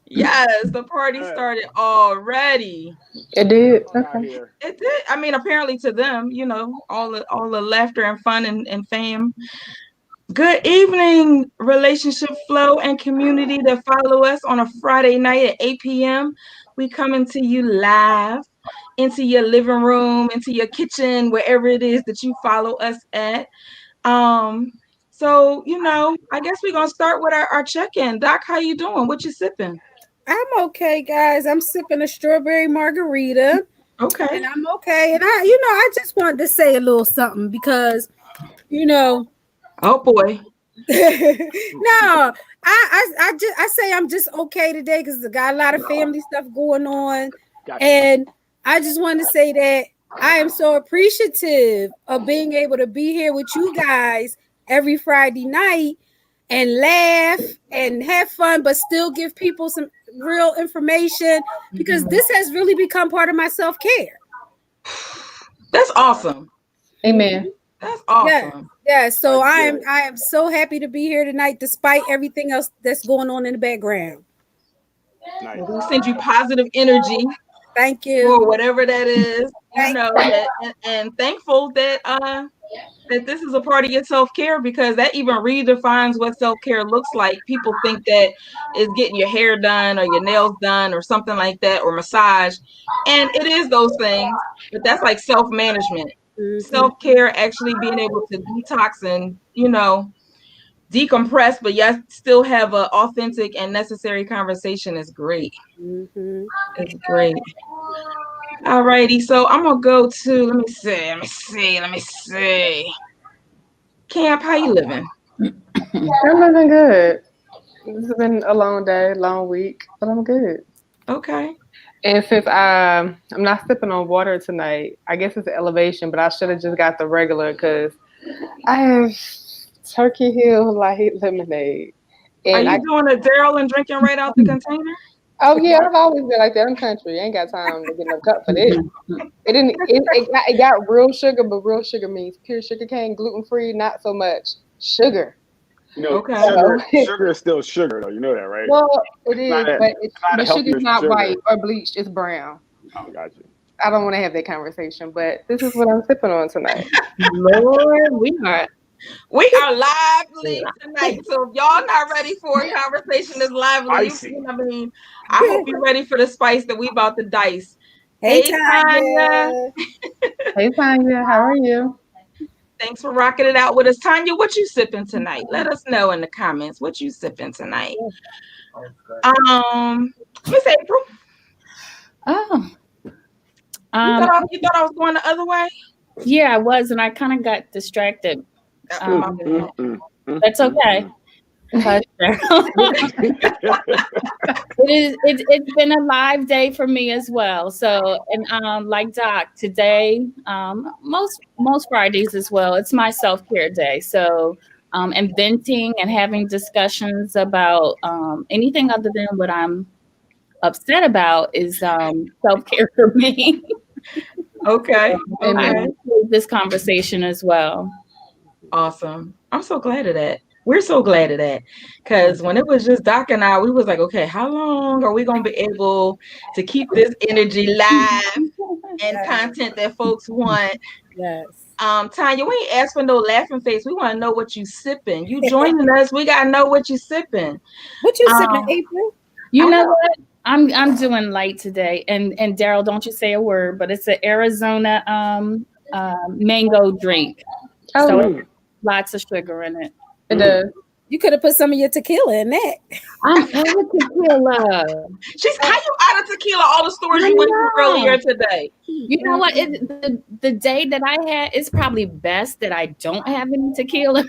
Yes, the party started already. It did. Out Okay. here. It did. I mean, apparently to them, all the laughter and fun and fame. Good evening, relationship flow and community that follow us on a Friday night at 8 p.m. We coming to you live into your living room, into your kitchen, wherever it is that you follow us at. Um, I guess we're gonna start with our check-in. Doc, how you doing? What you sipping? I'm okay, guys. I'm sipping a strawberry margarita, Okay. and I'm okay. And I just wanted to say a little something because, you know, Oh boy. no, I say I'm just okay today because I got a lot of family stuff going on, Gotcha. and I just want to say that I am so appreciative of being able to be here with you guys every Friday night and laugh and have fun, but still give people some real information because Mhm. this has really become part of my self-care. That's awesome. Amen. That's Yeah. awesome. Yeah. So That's I am good. I am so happy to be here tonight despite everything else that's going on in the background. Nice. Well, we send you positive energy Thank for you. whatever that is, Thank that and thankful that this is a part of your self-care because that even redefines what self-care looks like. People think that is getting your hair done or your nails done or something like that or massage. And it is those things, but that's like self-management. you. Mhm. Self-care actually being able to detox and, decompress, but yet still have an authentic and necessary conversation is great. Mhm. It's great. All righty. So I'm gonna go to let me see. Camp, how you living? I'm living good. It's been a long day, long week, but I'm good. Okay. And since I'm not sipping on water tonight, I guess it's elevation, but I should have just got the regular because I have Turkey Hill Light Lemonade, Are and you I doing a Daryl and drinking right out the container? oh yeah, I've always been like that. I'm country. I ain't got time to get no cup for this. It didn't. It got real sugar, but real sugar means pure sugar cane, gluten free, not so much sugar. You know, Okay. So, sugar is still sugar, though. You know that, right? well, it It's not is, a, but it's not a the sugar's healthier not white sugar. or bleached. It's brown. Oh, gotcha. I don't want to have that conversation, but this is what I'm sipping on tonight. Lord, we are. We are lively tonight. So if y'all not ready for a conversation that's lively, Spicy. I hope you're ready for the spice that we about to dice. Hey Hey Tanya. Tanya. Hey, Tanya, how are you? Thanks for rocking it out with us. Tanya, what you sipping tonight? Let us know in the comments what you sipping tonight. Um, Miss April, Oh, you um, thought I was going the other way? yeah, I was, and I kind of got distracted. My Um, bad. that's okay. Hush, it's been a live day for me as well. So, and like Doc, today, most Fridays as well, it's my self care day. So, and venting and having discussions about anything other than what I'm upset about is self care for me. Okay. I Okay. Amen. appreciate this conversation as well. Awesome. I'm so glad of that. We're so glad of that. Because when it was just Doc and I, we was like, okay, how long are we gonna be able to keep this energy live and Yes. content that folks want? Yes. Tanya, we ain't asked for no laughing face. We want to know what you sipping. You joining us, we gotta know what you sipping. What you sipping, Um, April? You I know know. what? I'm doing light today, and Daryl, don't you say a word, but it's an Arizona mango drink, Oh, so yeah, it's Mm. lots of sugar in it. it Mm. does. You could have put some of your tequila in that. I'm out of tequila. She's how you out of tequila all the stores I you went to earlier know. today. You know what? The day that I had, it's probably best that I don't have any tequila.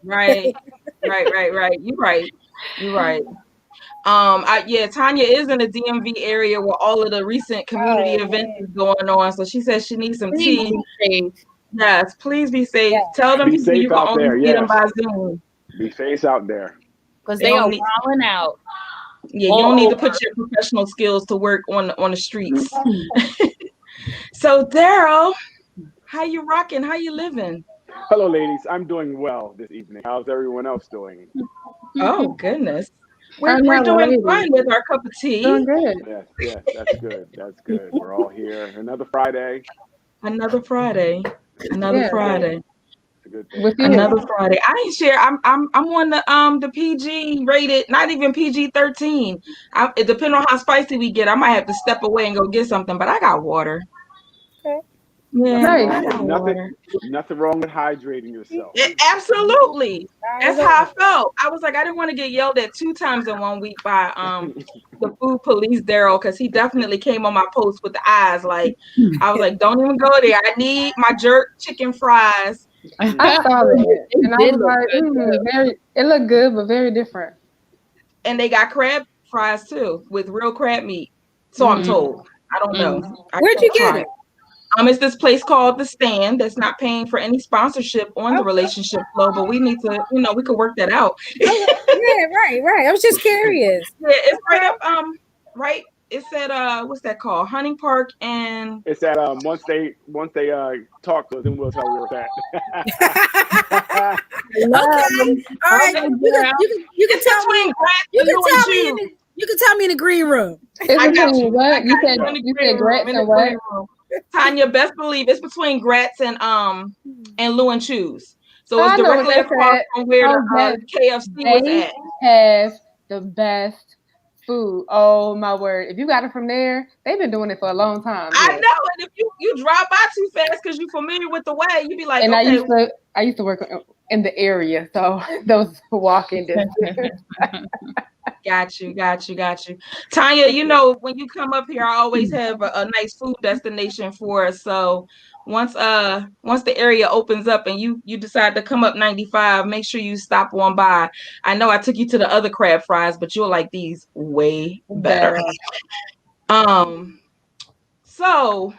Right. Right. You right. You right. Tanya is in the DMV area where all of the recent community Oh events man. is going on. So she says she needs some Please tea. be safe, Yes, please be safe. Yeah. Tell them Be people you safe can out only there. see them Yes. by Zoom. Be safe out there. because They they don't are need wilding out Yeah, you don't need all to put your professional skills to work on the streets. over. So Daryl, how you rocking? How you living? Hello, ladies. I'm doing well this evening. How's everyone else doing? Oh goodness. We're doing lady. fine with our cup of Doing tea. good. Yes, that's good. That's good. We're all here. Another Friday. Another Friday. Another Yeah. Friday. It's a good thing. With you. Another Friday. I didn't share. I'm on the PG rated, not even PG-13. It depends on how spicy we get. I might have to step away and go get something, but I got water. Okay. Yeah, Nothing Nice. wrong. I got water. Nothing wrong with hydrating yourself. Absolutely. That's Guys, how I felt. I was like, I didn't want to get yelled at 2 times in 1 week by the food police Daryl, because he definitely came on my post with the eyes. Like, I was like, don't even go there. I need my jerk chicken fries. I saw that, It and I did was look like, good, very. It looked good, but very different. And they got crab fries too with real crab meat. So I'm told. I don't know. Where'd you get it? It's this place called The Stand that's not paying for any sponsorship on the relationship flow, but we need to, we could work that out. Yeah, right. I was just curious. Yeah, it's right up, right. It's at what's that called? Hunting Park and It's that once they talk to us, then we'll tell where it's at. Okay. All right. You can tell me. You can tell me in the green room. It's I got between you. what? I You got said you. In the you green said room, Grats in the and what? green room. Tanya, best believe it's between Gratz and Lou and Choose. So it's I know what directly that's across at. from where Oh, the KFC was They at. have the best food. Oh my word! If you got it from there, they've been doing it for a long time. I Yeah. know, and if you drive by too fast because you're familiar with the way, you be like, And okay. I used to work in the area, so those walking distance. Got you. Tanya, when you come up here, I always have a nice food destination for us. So once the area opens up and you decide to come up 95, make sure you stop on by. I know I took you to the other crab fries, but you'll like these way better. So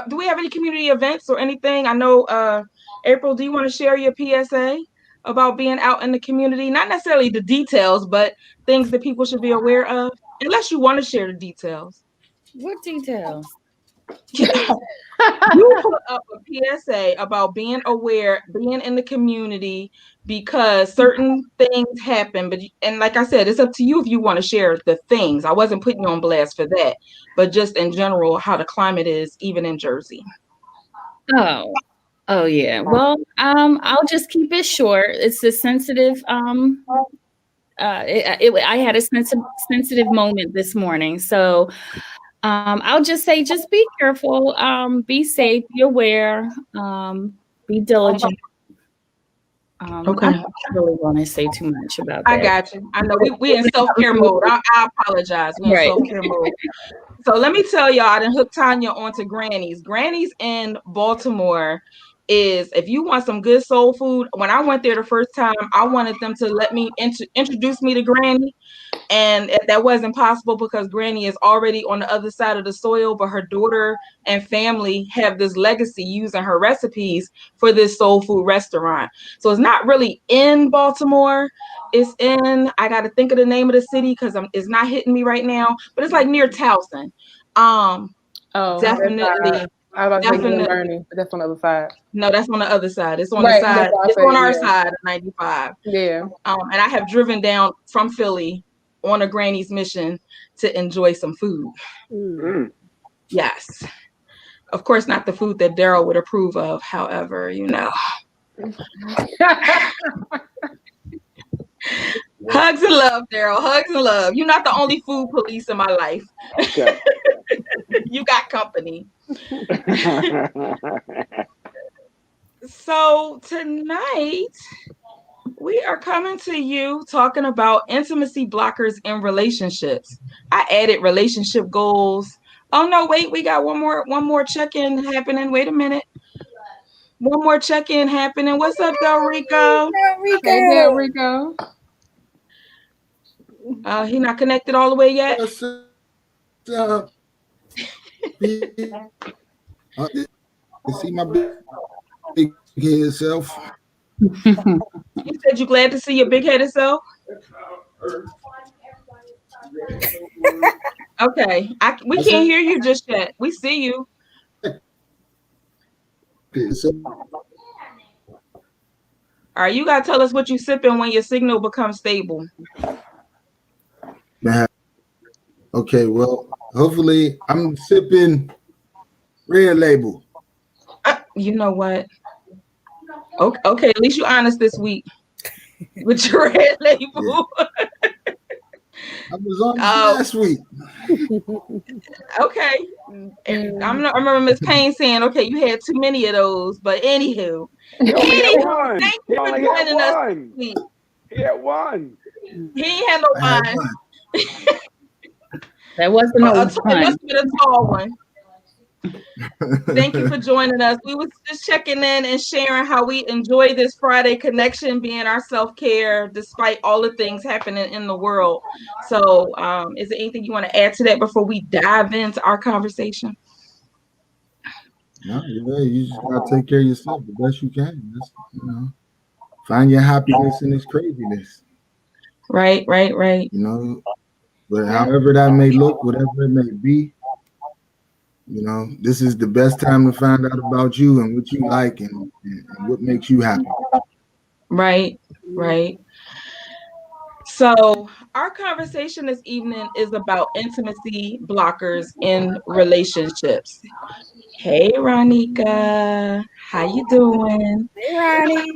do we have any community events or anything? I know April, do you want to share your PSA about being out in the community? Not necessarily the details, but things that people should be aware of, unless you want to share the details. What details? You put up a PSA about being aware, being in the community, because certain things happen. And like I said, it's up to you if you want to share the things. I wasn't putting you on blast for that, but just in general, how the climate is, even in Jersey. Oh yeah. Well, I'll just keep it short. It's a sensitive. I had a sensitive moment this morning, so I'll just say, just be careful, be safe, be aware, be diligent. Okay. I don't really want to say too much about that. I got you. I know we in self-care mode. I apologize. We're in self-care mode. So let me tell y'all, I done hooked Tanya onto Granny's. Granny's in Baltimore is, if you want some good soul food, when I went there the first time, I wanted them to let me introduce me to Granny. And that wasn't possible because Granny is already on the other side of the soil, but her daughter and family have this legacy using her recipes for this soul food restaurant. So it's not really in Baltimore. It's in, I got to think of the name of the city because it's not hitting me right now, but it's like near Towson. Definitely. I was about to say Bernie, but that's on the other side. No, that's on the other side. It's on the side. It's on our side of 95. Yeah. And I have driven down from Philly on a Granny's mission to enjoy some food. Yes. Of course, not the food that Daryl would approve of. However, Hugs and love, Daryl. Hugs and love. You're not the only food police in my life. Okay. You got company. So tonight, we are coming to you talking about intimacy blockers in relationships. I added relationship goals. Oh no, wait, we got one more check-in happening. Wait a minute. One more check-in happening. What's up, Del Rico? Hey, Del Rico. He not connected all the way yet. What's up? You see my big head self? You said you glad to see your big-headed self? Okay. We can't hear you just yet. We see you. All right, you gotta tell us what you sipping when your signal becomes stable. Okay, well, hopefully I'm sipping Red Label. You know what? Okay, at least you honest this week with your Red Label. Yeah. I was honest Oh, last week. okay. I remember Miss Payne saying, "Okay, you had too many of those." But anywho, He only had one. thank He you for only had joining us this one. week. He had one. He ain't had no I had wine. one. That wasn't no It fun. must be a tall one. Thank you for joining us. We was just checking in and sharing how we enjoy this Friday connection, being our self-care despite all the things happening in the world. So is there anything you want to add to that before we dive into our conversation? No, yeah, you just gotta take care of yourself the best you can. That's, find your happiness in this craziness. Right. But however that may look, whatever it may be, this is the best time to find out about you and what you like and what makes you happy. Right. So our conversation this evening is about intimacy blockers in relationships. Hey, Ronika, how you doing? Hey, Ronnie.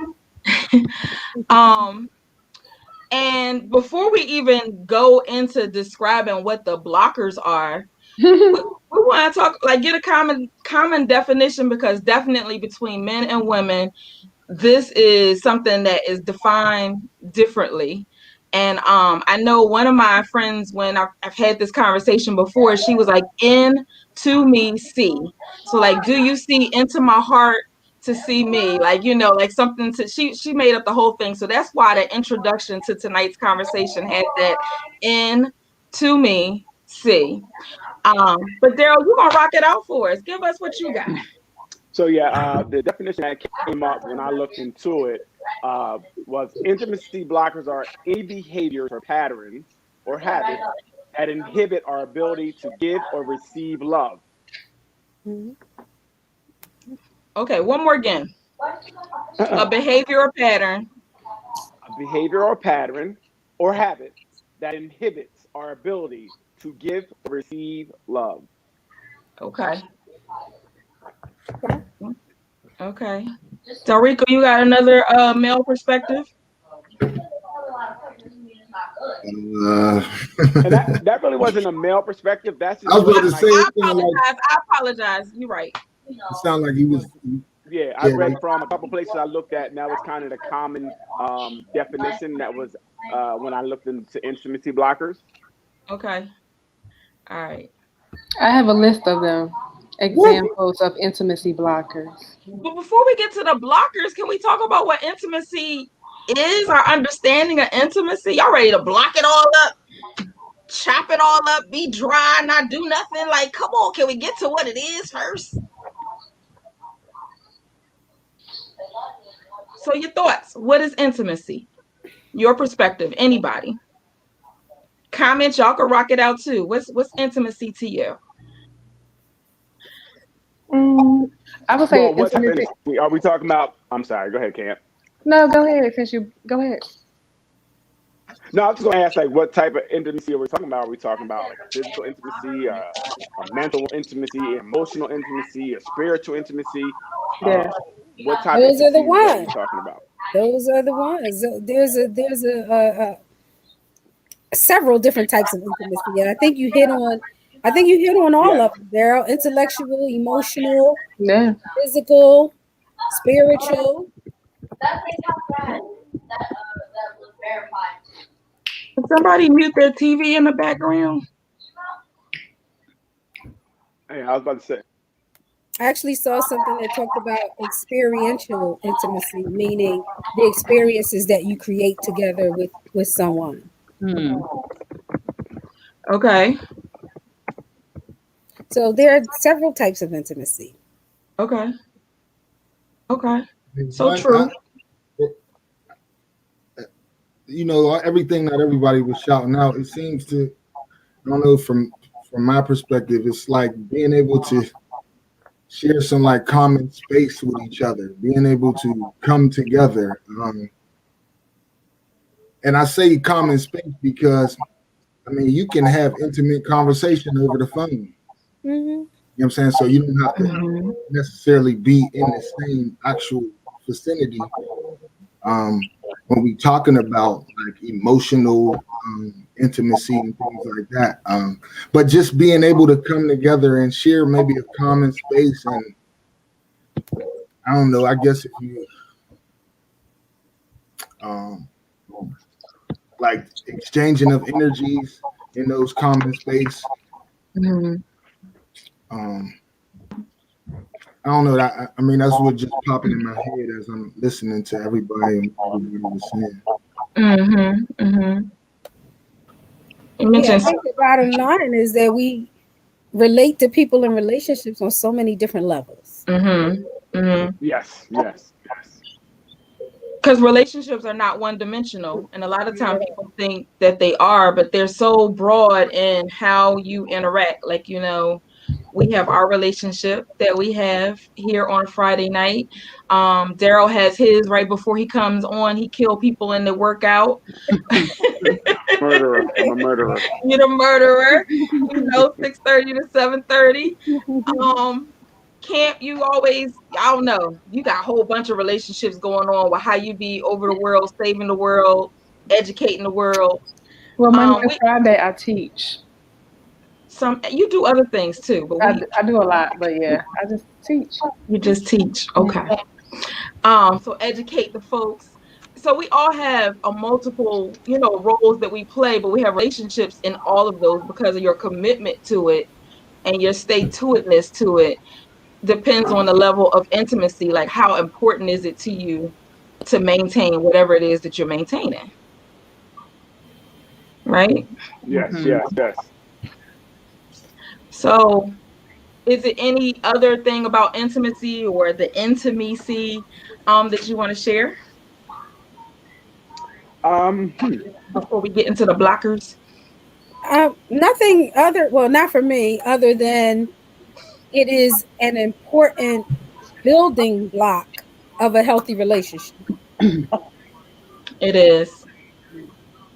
And before we even go into describing what the blockers are, we want to talk, like, get a common definition, because definitely between men and women, this is something that is defined differently. And I know one of my friends, when I've had this conversation before, she was like, "In to me, see." So like, do you see into my heart to see me? Like, like something to, she made up the whole thing. So that's why the introduction to tonight's conversation had that in to me, see. But Daryl, you're gonna rock it out for us. Give us what you got. So yeah, the definition that came up when I looked into it was intimacy blockers are any behaviors or patterns or habits that inhibit our ability to give or receive love. Okay, one more again. A behavior or pattern. A behavior or pattern or habit that inhibits our ability to give or receive love. Okay. Darico, you got another male perspective? And that really wasn't a male perspective. That's just I was about to say. I apologize. You're right. It sounded like he was. Yeah, I read from a couple places I looked at, and that was kind of the common definition that was when I looked into intimacy blockers. Okay. All right. I have a list of them. Examples of intimacy blockers. But before we get to the blockers, can we talk about what intimacy is, our understanding of intimacy? Y'all ready to block it all up, chop it all up, be dry, not do nothing? Like, come on, can we get to what it is first? So your thoughts, what is intimacy? Your perspective, anybody? Comment, y'all can rock it out too. What's intimacy to you? I would say what type of intimacy are we talking about? I'm sorry, go ahead, Cam. No, go ahead. Go ahead. No, I was just going to ask, like, what type of intimacy are we talking about? Are we talking about like a physical intimacy, a mental intimacy, emotional intimacy, a spiritual intimacy? Yeah. What type Those of are the intimacy are we ones. talking about? Those are the ones. There's several different types of intimacy, and I think you hit on all of them. Daryl: intellectual, emotional, physical, spiritual. Can somebody mute their TV in the background? Hey, I was about to say. I actually saw something that talked about experiential intimacy, meaning the experiences that you create together with someone. Okay. So there are several types of intimacy. Okay. So true. Everything that everybody was shouting out, it seems to, I don't know, from my perspective, it's like being able to share some like common space with each other, being able to come together. And I say common space because I mean, you can have intimate conversation over the phone. Mm-hmm. You know what I'm saying? So you don't have to Mhm. necessarily be in the same actual vicinity. When we talking about like emotional intimacy and things like that. But just being able to come together and share maybe a common space, and I don't know, I guess if you um, like exchanging of energies in those common space. Mhm. Um, I don't know. I mean, that's what just popping in my head as I'm listening to everybody and what everybody was saying. Mhm. Mhm. You Yeah, I mentioned. think the bottom line is that we relate to people in relationships on so many different levels. Mhm. Mhm. Yes, yes, yes. Because relationships are not one dimensional, and a lot of time people think that they are, but they're so broad in how you interact. Like, we have our relationship that we have here on Friday night. Daryl has his right before he comes on. He kill people in the workout. Murderer. I'm a murderer. You're the murderer. 6:30 to 7:30. Camp, you always, I don't know, you got a whole bunch of relationships going on with how you be over the world, saving the world, educating the world. Well, Monday and We Friday I teach. you do other things too, but I do a lot, but yeah, I just teach. you just teach. Okay. So educate the folks. So we all have a multiple, roles that we play, but we have relationships in all of those because of your commitment to it and your stay to itness to it. Depends on the level of intimacy. Like, how important is it to you to maintain whatever it is that you're maintaining, right? Yes, yes, yes. So is it any other thing about intimacy or the intimacy that you want to share Hmm. before we get into the blockers? Nothing other, well, not for me, other than it is an important building block of a healthy relationship. It is.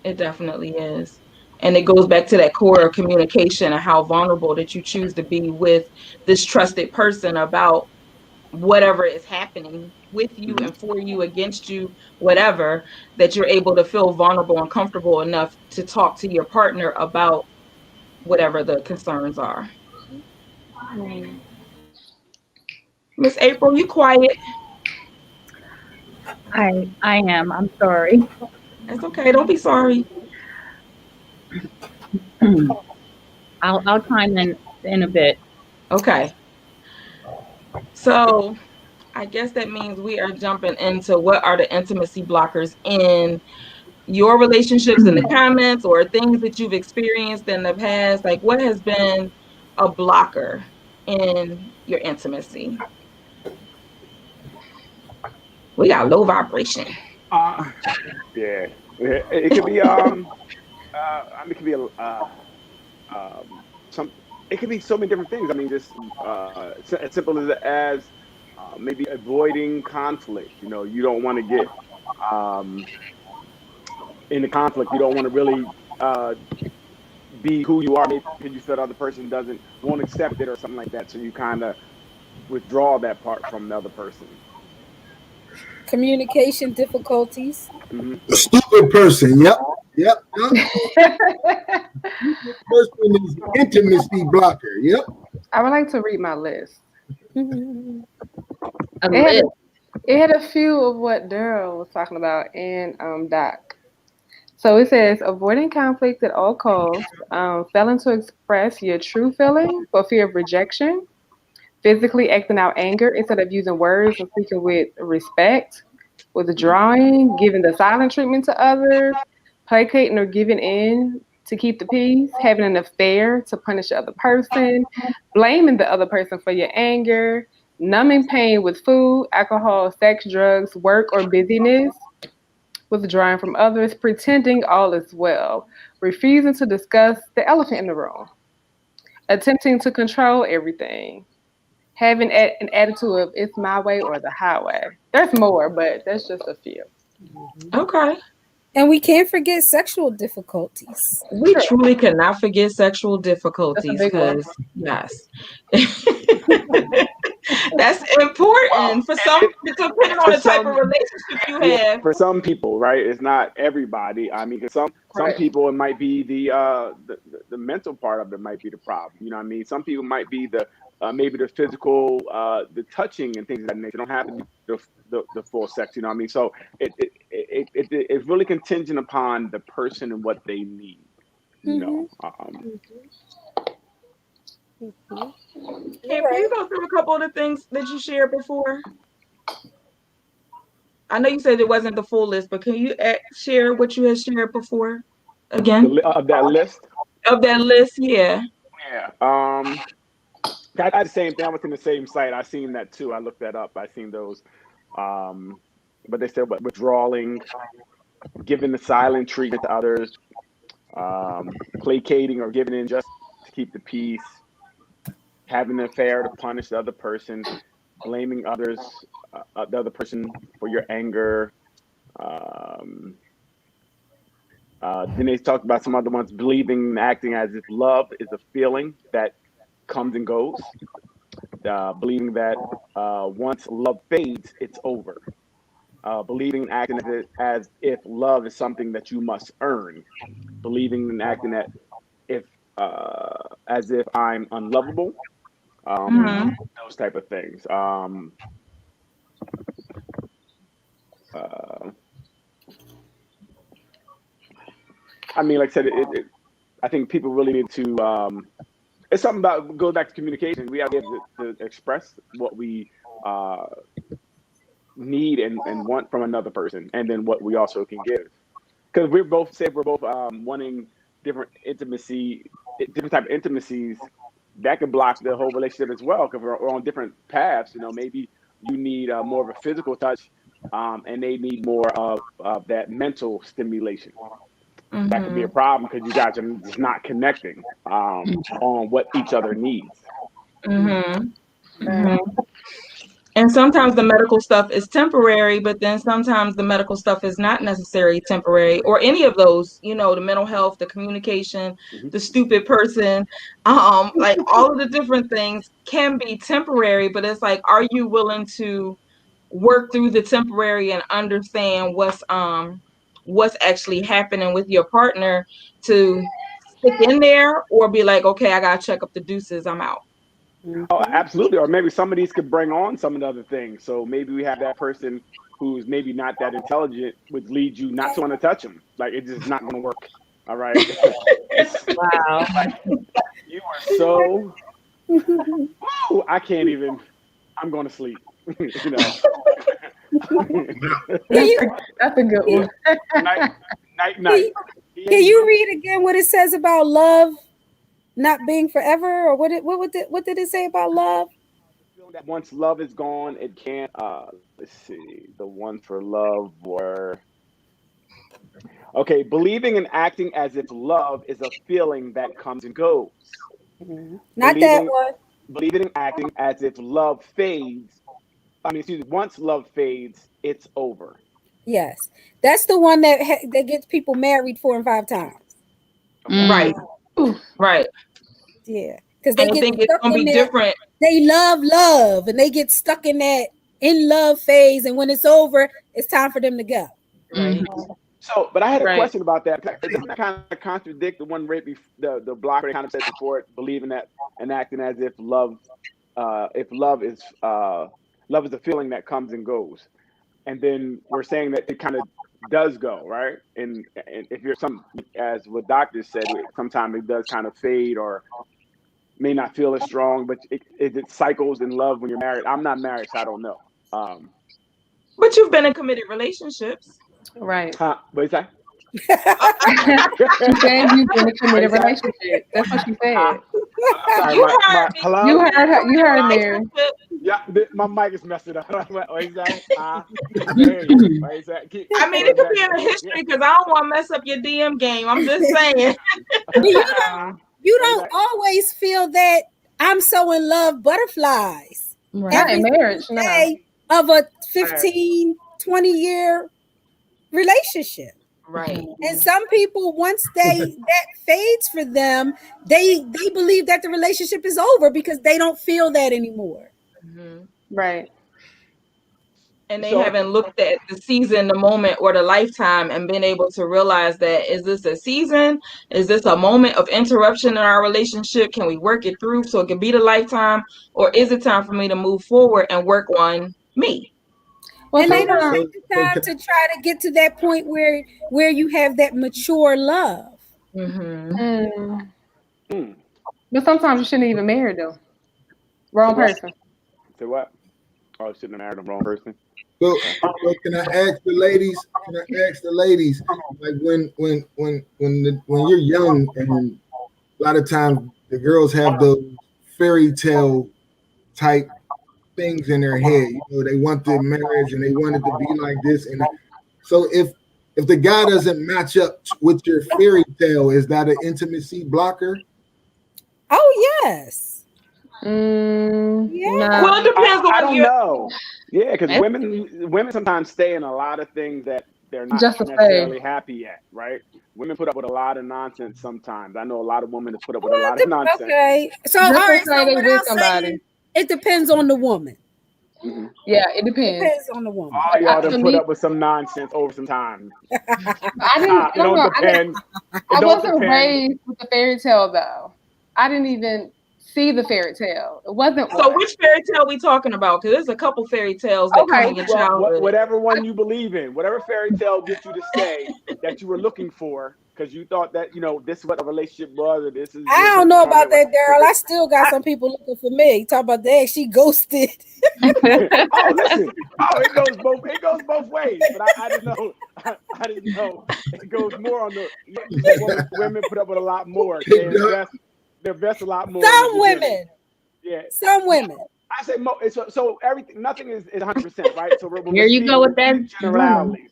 It definitely is. And it goes back to that core of communication and how vulnerable that you choose to be with this trusted person about whatever is happening with you Mhm. and for you, against you, whatever, that you're able to feel vulnerable and comfortable enough to talk to your partner about whatever the concerns are. Miss April, you quiet. I am. I'm sorry. That's okay. Don't be sorry. I'll chime in a bit. Okay. So I guess that means we are jumping into what are the intimacy blockers in your relationships, in the comments, or things that you've experienced in the past. Like, what has been a blocker in your intimacy? We got low vibration. Uh, yeah. It could be I mean, it could be some. It could be so many different things. I mean, just as simple as maybe avoiding conflict. You don't want to get um, in the conflict. You don't want to really be who you are, maybe because you feel the other person doesn't won't accept it or something like that. So you kind of withdraw that part from the other person. Communication difficulties. Hmm. A stupid person. Yep. Yep. Yep. Stupid person is intimacy blocker. Yep. I would like to read my list. Mhm. A It had list. it had a few of what Daryl was talking about in Doc. So it says avoiding conflict at all costs, failing to express your true feeling for fear of rejection, physically acting out anger instead of using words and speaking with respect, withdrawing, giving the silent treatment to others, placating or giving in to keep the peace, having an affair to punish the other person, blaming the other person for your anger, numbing pain with food, alcohol, sex, drugs, work, or busyness, withdrawing from others, pretending all is well, refusing to discuss the elephant in the room, attempting to control everything, having an attitude of it's my way or the highway. There's more, but that's just a few. Okay. And we can't forget sexual difficulties. We truly cannot forget sexual difficulties big one. because, yes, that's important for some, depending on For the type of some, relationship you yeah, have. for some people, right? It's not everybody. I mean, 'cause some Right. people, it might be the mental part of it might be the problem. You know what I mean? Some people might be the maybe the physical, the touching and things of that nature. It don't have to be the full sex. You know what I mean? So it's really contingent upon the person and what they need. You know. Can you go through a couple of the things that you shared before? I know you said it wasn't the full list, but can you share what you had shared before again? Of that list. Of that list, yeah. Yeah. I had the same thing. I was in the same site. I seen that too. I looked that up. I seen those. But they said withdrawing, giving the silent treatment to others, placating or giving in just to keep the peace, having an affair to punish the other person, blaming others, the other person for your anger. Then they talked about some other ones, believing and acting as if love is a feeling that comes and goes. Believing that once love fades, it's over. Believing and acting as if love is something that you must earn. Believing and acting that if as if I'm unlovable. Those type of things. I mean, like I said, I think people really need to. It's something about goes back to communication. We have to express what we need and want from another person, and then what we also can give. Because we're both wanting different different type of intimacies. That could block the whole relationship as well. Because we're on different paths. You know, maybe you need more of a physical touch, and they need more of that mental stimulation. That could be a problem because you guys are just not connecting on what each other needs. And sometimes the medical stuff is temporary, but then sometimes the medical stuff is not necessarily temporary, or any of those, you know, the mental health, the communication, the stupid person, like all of the different things can be temporary, but it's like, are you willing to work through the temporary and understand what's actually happening with your partner to stick in there, or be like, okay, I gotta check up the deuces, I'm out. Oh, absolutely. Or maybe some of these could bring on some of the other things. So maybe we have that person who's maybe not that intelligent, would lead you not to want to touch them. Like it's just not going to work. All right. Wow. Like, you are so. Oh, I can't even. I'm going to sleep. You know. That's a good one. Night. Can you read again what it says about love not being forever, or what did it say about love? That once love is gone, it can't. Let's see. The one for love were. Okay, believing and acting as if love is a feeling that comes and goes. Not that one. Believing and acting as if love fades. Once love fades, it's over. Yes, that's the one that gets people married 4 and 5 times. Right. Right. Yeah, because they think get it's stuck gonna in be that. different. They love, and they get stuck in that in love phase, and when it's over, it's time for them to go. Right. So, but I had a Right. question about that. Doesn't that kind of contradict the one right before the blocker kind of said before it, believing that and acting as if love is a feeling that comes and goes, and then we're saying that it kind of does go, right? And if you're as what doctors said, sometimes it does kind of fade or may not feel as strong, but it cycles in love when you're married. I'm not married, so I don't know. But you've been in committed relationships. Right. What is that? She said you've been in a committed relationship. That's what she said. Sorry, You heard me. hello? You heard her. You heard Mary. Yeah, my mic is messing up. What is that? What is that? I mean, it could be in the history because I don't want to mess up your DM game. I'm just saying. You don't always feel that I'm so in love butterflies. Right. Not in marriage, no. Day of a 15, 20-year relationship. Right. And some people, once that fades for them, they believe that the relationship is over because they don't feel that anymore. Mm-hmm. Right. And they So haven't looked at the season, the moment, or the lifetime and been able to realize that, is this a season? Is this a moment of interruption in our relationship? Can we work it through so it can be the lifetime? Or is it time for me to move forward and work on me? Well, And they don't sometimes, take the time to try to get to that point where you have that mature love. Mm-hmm. mm, but sometimes you shouldn't even marry them. say Wrong what? person. Say what? Oh, I shouldn't have married the wrong person. So, Okay. so can I ask the ladies? Can I ask the ladies? Like when you're young, and a lot of times the girls have those fairy tale type things in their head. You know, they want the marriage and they want it to be like this. And so if the guy doesn't match up with your fairy tale, is that an intimacy blocker? Oh yes. Nah. Well, it depends I on don't your. know. Yeah, because That's- women sometimes stay in a lot of things that they're not Just to necessarily happy at, right? Women put up with a lot of nonsense sometimes. I know a lot of women that put up with a Well, lot of nonsense. okay. So all Just to right. say So they what with I'm somebody. saying, it depends on the woman. Mm-hmm. Yeah, it depends. Depends on the woman. All y'all For done put me, up with some nonsense over some time. I didn't. It don't depend. It I don't wasn't depend. raised with the fairy tale though. I didn't even see the fairy tale. It wasn't So one. which fairy tale we talking about? Because there's a couple fairy tales that come Okay. in your Well, childhood. whatever one you believe in, whatever fairy tale gets you to say that you were looking for because you thought that this is what a relationship was, or this is I this. don't know about Or that, Daryl. I still got some people looking for me. Talk about that. She ghosted. oh, listen. Oh, it goes both ways. But I didn't know. I didn't know it goes more on the. Usually, women put up with a lot more. They invest a lot more in the Some beginning. women. Yeah. Some women. I say so everything. Nothing is 100%, right? So when Here we're you speaking, go we're with that speaking woman.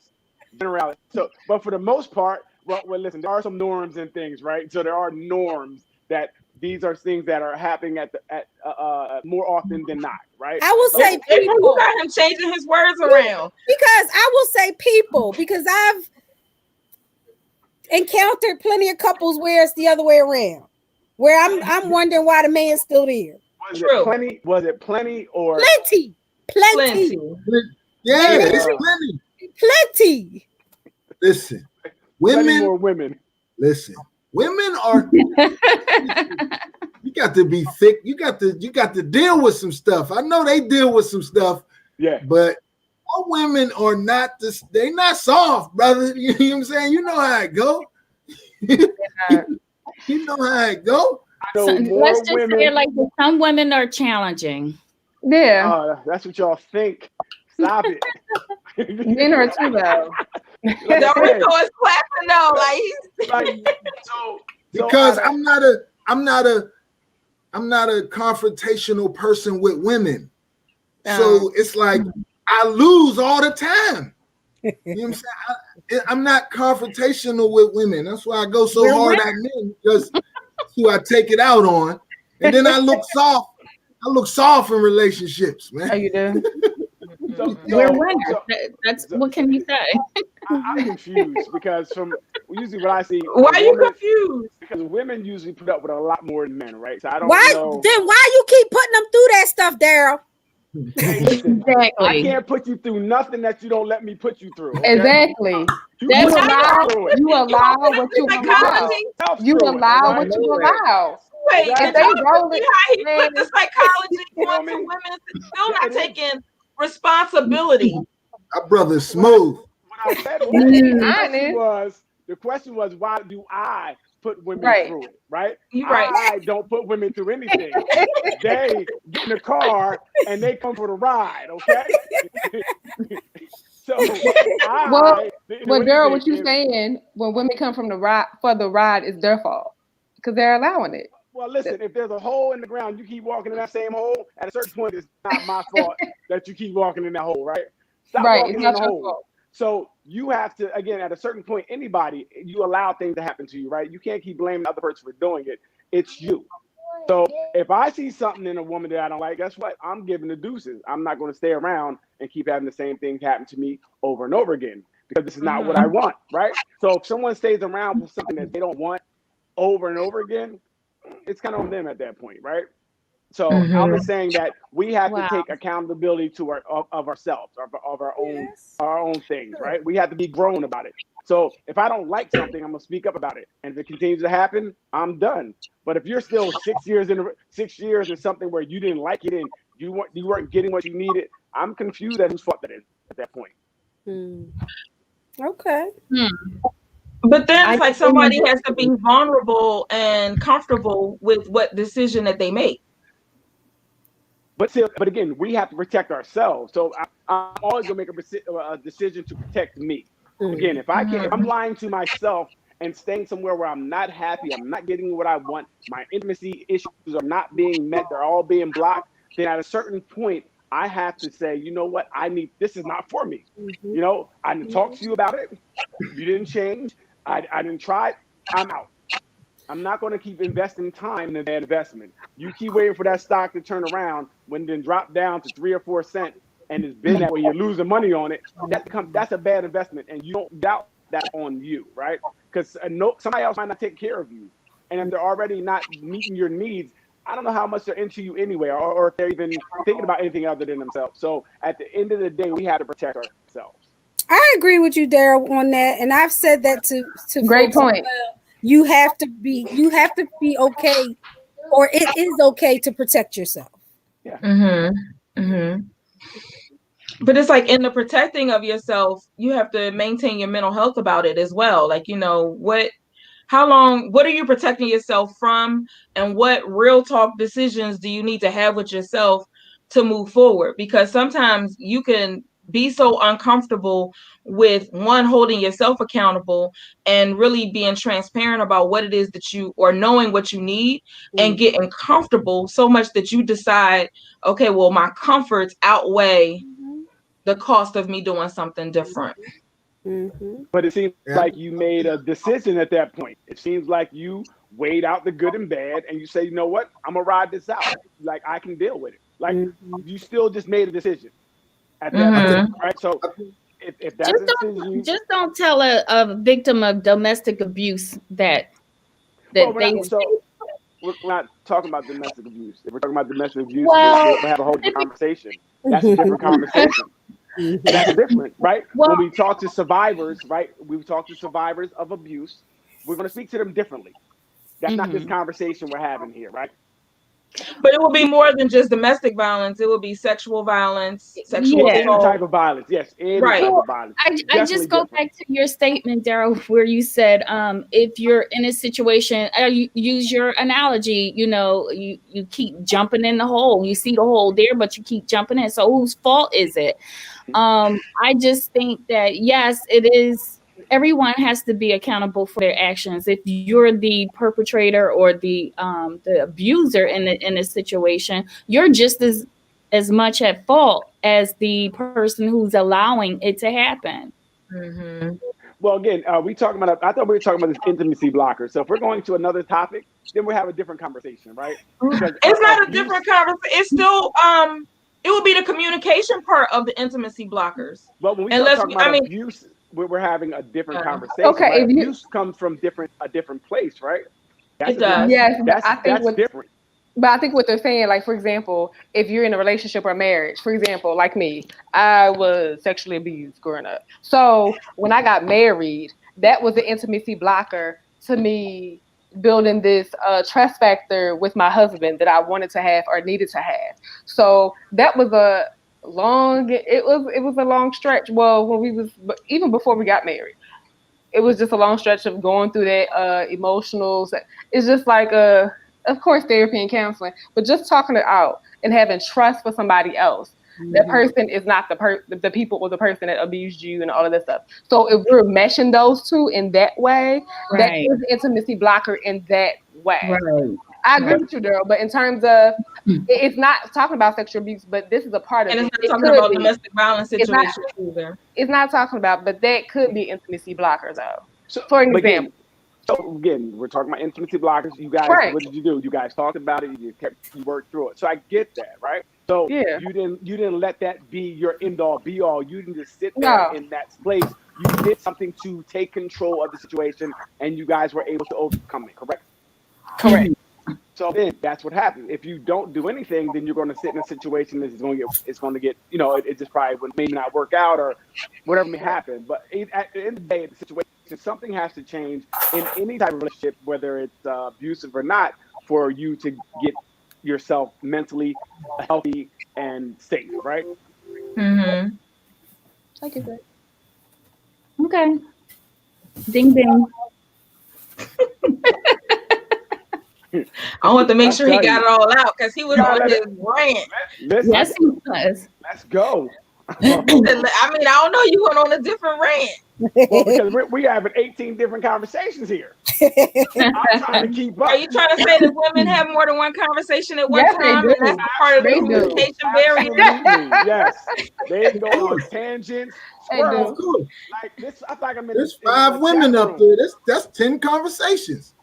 generalities. So, but for the most part, well, listen, there are some norms and things, right? So there are norms that these are things that are happening at more often than not, right? I will So, say You people. got him changing his words around. Because I will say people, because I've encountered plenty of couples where it's the other way around. Where I'm wondering why the man's still there. was it True. plenty? Was it plenty or? Plenty. Plenty. Yeah, And it's Yeah. plenty. plenty. Listen, Plenty women. more women. Listen, women are. You got to be thick. You got to deal with some stuff. I know they deal with some stuff, Yeah. but all women are not this. They not soft, brother. You know what I'm saying? You know how it go. You know how it go. I know more Let's just women. say it like this. Some women are challenging. Yeah. That's what y'all think. Stop it. Men are too though. Like I said, Rico is clapping though, like he's like so Because out of- I'm not a confrontational person with women. So it's like I lose all the time. You know what I'm saying? I'm not confrontational with women. That's why I go so We're hard at men, because that's who I take it out on. And then I look soft. I look soft in relationships, Oh, man. you do? We're winners. That's what can you say? I'm confused because from usually what I see, why are you women, confused? because women usually put up with a lot more than men, right? So I don't Why know. then why you keep putting them through that stuff, Daryl? Hey, listen, I Exactly. can't put you through nothing that you don't let me put you through. Okay? Exactly. You That's put how yourself through it. You allow what you allow. Psychology. Yourself You through it, allow all what right? you allow. Wait, Exactly. did If they y'all roll see it, how he man, put the psychology feel onto me? women? It's still not It is. taking responsibility. My brother's smooth. What I said was, Honest. the question was, why do I put women Right. through it, right? You right. I don't put women through anything. They get in the car and they come for the ride, okay? So Well, didn't do Well, Daryl, what you anything. saying when women come from the ride for the ride is their fault because they're allowing it. Well, listen, if there's a hole in the ground, you keep walking in that same hole, at a certain point, it's not my fault that you keep walking in that hole, right? Stop Right, walking it's in not the your hole. fault. So you have to, again, at a certain point, anybody, you allow things to happen to you, right? You can't keep blaming the other person for doing it. It's you. So if I see something in a woman that I don't like, guess what? I'm giving the deuces. I'm not going to stay around and keep having the same thing happen to me over and over again. because this is not what I want, right? So if someone stays around for something that they don't want over and over again, it's kind of on them at that point, right? So I'm just saying that we have to Wow. take accountability to of ourselves, of Yes. our own things, right? We have to be grown about it. So if I don't like something, I'm gonna speak up about it, and if it continues to happen, I'm done. But if you're still 6 years in 6 years in something where you didn't like it and you weren't getting what you needed, I'm confused at whose fault that is at that point. Okay. But then it's I like somebody has to be vulnerable and comfortable with what decision that they make. But still, but again, we have to protect ourselves. So I'm always gonna make a decision to protect me. Again, if I'm lying to myself and staying somewhere where I'm not happy, I'm not getting what I want, my intimacy issues are not being met, they're all being blocked, then at a certain point, I have to say, you know what, this is not for me. You know, I didn't talk to you about it. You didn't change. I didn't try it. I'm out. I'm not going to keep investing time in that investment. You keep waiting for that stock to turn around when then drop down to 3 or 4 cents and it's been that way. You're losing money on it. That's a bad investment, and you don't doubt that on you, right? Because somebody else might not take care of you, and if they're already not meeting your needs, I don't know how much they're into you anyway, or if they're even thinking about anything other than themselves. So at the end of the day, we have to protect ourselves. I agree with you, Daryl, on that, and I've said that to Great folks as point. well. You have to be okay, or it is okay to protect yourself. Yeah. But it's like in the protecting of yourself, you have to maintain your mental health about it as well. Like, what are you protecting yourself from, and what real talk decisions do you need to have with yourself to move forward? Because sometimes you can be so uncomfortable with holding yourself accountable and really being transparent about what it is or knowing what you need and getting comfortable so much that you decide, okay, well, my comforts outweigh the cost of me doing something different. But it seems like you made a decision at that point. It seems like you weighed out the good and bad, and you say, you know what, I'm gonna ride this out. Like, I can deal with it. Like, you still just made a decision at that point, right? So if that's a decision, just don't tell a victim of domestic abuse that we're not talking about domestic abuse. If we're talking about domestic abuse, Well, we'll have a whole different conversation. That's a different conversation. That's different, right? Well, when we talk to survivors, right? We talk to survivors of abuse. We're going to speak to them differently. That's not this conversation we're having here, right? But it will be more than just domestic violence. It will be sexual violence, sexual Any assault. type of violence. Yes, any type of violence. I just go back to your statement, Daryl, where you said if you're in a situation, you use your analogy, you keep jumping in the hole. You see the hole there, but you keep jumping in. So whose fault is it? I just think that, yes, it is. Everyone has to be accountable for their actions. If you're the perpetrator or the abuser in a situation, you're just as much at fault as the person who's allowing it to happen. Well, again, I thought we were talking about this intimacy blocker. So if we're going to another topic, then we'll have a different conversation, right? Because it's not a different conversation. It's still it will be the communication part of the intimacy blockers. But when we talk about abuse, we're having a different conversation. Okay, right? Abuse comes from a different place, right? It does. Yes, that's different. But I think what they're saying, like, for example, if you're in a relationship or marriage, for example, like me, I was sexually abused growing up. So when I got married, that was an intimacy blocker to me building this trust factor with my husband that I wanted to have or needed to have. So that was a long stretch. Well, even before we got married, it was just a long stretch of going through that emotionals. It's just like of course, therapy and counseling, but just talking it out and having trust for somebody else. That person is not the people or the person that abused you and all of that stuff. So if we're meshing those two in that way, that is an intimacy blocker in that way. Right. I agree with you, Daryl, but in terms of, it's not talking about sexual abuse, but this is a part of it. And it's not talking about domestic violence situations either. It's not talking about, but that could be intimacy blocker, though. So, for an example. So again, we're talking about intimacy blockers. You guys, what did you do? You guys talked about it. You worked through it. So I get that, right? So you didn't let that be your end all be all. You didn't just sit there in that place you did something to take control of the situation, and you guys were able to overcome it. Correct? Correct. So then that's what happens. If you don't do anything, then you're going to sit in a situation that's going to get, it just probably would maybe not work out or whatever may happen. But at the end of the day, the situation, something has to change in any type of relationship, whether it's abusive or not, for you to get yourself mentally healthy and safe, right? Mm-hmm. I get that. Okay. Ding ding. I want to make I'll sure he tell got you. it all out because he was Gotta on let his it- rant. Listen, Yes, he does. let's go. I mean, I don't know. You went on a different rant. Well, because we having 18 different conversations here. I'm trying to keep up. Are you trying to say that women have more than one conversation at one Yes, they time, do. and that's part of the They do. communication barrier? Absolutely, yes. They go on tangents. They Squirrel, Of course. like this. I thought I'm in. There's in 5 a women chat up room. there. That's 10 conversations.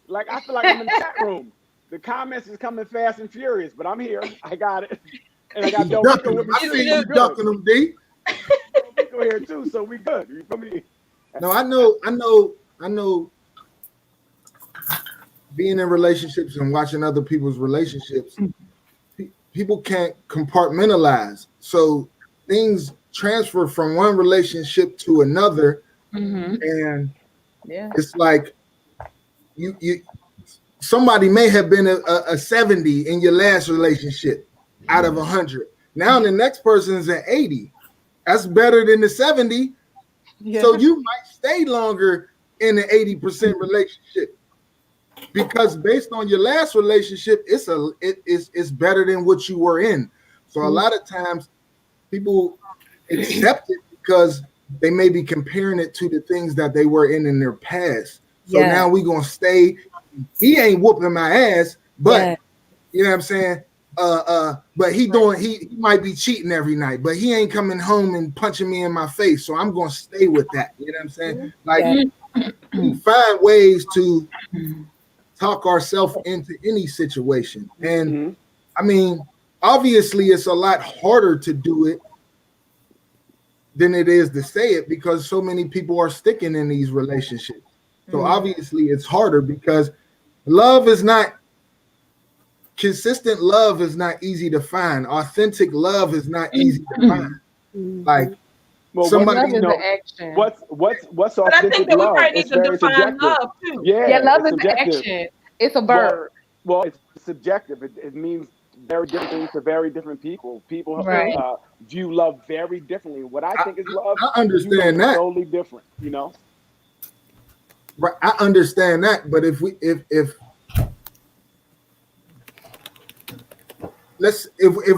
Like I feel like I'm in the chat room. The comments is coming fast and furious, but I'm here. I got it, and I got You Del ducking Rico with them. me I too. see So you we good. ducking them, D. Del Rico here too, so we good. You feel me? No, I know. Being in relationships and watching other people's relationships, people can't compartmentalize. So things transfer from one relationship to another, Mm-hmm. and Yeah. it's like you somebody may have been a 70 in your last relationship out of 100. Now the next person is an 80. That's better than the 70. Yeah. So you might stay longer in an 80% relationship because based on your last relationship, it's better than what you were in. So a lot of times people accept it because they may be comparing it to the things that they were in their past. So Yeah. now we gonna stay. He ain't whooping my ass, but Yeah. you know what I'm saying. But he might be cheating every night, but he ain't coming home and punching me in my face. So I'm gonna stay with that. You know what I'm saying? Like Yeah. we find ways to talk ourselves into any situation, and Mm-hmm. I mean, obviously, it's a lot harder to do it than it is to say it because so many people are sticking in these relationships. So obviously, it's harder because love is not consistent. Love is not easy to find. Authentic love is not easy to find. Like Well, somebody, Love is know, an action. what's But I authentic think that we love? probably need It's to very define subjective. love too. Yeah, love it's is subjective. action. It's a verb. Well, it's subjective. It means very different things to very different people. People Right. view love very differently. What I think is love, I understand that. totally different. You know. Right, I understand that, but if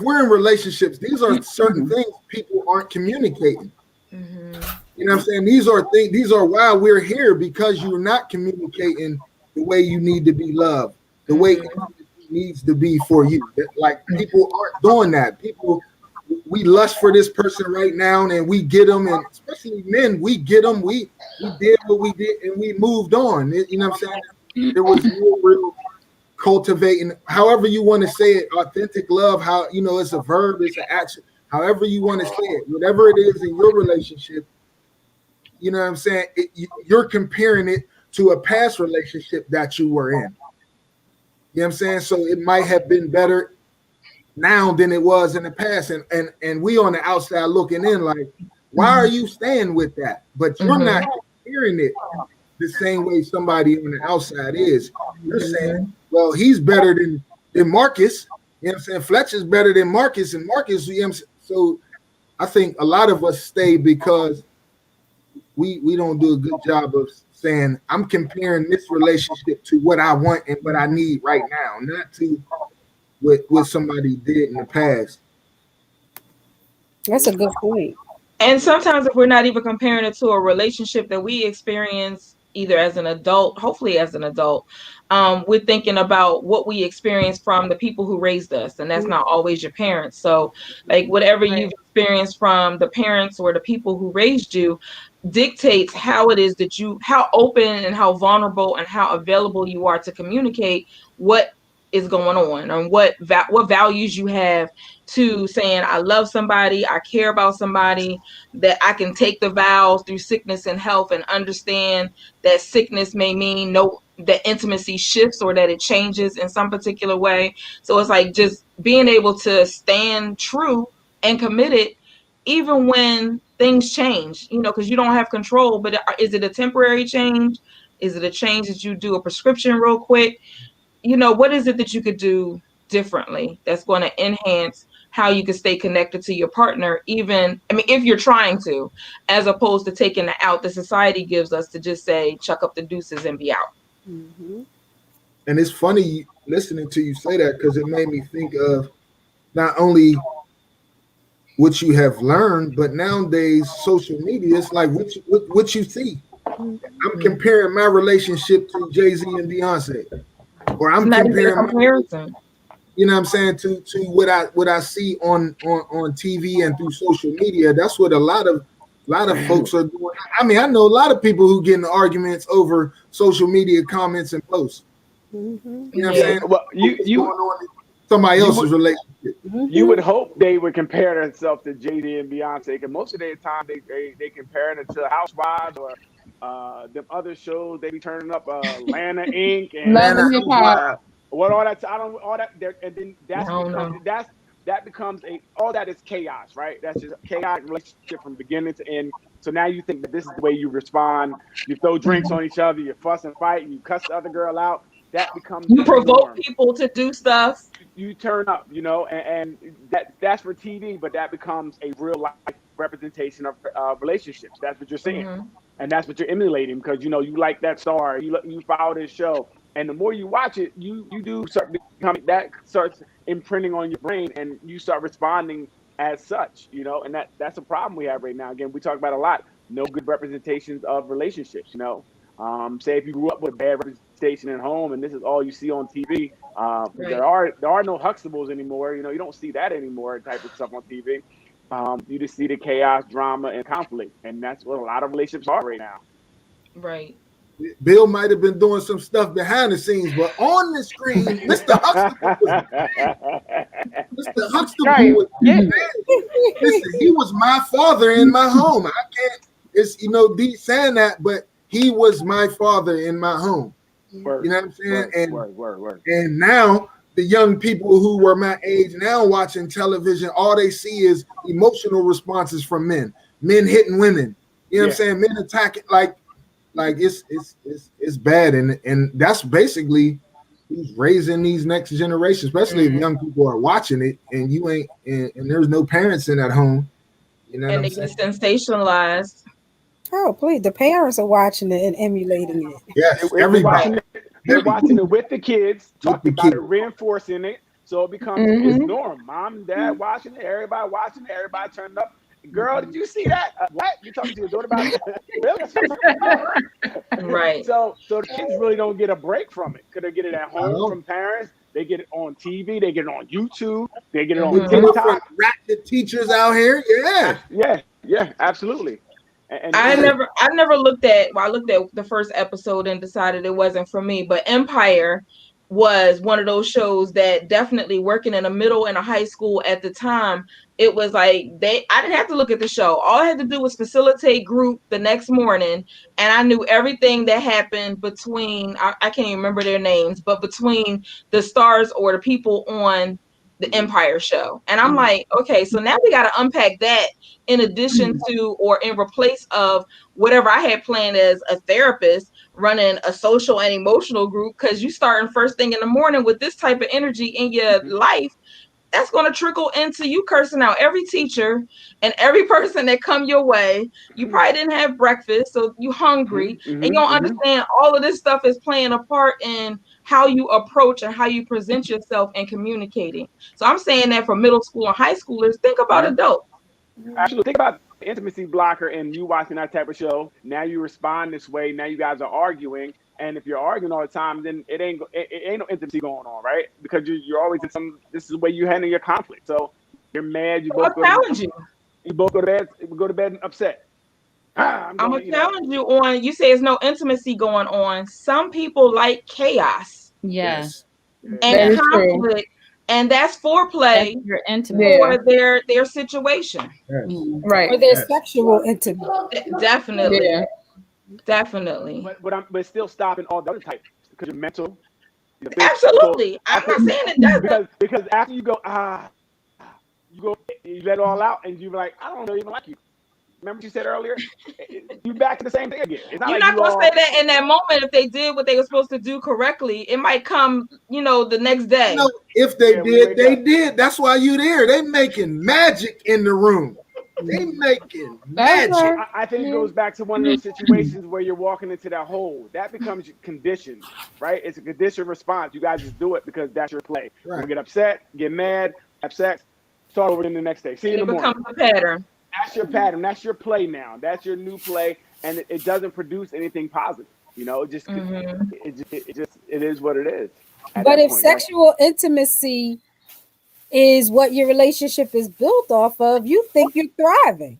we're in relationships, these are certain things people aren't communicating. You know what I'm saying? These are why we're here, because you're not communicating the way you need to be loved, the way it needs to be for you. Like people aren't doing that. We lust for this person right now, and we get them, and especially men, we get them. We did what we did, and we moved on. You know what I'm saying? There was no real cultivating, however you want to say it, authentic love. How it's a verb, it's an action. However you want to say it, whatever it is in your relationship, you know what I'm saying? You're comparing it to a past relationship that you were in. You know what I'm saying? So it might have been better now than it was in the past, and we on the outside looking in like, why are you staying with that? But you're not hearing it the same way somebody on the outside is. You're saying, well, he's better than Marcus. You know what I'm saying? Fletcher's better than Marcus, and Marcus, you know what I'm saying? So I think a lot of us stay because we don't do a good job of saying, I'm comparing this relationship to what I want and what I need right now, not to what somebody did in the past. That's a good point. And sometimes if we're not even comparing it to a relationship that we experience either as an adult, hopefully as an adult, we're thinking about what we experienced from the people who raised us, and that's not always your parents. So like whatever you've experienced from the parents or the people who raised you dictates how it is that how open and how vulnerable and how available you are to communicate what is going on, and what values you have to saying I love somebody, I care about somebody, that I can take the vows through sickness and health, and understand that sickness may mean that intimacy shifts or that it changes in some particular way. So it's like just being able to stand true and committed even when things change, because you don't have control. But is it a temporary change? Is it a change that you do a prescription real quick? What is it that you could do differently that's going to enhance how you can stay connected to your partner, even, if you're trying to, as opposed to taking the out that society gives us to just say, chuck up the deuces and be out. Mm-hmm. And it's funny listening to you say that, because it made me think of not only what you have learned, but nowadays social media, it's like what you see. I'm comparing my relationship to Jay-Z and Beyonce, or I'm comparing comparison. You know what I'm saying, to what I see on TV and through social media. That's what a lot of folks are doing. I know a lot of people who get in arguments over social media comments and posts. Mm-hmm. You know what I'm saying? Well, going on in somebody else's relationship. You would hope they would compare themselves to JD and Beyonce, because most of the time they compare it to Housewives or them other shows. They be turning up Atlanta Inc. and Love and Hip Hop. What all that? I don't all that there, and then that becomes all that is chaos, right? That's just a chaotic relationship from beginning to end. So now you think that this is the way you respond. You throw drinks on each other, you fuss and fight, you cuss the other girl out. That becomes you provoke people to do stuff. You turn up, and that's for TV, but that becomes a real life representation of relationships. That's what you're seeing, and that's what you're emulating, because you like that star, you follow this show, and the more you watch it, you do start becoming, that starts imprinting on your brain, and you start responding as such, and that's a problem we have right now. Again, we talk about a lot. No good representations of relationships, Say if you grew up with bad representation at home and this is all you see on TV, there are no Huxtables anymore. You don't see that anymore, type of stuff on TV. You just see the chaos, drama, and conflict, and that's what a lot of relationships are right now. Right. Bill might have been doing some stuff behind the scenes, but on the screen, Mr. Huxtable was Mr. Huxtable was listen, he was my father in my home. I can't, it's D saying that, but he was my father in my home. Word, you know what I'm saying? Word. And now the young people who were my age now watching television, all they see is emotional responses from men hitting women. You know what I'm saying? Men attacking, like it's bad, and that's basically who's raising these next generations, especially if young people are watching it and you ain't, and there's no parents in that home. You know, and they get sensationalized. Oh, please! The parents are watching it and emulating it. Yes, everybody. They're watching it with the kids, talking about it, reinforcing it, so it becomes it's norm. Mom and dad watching it, everybody watching it, everybody turned up. Girl, did you see that? What? You talking to your daughter about it? Really? Right. So the kids really don't get a break from it. Could they get it at home from parents? They get it on TV. They get it on YouTube. They get it on TikTok. Ratchet teachers out here. Yeah, absolutely. And I never looked at. Well, I looked at the first episode and decided it wasn't for me. But Empire was one of those shows that definitely, working in a middle and a high school at the time, it was like I didn't have to look at the show. All I had to do was facilitate group the next morning, and I knew everything that happened between, I can't even remember their names, but between the stars or the people on the Empire show. And I'm like, okay, so now we got to unpack that in addition to, or in replace of, whatever I had planned as a therapist running a social and emotional group, because you starting first thing in the morning with this type of energy in your life, that's going to trickle into you cursing out every teacher and every person that come your way. You probably didn't have breakfast, so you hungry, and you don't understand all of this stuff is playing a part in how you approach and how you present yourself and communicating. So I'm saying that for middle school and high schoolers, think about adults. Absolutely. Think about the intimacy blocker and you watching that type of show. Now you respond this way. Now you guys are arguing. And if you're arguing all the time, then it ain't no intimacy going on, right? Because you're always in this is the way you handle your conflict. So you're mad. You both go to bed upset. I'm gonna challenge you on. You say there's no intimacy going on. Some people like chaos. Yes. and is true. conflict, and that's foreplay You're intimate. Yeah. for their situation. Right. Or their Yes. sexual intimacy. Definitely, Yeah. definitely, but still stopping all the other types because you're mental, you're physical. absolutely. I'm not saying it doesn't. because after you go you let it all out and you're like, I don't really even like you. Remember what you said earlier? You back to the same thing again. It's not You're like not you gonna all say that in that moment if they did what they were supposed to do correctly. It might come, the next day. No, if they Yeah, when you did, wake they up. did. That's why you there. They making magic in the room. They making That's magic. right. I think it goes back to one of those situations where you're walking into that hole. That becomes conditioned, right? It's a conditioned response. You guys just do it because that's your play. Right. You get upset, get mad, have sex, start over in the next day. See you in It the morning. becomes a pattern. That's your pattern. That's your play now. That's your new play, and it doesn't produce anything positive. It just it is what it is. But if sexual intimacy is what your relationship is built off of, you think you're thriving.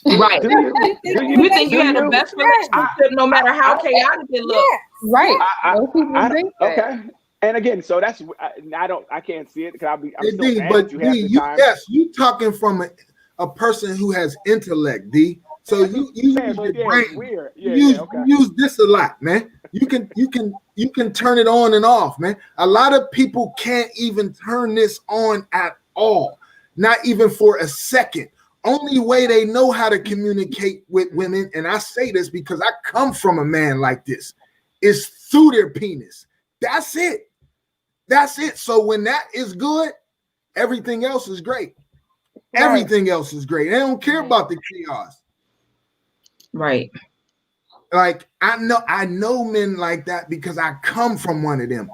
Right. Do You think you had the best relationship no matter how chaotic it looks. Yeah. Right. Most people think that. Okay. And again, so that's I can't see it because I'm still D, mad but at you half the time. yes, you talking from a person who has intellect, D. So you use your brain. Weird. You use this a lot, man. You can turn it on and off, man. A lot of people can't even turn this on at all, not even for a second. Only way they know how to communicate with women, and I say this because I come from a man like this, is through their penis. That's it. That's it. So when that is good, everything else is great. Everything else is great. They don't care about the chaos. Right. Like I know men like that because I come from one of them.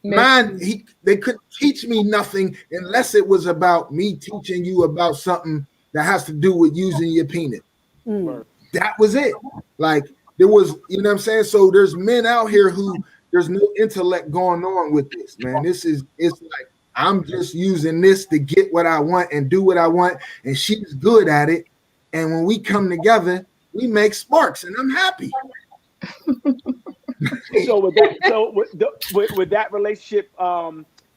Mine, they couldn't teach me nothing unless it was about me teaching you about something that has to do with using your penis. That was it. Like there was, you know what I'm saying? So there's men out here who there's no intellect going on with this, man. It's like I'm just using this to get what I want and do what I want, and she's good at it. And when we come together, we make sparks, and I'm happy. So would that relationship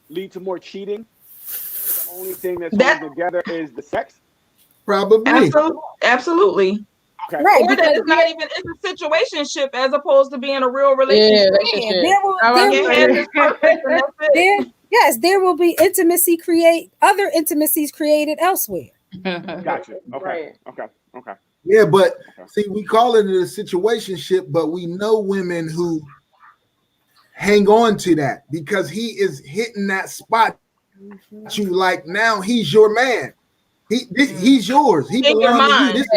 lead to more cheating? The only thing that's holding together is the sex. Probably. Absolutely. Okay. Right. Or that it's not even it's a situationship as opposed to being a real relationship. There will be other intimacies created elsewhere. Gotcha. Okay. Okay. Yeah, but see, we call it a situationship, but we know women who hang on to that because he is hitting that spot. You like now he's your man. He's yours. He belongs to you. This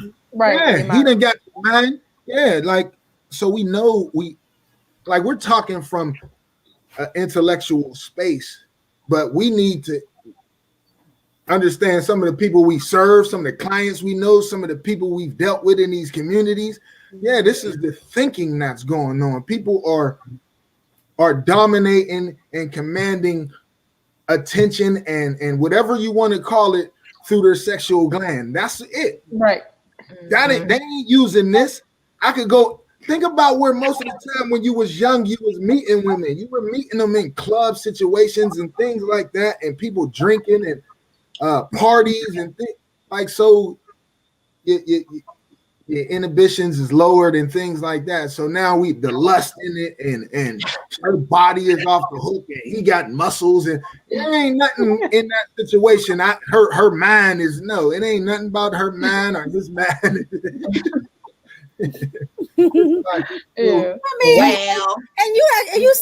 is right. Yeah, he done got mine. Yeah, like so we know we're talking from an intellectual space, but we need to understand some of the people we serve, some of the clients we know, some of the people we've dealt with in these communities. Yeah, this is the thinking that's going on. People are dominating and commanding attention and whatever you want to call it through their sexual gland. That's it. Right. They ain't using this. I could go think about where most of the time when you was young, you was meeting women. You were meeting them in club situations and things like that, and people drinking and parties and things like so. Your inhibitions is lowered and things like that. So now the lust in it and her body is off the hook and he got muscles and it ain't nothing in that situation. Her mind is it ain't nothing about her mind or his mind. Yeah. I mean, and you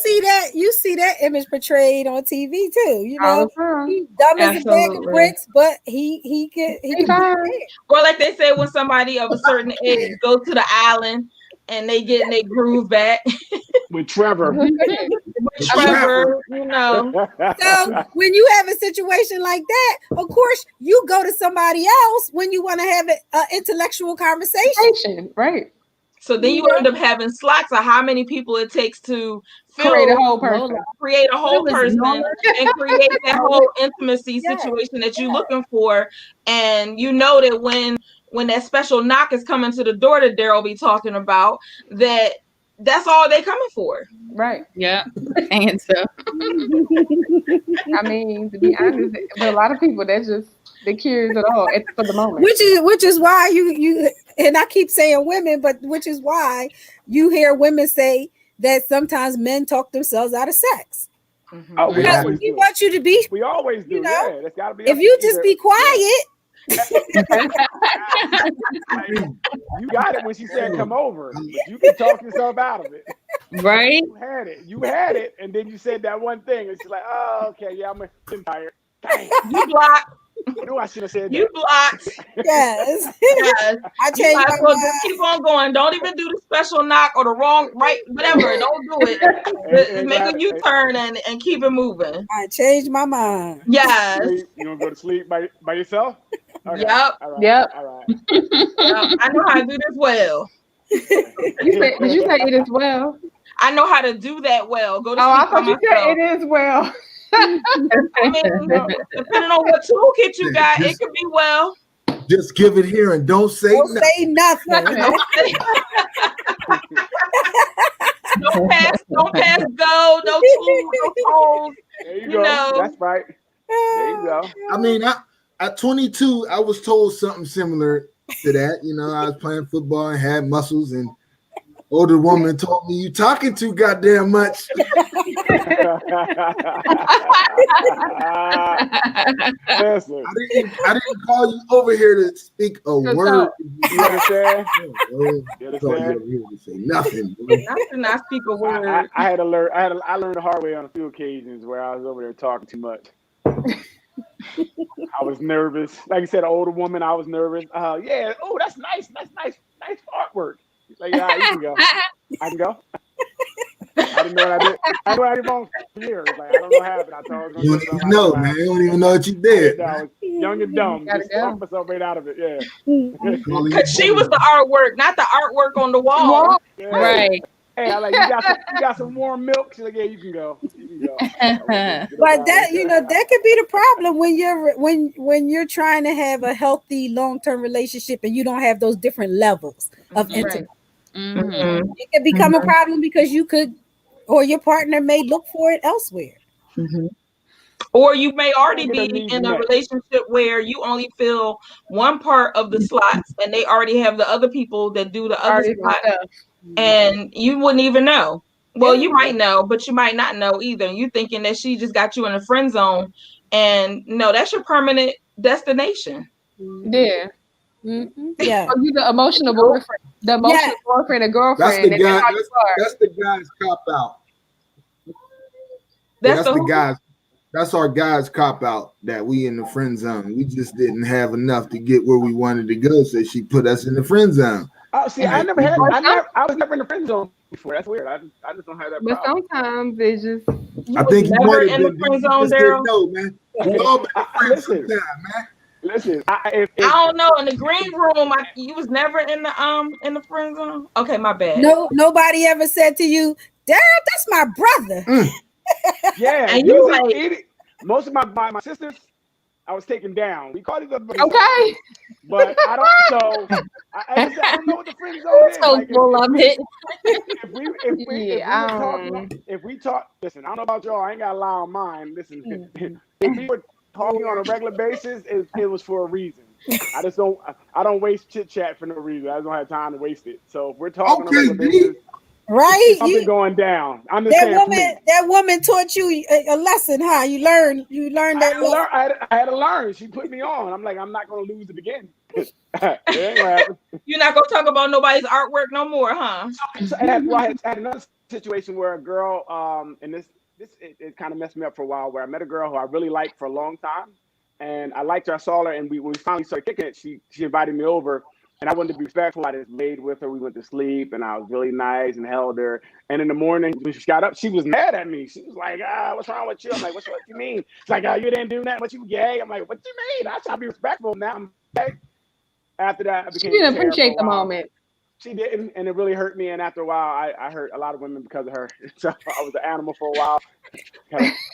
see that image portrayed on TV too. You know, he's dumb as a bag of bricks, but he can. Or like they say, when somebody of a certain age goes to the island and they get in their groove back. With Trevor. Trevor, you know. So when you have a situation like that, of course you go to somebody else when you want to have an intellectual conversation. Right. So then you end up having slots of how many people it takes to create a whole person, and create that whole intimacy situation that you're looking for. And you know that when that special knock is coming to the door that Daryl be talking about, that that's all they coming for. Right. Yeah. Answer. I mean, to be honest, for a lot of people, that's just the curious at all for the moment. Which is why you and I keep saying women, but which is why you hear women say that sometimes men talk themselves out of sex. Oh, we Yeah. always We do. want you to be, We always do. you know, Yeah, that's got to be. if you just be quiet. Like, you got it when she said come over, but you can talk yourself out of it. Right. You had it, and then you said that one thing, and she's like, "Oh, okay, yeah, I'm tired." Dang, You blocked. I knew I should have said You that. blocked. Yes. Yes. I You changed might my as well mind. just keep on going. Don't even do the special knock or the wrong right, whatever. Don't do it. Just make a U-turn and keep it moving. I changed my mind. Yes. Sleep. You gonna go to sleep by yourself? Okay. Yep. All right. Yep. All right. Yep. I know how to do this well. Did you say it as well? I know how to do that well. Go to Oh, sleep I thought by you said myself. it is well. I mean, depending on what toolkit you got, it could be well. Just give it here and don't say Don't nothing. say nothing. Don't pass go, no tool, no toes. There you You go. know. That's right. There you go. I mean, at 22, I was told something similar to that. You know, I was playing football and had muscles, and older woman told me, "You talking too goddamn much." Listen, I didn't call you over here to speak a word. you understand? You You understand? understand? Here to say nothing. Boy. I did not speak a word. I had to learn. I learned the hard way on a few occasions where I was over there talking too much. I was nervous. Like you said, an older woman. I was nervous. Yeah. Oh, that's nice. That's nice artwork. Like, yeah, you can go. I can go. I didn't know what I did. I know I did wrong for years. Like, I don't know what happened. I thought I was going You to don't even know, man. You don't even know what you did. I was young and dumb. Just talked myself right out of it. Yeah. Because she was the artwork, not the artwork on the wall. Yeah. Right. Hey, I like you got some warm milk. She's like, yeah, you can go. You can go. But that that could be the problem when you're trying to have a healthy long-term relationship and you don't have those different levels of intimacy. Mm-hmm. It could become a problem because you could, or your partner may look for it elsewhere. Mm-hmm. Or you may already Get be their needs in a met. relationship where you only fill one part of the slots and they already have the other people that do the other slot, and you wouldn't even know. Well, you might know, but you might not know either. You thinking that she just got you in a friend zone, and no, that's your permanent destination. Yeah. Mm-hmm. Yeah. So you the emotional boyfriend, boyfriend and girlfriend. That's the guy. That's the guy's cop out. That's the guys. That's our guys cop out that we in the friend zone. We just didn't have enough to get where we wanted to go, so she put us in the friend zone. Oh, see, I was never in the friend zone before. That's weird. I just don't have that But problem. sometimes it's just. I think you never might have in the been. friend You zone, just Daryl. didn't know, man. We all been friends sometime, man. Listen, I don't know. In the green room, you was never in the friend zone. Okay, my bad. No, nobody ever said to you, "Dad, that's my brother." Yeah, And you like most of my sisters, I was taken down. We called each other. Okay. But I don't. So I don't know what the friend zone is. So Like, full of it. If we talk, listen. I don't know about y'all. I ain't got to lie on mine. Listen, if we were talking on a regular basis, it was for a reason. I don't waste chit chat for no reason. I just don't have time to waste it. So if we're talking on a regular basis, right? Something going down. I'm just saying. That woman taught you a lesson, huh? You learned that lesson. I had to learn. She put me on. I'm like, I'm not going to lose it again. It ain't gonna happen. You're not gonna talk about nobody's artwork no more, huh? So I had another situation where a girl, and it kind of messed me up for a while. Where I met a girl who I really liked for a long time, and I liked her. I saw her, and when we finally started kicking it, she invited me over. And I wanted to be respectful. I just laid with her. We went to sleep, and I was really nice and held her. And in the morning, when she got up, she was mad at me. She was like, what's wrong with you? I'm like, what you mean? She's like, you didn't do that. What, you gay? I'm like, what do you mean? I try to be respectful. Now I'm gay. After that, I became She didn't appreciate the moment. She didn't, and it really hurt me. And after a while, I hurt a lot of women because of her. So I was an animal for a while.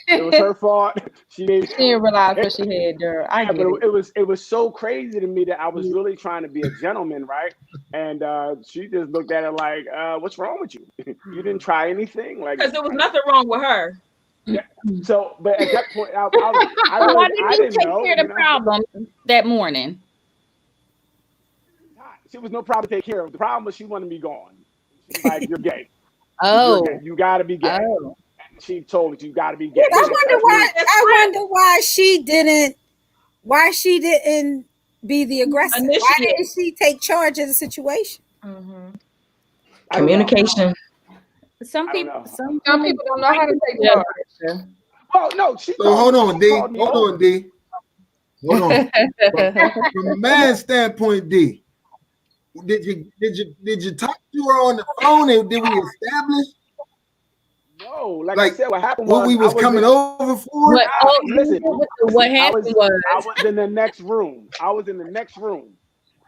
It was her fault. She didn't realize what she had, girl. I get it. It was so crazy to me that I was really trying to be a gentleman, right? And she just looked at it like, "What's wrong with you? You didn't try anything." Like, because there was nothing wrong with her. yeah. So, but at that point, I Why didn't you didn't take know. care of the problem that morning? She was no problem to take care of. The problem was she wanted me gone. She's like, "You're gay. Oh, You're gay. You got to be gay." oh. And she told me, "You got to be gay." I wonder why she didn't. Why she didn't be the aggressor? Why Initiate. didn't she take charge of the situation? Communication. Some I don't people, know. some people don't know how to take charge. Oh no, she. So hold on, D. called me Hold over. on, D. Hold on. From a man's standpoint, D, did you talk to her on the phone and did we establish No, like like I said, what happened what was we was coming over for? What, listen, what happened I was in the next room. I was in the next room.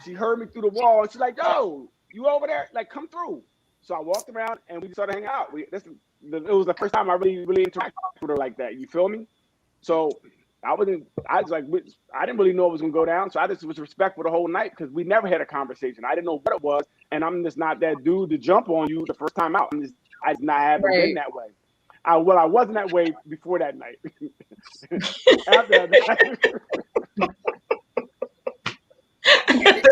She heard me through the wall and she's like, "Yo, you over there? Like, come through." So I walked around and we started hanging out. It was the first time I really interacted with her like that. You feel me? So I was like, I didn't really know it was gonna go down. So I just was respectful the whole night because we never had a conversation. I didn't know what it was, and I'm just not that dude to jump on you the first time out. I just not haven't been that way. I wasn't that way before that night. After that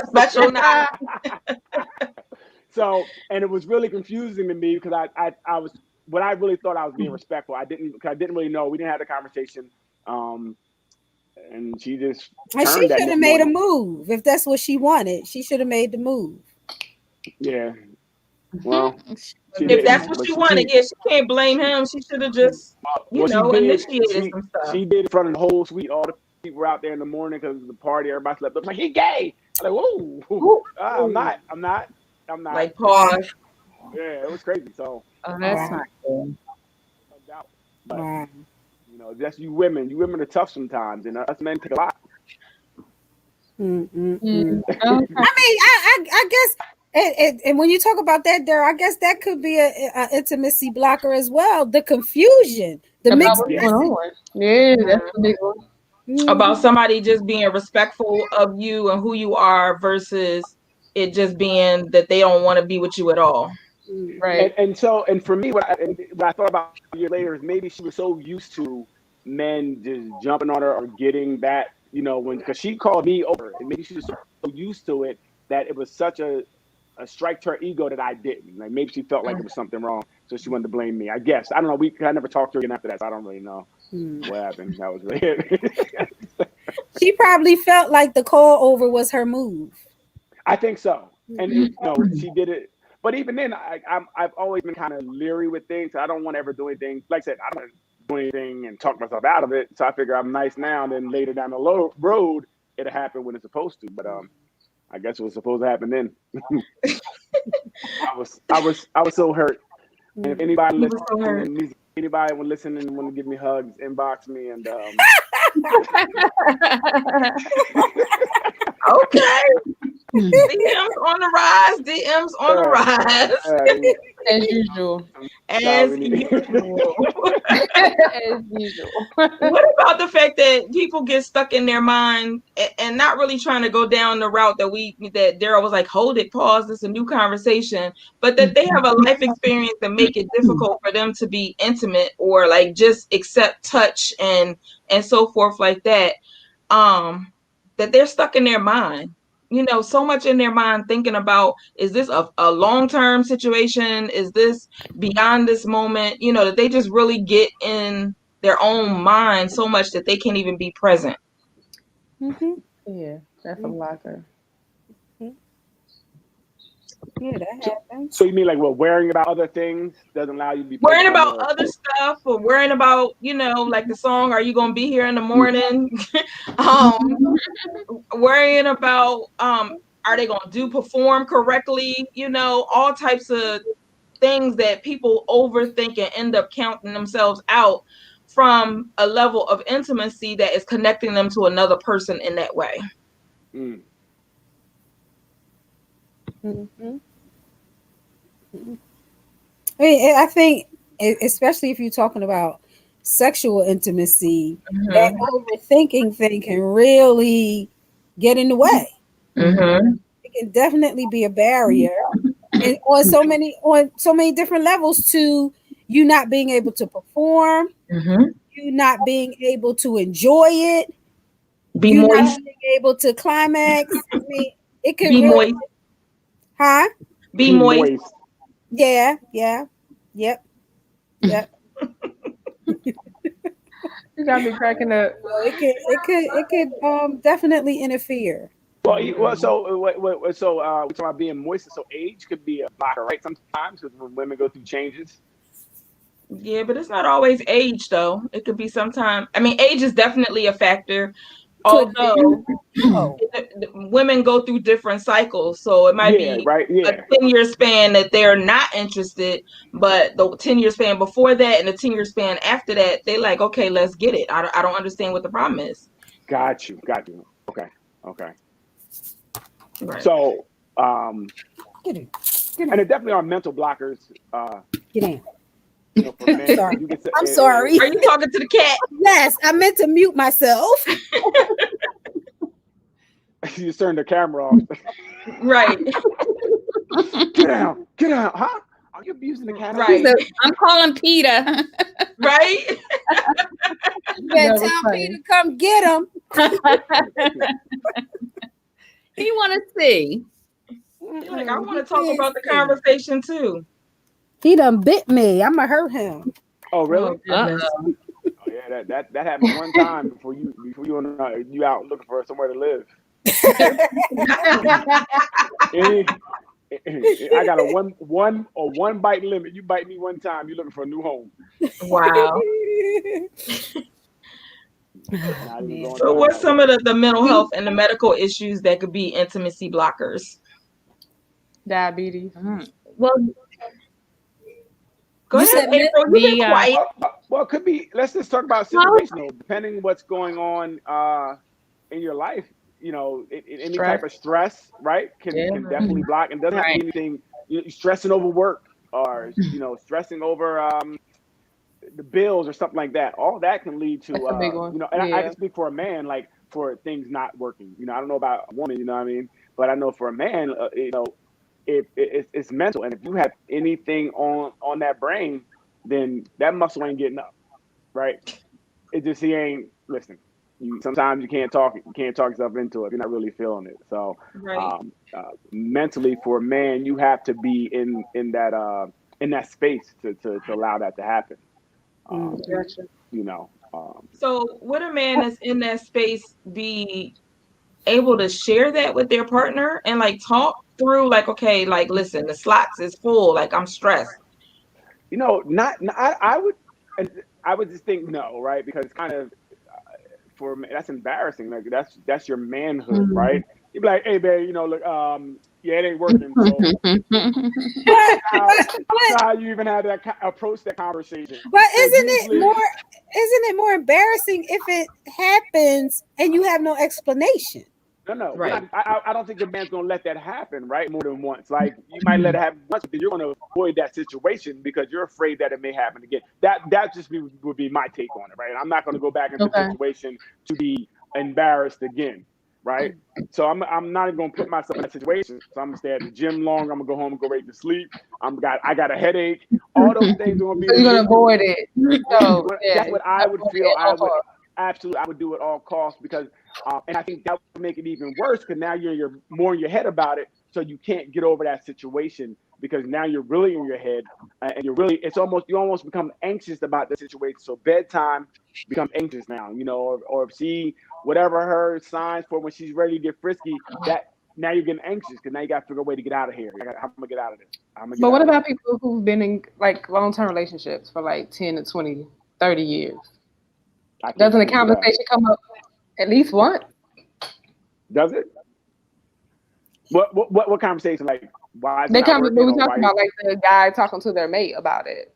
Special night. So, and it was really confusing to me because I was what I really thought I was being respectful. I didn't really know. We didn't have the conversation. And she just And she should have made a move if that's what she wanted. She should have made the move. Yeah. Well, if that's what she wanted, yeah, she can't blame him. She should have just, initiated some stuff. She did in front of the whole suite. All the people were out there in the morning because of the party. Everybody slept up. Like, he gay. I'm like, whoa. I'm not. Like, pause. Yeah, it was crazy. So. Oh, that's not good. But, that's you women. You women are tough sometimes, and us men take a lot. I mean, I guess, and when you talk about that, there, I guess that could be a intimacy blocker as well. The confusion, the mixed. Yeah, that's a big one. About somebody just being respectful of you and who you are versus it just being that they don't want to be with you at all. Right. And for me, what I thought about a year later is maybe she was so used to men just jumping on her or getting that, because she called me over, and maybe she was so used to it that it was such a strike to her ego that I didn't. Like, maybe she felt like it was something wrong, so she wanted to blame me. I guess I don't know. I never talked to her again after that, so I don't really know what happened. That was really it. She probably felt like the call over was her move. I think so, and she did it. But even then, I've always been kind of leery with things. I don't want to ever do anything. Like I said, I don't want to do anything and talk myself out of it. So I figure I'm nice now, and then later down the road, it'll happen when it's supposed to. But I guess it was supposed to happen then. I was so hurt. And if anybody want to listen and want to give me hugs, inbox me and. Okay. DMs on the rise. DMs on the rise. As usual. As usual. As usual. What about the fact that people get stuck in their mind and not really trying to go down the route that Daryl was like, hold it, pause, this is a new conversation, but that they have a life experience that make it difficult for them to be intimate or like just accept touch and so forth like that. That they're stuck in their mind. So much in their mind thinking about, is this a long-term situation? Is this beyond this moment? That they just really get in their own mind so much that they can't even be present. Yeah, that's a blocker. Yeah, that happens. So you mean like worrying about other things doesn't allow you to be worrying about other stuff, or worrying about, like the song, are you gonna be here in the morning? Worrying about are they gonna perform correctly? All types of things that people overthink and end up counting themselves out from a level of intimacy that is connecting them to another person in that way. I mean, I think, especially if you're talking about sexual intimacy, that overthinking thing can really get in the way. It can definitely be a barrier, and on so many different levels to you not being able to perform, you not being able to enjoy it, Be you not moist. being able to climax. I mean, it could Be really, moist. huh? Be moist. Yeah, yep. You got me cracking up. So it could definitely interfere. Well, so we're talking about being moist. So age could be a blocker, right? Sometimes because when women go through changes. Yeah, but it's not always age though. It could be sometime. I mean, age is definitely a factor. Could be. Although Oh, women go through different cycles, so it might Yeah, be right. a Yeah, 10-year span that they're not interested, but the 10-year span before that and the 10-year span after that, they like, okay, let's get it. I don't understand what the problem is. got you. Okay. Right. So, get in. and it definitely are mental blockers. Get in. For men, Sorry. you get I'm sorry. Are you talking to the cat? Yes, I meant to mute myself. You just turn the camera off. Right. Get out, huh? Are you abusing the cat? Right. I'm calling Peter. Right. You better That was tell funny. Peter to come get him. He want to see. Like, I want to talk about the conversation too. He done bit me. I'm gonna hurt him. Oh, really? Goodness. Oh, yeah, that happened one time before you out looking for somewhere to live. I got a one bite limit. You bite me one time, you're looking for a new home. Wow. So what's some of the mental health and the medical issues that could be intimacy blockers? Diabetes. Well, Go You ahead, said April. You've been quiet. Well, it could be. Let's just talk about situational, depending what's going on in your life. Any type of stress, right, can definitely block, and doesn't have to be anything. Stressing over work or stressing over the bills or something like that. All that can lead to That's a big one. and I can speak for a man, like for things not working. I don't know about a woman, you know what I mean, but I know for a man, if it's mental, and if you have anything on that brain, then that muscle ain't getting up, right? It just he ain't listening. Sometimes you can't talk yourself into it if you're not really feeling it. So Right. mentally, for a man, you have to be in that space to allow that to happen. Gotcha. So would a man that's in that space be able to share that with their partner and like talk through, like, okay, like, listen, the slots is full, like I'm stressed? I would just think no, right? Because it's kind of for me, that's embarrassing. Like that's your manhood, right? You'd be like, hey, babe, look, yeah, it ain't working. So how you even have that approach that conversation? But So isn't usually- it more embarrassing if it happens and you have no explanation? No. Right. I don't think the man's gonna let that happen, right? More than once. Like you might let it happen once, but you're gonna avoid that situation because you're afraid that it may happen again. That just would be my take on it, right? I'm not gonna go back into the situation to be embarrassed again, right? So I'm not even gonna put myself in that situation. So I'm gonna stay at the gym long. I'm gonna go home and go right to sleep. I got a headache. All those things are gonna be. So you're gonna avoid it. So That's what I would feel. I would do at all costs because, and I think that would make it even worse because now you're more in your head about it, so you can't get over that situation because now you're really in your head and you almost become anxious about the situation. So bedtime becomes anxious now, or if she whatever her signs for when she's ready to get frisky, that now you're getting anxious because now you got to figure a way to get out of here. I'm gonna get out of this. But what about people who've been in like long-term relationships for like 10 to 20, 30 years? Doesn't a conversation come up at least once? Does it? What conversation? Like why? We talking about like the guy talking to their mate about it.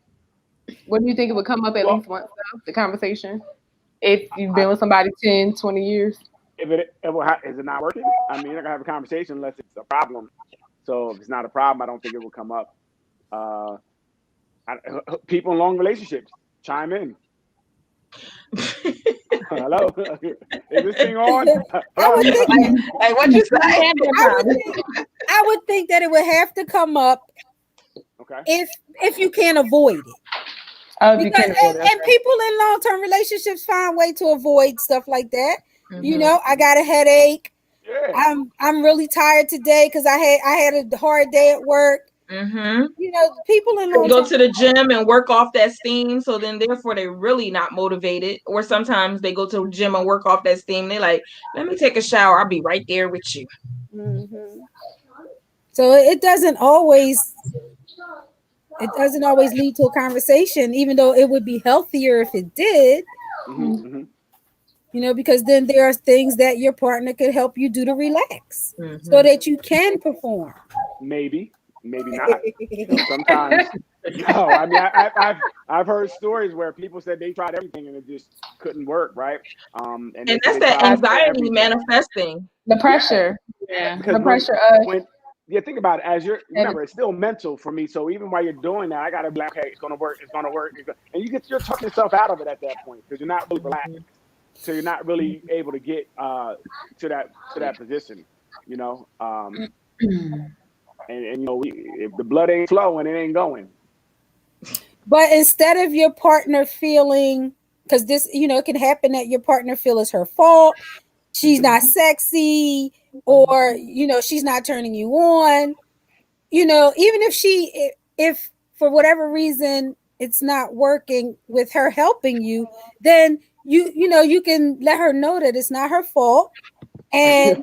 What do you think it would come up at least once, though, the conversation? If you've been with somebody 10, 20 years? Is it not working? I mean, you're not gonna have a conversation unless it's a problem. So if it's not a problem, I don't think it will come up. People in long relationships chime in. Hello, is this thing on? I would think Like what you say? I would think that it would have to come up Okay. if you can't avoid it. Oh, if you can't avoid it, And people in long-term relationships find way to avoid stuff like that. You know, I got a headache. Yeah. I'm really tired today because I had a hard day at work. You know, people in They long go to the gym and work off that steam, so then therefore they're really not motivated. Or sometimes they go to the gym and work off that steam. They're like, let me take a shower. I'll be right there with you. So it doesn't always lead to a conversation, even though it would be healthier if it did. You know, because then there are things that your partner could help you do to relax so that you can perform. Maybe not. Sometimes, no. I mean, I've heard stories where people said they tried everything and it just couldn't work, right? And that's that anxiety manifesting. The pressure. Yeah. Because The pressure of think about it, as you're remember, it's still mental for me. So even while you're doing that, I gotta be like, okay, it's gonna work, and you're talking yourself out of it at that point because you're not really relaxed. So you're not really able to get to that position, you know. And you know, if the blood ain't flowing, it ain't going. But instead of your partner feeling, because this, you know, it can happen that your partner feel it's her fault, she's not sexy, or you know, she's not turning you on. You know, even if for whatever reason it's not working with her helping you, then you know, you can let her know that it's not her fault, and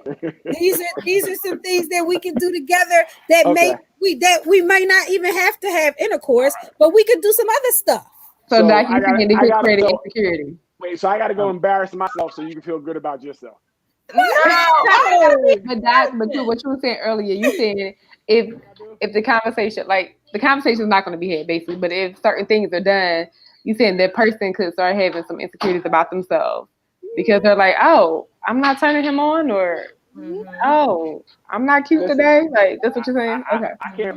these are some things that we can do together that we might not even have to have intercourse, but we could do some other stuff. so that you can create insecurity. Wait, so I gotta go embarrass myself so you can feel good about yourself. No, but what you were saying earlier, you said if the conversation is not going to be had basically, but if certain things are done, you saying that person could start having some insecurities about themselves because they're like, oh, I'm not turning him on, or oh, I'm not cute today. Like that's what you're saying. Okay,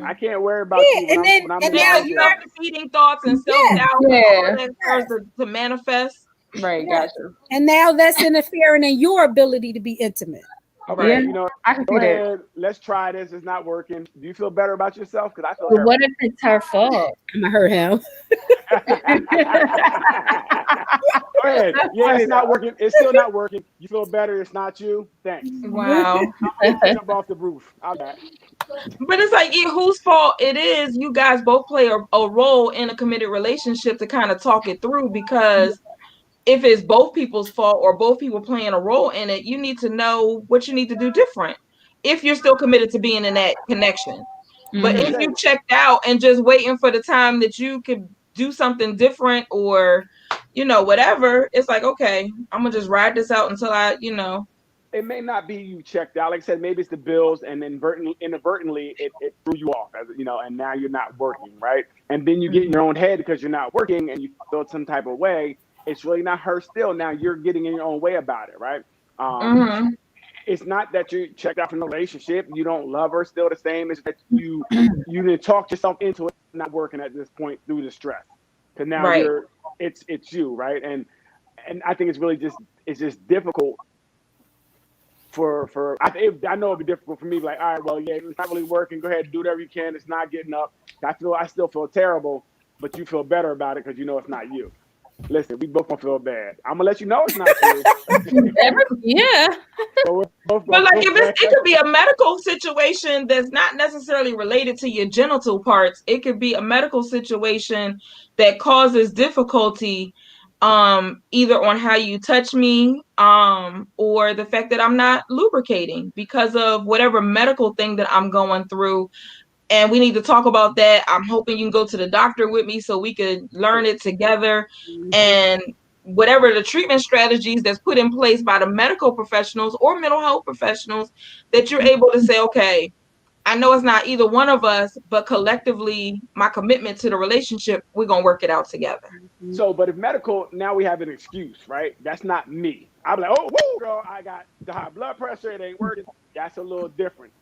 I can't worry about you when I'm and now you start defeating thoughts and self-doubt that starts to manifest. Right, gotcha. And now that's interfering in your ability to be intimate. Okay, Yeah, you know, I can see that. Let's try this. It's not working. Do you feel better about yourself? Because I feel. But what if it's her fault? I'm gonna hurt him. Go ahead. Yeah, it's not working. It's still not working. You feel better. It's not you. Thanks. Wow. Jump off the roof. But it's like whose fault it is. You guys both play a role in a committed relationship to kind of talk it through, because if it's both people's fault or both people playing a role in it, you need to know what you need to do different if you're still committed to being in that connection. But if you checked out and just waiting for the time that you could do something different, or you know, whatever, it's like, okay, I'm gonna just ride this out until I, you know. It may not be you checked out. Like I said, maybe it's the bills, and inadvertently it threw you off, as you know, and now you're not working, right? And then you get in your own head because you're not working and you feel some type of way. It's really not her still. Now you're getting in your own way about it, right? It's not that you checked out from the relationship. You don't love her still the same. It's that you didn't talk yourself into it not working at this point through the stress. Because now it's you, right? And I think it's really just difficult for I know it'd be difficult for me. Like, all right, well, yeah, it's not really working. Go ahead and do whatever you can. It's not getting up. I still feel terrible, but you feel better about it because you know it's not you. Listen, we both gonna feel bad. I'm gonna let you know it's not you. Yeah. So but like it could be a medical situation that's not necessarily related to your genital parts. It could be a medical situation that causes difficulty, either on how you touch me, or the fact that I'm not lubricating because of whatever medical thing that I'm going through. And we need to talk about that. I'm hoping you can go to the doctor with me so we could learn it together. And whatever the treatment strategies that's put in place by the medical professionals or mental health professionals, that you're able to say, okay, I know it's not either one of us, but collectively, my commitment to the relationship, we're going to work it out together. So, but if medical, now we have an excuse, right? That's not me. I'm like, oh, whoa, girl, I got the high blood pressure. It ain't working. That's a little different.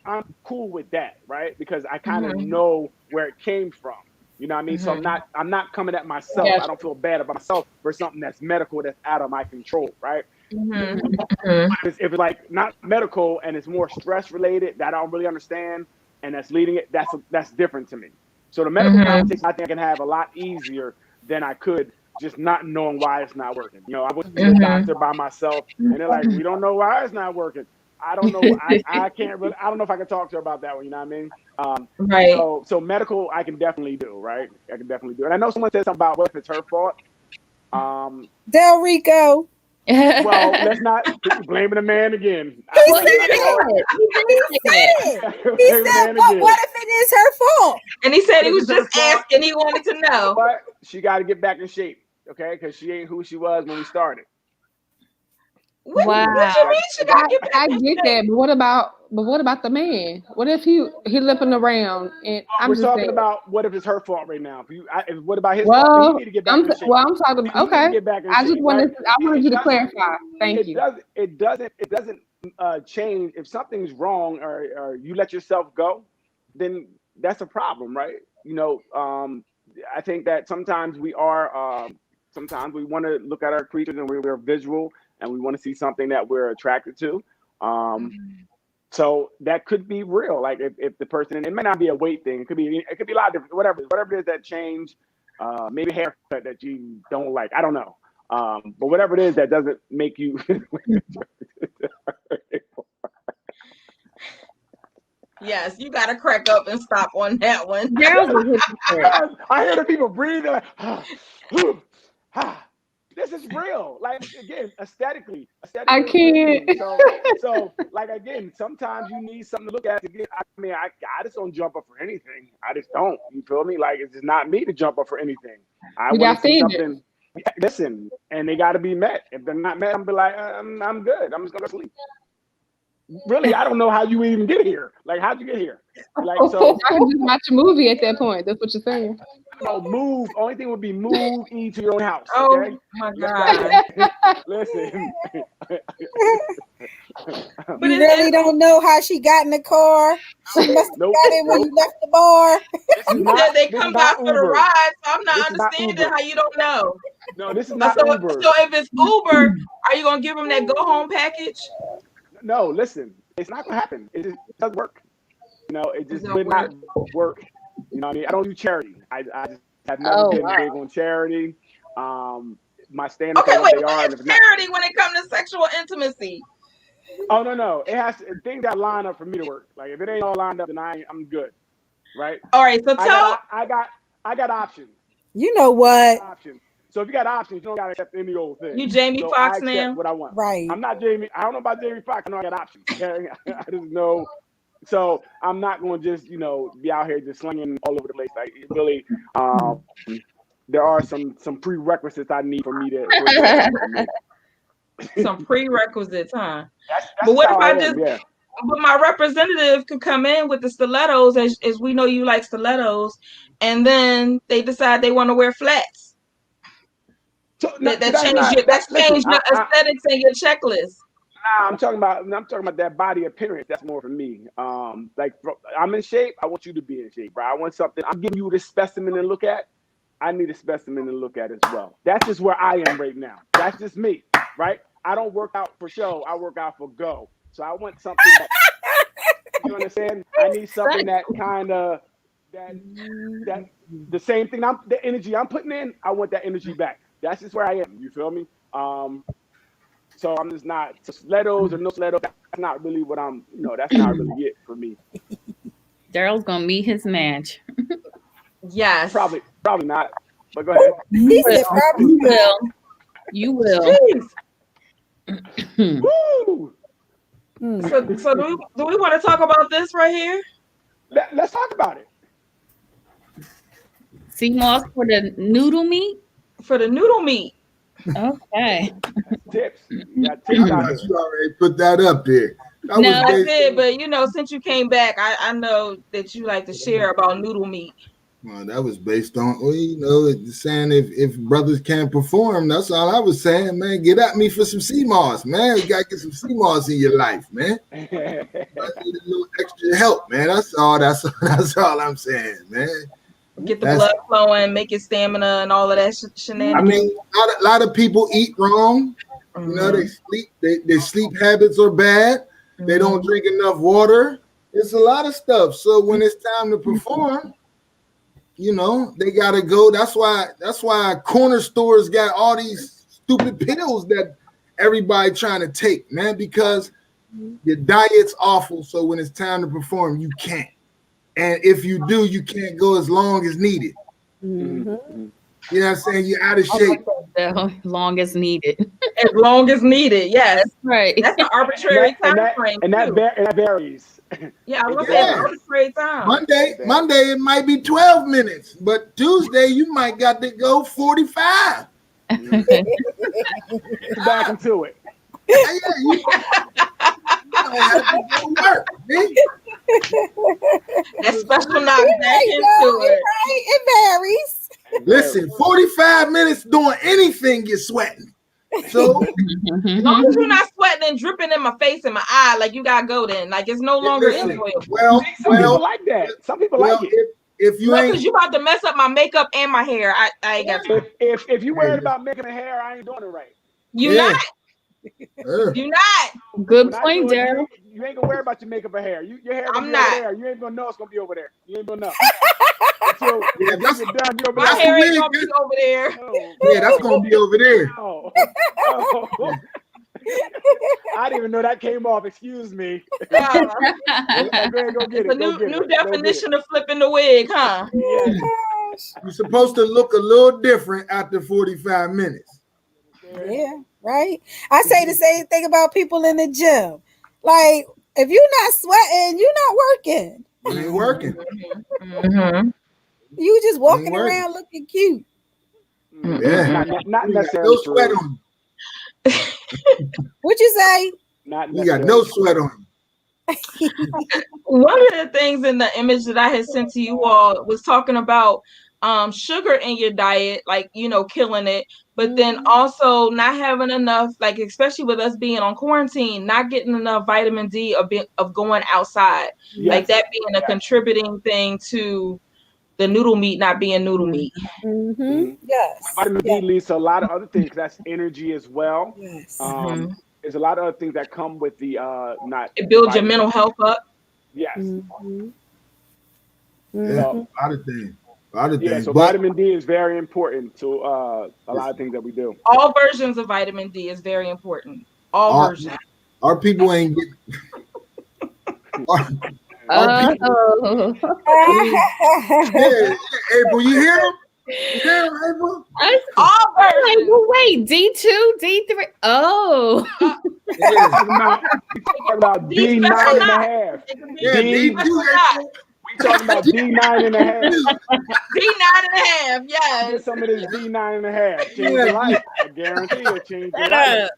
I'm cool with that, right? Because I kind of know where it came from. You know what I mean? So I'm not coming at myself. Yeah. I don't feel bad about myself for something that's medical that's out of my control, right? If it's like not medical and it's more stress related that I don't really understand and that's leading it, that's different to me. So the medical conversation I think I can have a lot easier than I could just not knowing why it's not working. You know, I went to the doctor by myself and they're like, we don't know why it's not working. I don't know. I can't really. I don't know if I can talk to her about that one. You know what I mean? Right. So medical, I can definitely do. Right? I can definitely do. And I know someone said something about what if it's her fault. Del Rico. Well, let's not blaming the man again. He said it. He said, what if it is her fault? And he said he was just asking. He wanted to know. But she got to get back in shape, okay? Because she ain't who she was when we started. Wow. What you mean she got to get back I in get shape? that, but what about the man? What if he limping around and We're just talking saying, about what if it's her fault right now? What about his well, fault? He need to get back in shape. I'm talking about, He need to okay. get back in I just shape, wanted right? I wanted you to clarify. Thank you. It doesn't change if something's wrong or you let yourself go, then that's a problem, right? You know, I think that sometimes we want to look at our creatures and we're visual and we want to see something that we're attracted to. So that could be real. Like if the person, it may not be a weight thing. It could be a lot of different, whatever it is that change, maybe haircut that you don't like. I don't know. But whatever it is that doesn't make you. Yes, you got to crack up and stop on that one. Daryl's a hypocrite. I hear the people breathing like, this is real. Like again, aesthetically I can't. So like again, sometimes you need something to look at to get. I mean, I just don't jump up for anything. I just don't. You feel me? Like it's just not me to jump up for anything. I want to see something. Listen, and they got to be met. If they're not met, I'm be like, I'm good. I'm just gonna sleep. Really, I don't know how you even get here. Like, how'd you get here? Like, so I can just watch a movie at that point. That's what you're saying. no, move. Only thing would be move into your own house. Oh Okay? my God. Listen. But You really don't know how she got in the car. She must have got in when you left the bar. You said they come by for the Uber. ride, so I'm not This is not understanding Uber. how you don't know. No, this is not So Uber. if it's Uber, are you gonna give them that go home package? No, listen. It's not gonna happen. It just doesn't work. You know, it just It would don't not work. You know what I mean? I don't do charity. I just have never been big on charity. My standards Okay, are what wait, they are. what is charity when it comes to sexual intimacy? Oh no. It has to, things that line up for me to work. Like if it ain't all lined up, then I'm good. Right? All right, so I got options. You know what? Options. So if you got options, you don't gotta accept any old thing. you Jamie So Foxx I accept now? what I want. Right. I'm not Jamie. I don't know about Jamie Foxx. I know I got options. Okay? I just know. So I'm not going to just be out here just slinging all over the place. Like it really, there are some prerequisites I need for me to. Some prerequisites, huh? That's But what if I am, just? Yeah. But my representative could come in with the stilettos, as we know you like stilettos, and then they decide they want to wear flats. So, That's changed your aesthetics and your checklist. Nah, I'm talking about that body appearance. That's more for me. Like I'm in shape. I want you to be in shape, bro. I want something. I'm giving you this specimen to look at. I need a specimen to look at as well. That's just where I am right now. That's just me, right? I don't work out for show. I work out for go. So I want something that you understand. I need something that kind of that the same thing. The energy I'm putting in. I want that energy back. That's just where I am. You feel me? So I'm just not stilettos or no stilettos. That's not really what I'm. That's not really it for me. Daryl's gonna meet his match. Yes. Probably not. But go ahead. He said probably You will. You will. Woo! So do we want to talk about this right here? Let's talk about it. Sea moss for the noodle meat. For the noodle meat. Okay. Tips. You got tips out there. You already put that up there. I did, but since you came back, I know that you like to share about noodle meat. Well, that was based on, saying if brothers can't perform, that's all I was saying, man. Get at me for some sea moss, man. You gotta get some sea moss in your life, man. I need a little extra help, man. That's all I'm saying, man. get the blood flowing, make your stamina and all of that I shenanigans. mean, a lot of people eat wrong. You know, they sleep. Their sleep habits are bad. They don't drink enough water. It's a lot of stuff. So when it's time to perform, you know, they gotta go. That's why corner stores got all these stupid pills that everybody trying to take, man, because your diet's awful. So when it's time to perform, you can't. And if you do, you can't go as long as needed. Mm-hmm. You know what I'm saying? You're out of shape. Long as needed. As long as needed, yes. That's right. That's an arbitrary time frame. And that varies. Yeah, I was gonna say it's arbitrary time. Monday it might be 12 minutes, but Tuesday you might got to go 45. Back into it. You have to go work, man. That special knock back into it. Right? It varies. Listen, 45 minutes doing anything, you're sweating. So as long as you're not sweating and dripping in my face and my eye, like you gotta go then. Like it's no longer enjoyable. Well, some people like that. Some people like it. If you ain't, because you about to mess up my makeup and my hair. I ain't got time. If you worried about makeup and hair, I ain't doing it right. You not. You not. Good point, Daryl. You ain't gonna worry about your makeup or hair. Your hair gonna be over there. You ain't gonna know it's gonna be over there. You ain't gonna know. Until that's done, my hair ain't gonna be over there. Oh. Yeah, that's gonna be over there. Oh. I didn't even know that came off. Excuse me. Go ahead, go get it. New definition of flipping the wig, huh? Yeah. You're supposed to look a little different after 45 minutes. Yeah, right. I say the same thing about people in the gym. Like, if you're not sweating, you're not working. You ain't working. Mm-hmm. You just walking around looking cute. Yeah, not necessarily. No sweat on you. What you say? You got no sweat on you. One of the things in the image that I had sent to you all was talking about sugar in your diet, like, you know, killing it, but then also not having enough, like, especially with us being on quarantine, not getting enough vitamin D of going outside. Yes. Like that being a contributing thing to the noodle meat not being noodle meat. Mm-hmm. Yes. Vitamin D leads to a lot of other things. That's energy as well. Yes. There's a lot of other things that come with the it builds your mental health up. Yes. Mm-hmm. Yeah, a lot of things. So vitamin D is very important to a lot of things that we do. All versions of vitamin D is very important. All versions. Our people ain't getting. Oh. Yeah, April, you hear him? You hear him, April? All versions. Well, wait, D2, D3. Oh. Talking about D9 and a half. Yeah, D2. We talking about D9 and a half. D9 and a half, yes. Get some of this D9 and a half. Change your life. I guarantee it'll change your life.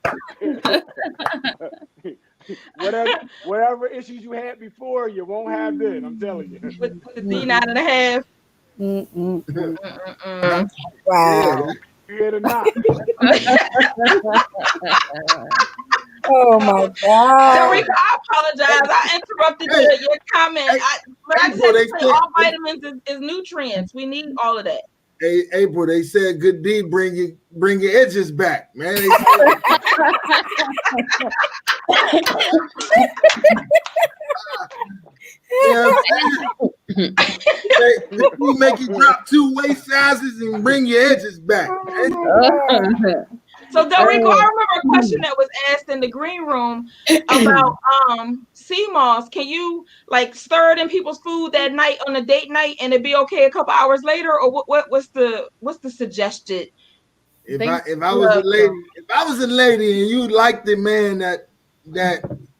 Whatever issues you had before, you won't have then. I'm telling you. With the D9 and a half. Wow. You hear it or not? Oh my God. Dorica, I apologize. I interrupted your comment. But I said all vitamins is nutrients. We need all of that. Hey, April, they said good deed bring your edges back, man. We make you drop 2 waist sizes and bring your edges back. So, Dorico, I remember a question that was asked in the green room about sea moss. Can you like stir it in people's food that night on a date night and it'd be okay a couple hours later, or what's the suggested? If I was a lady and you liked the man that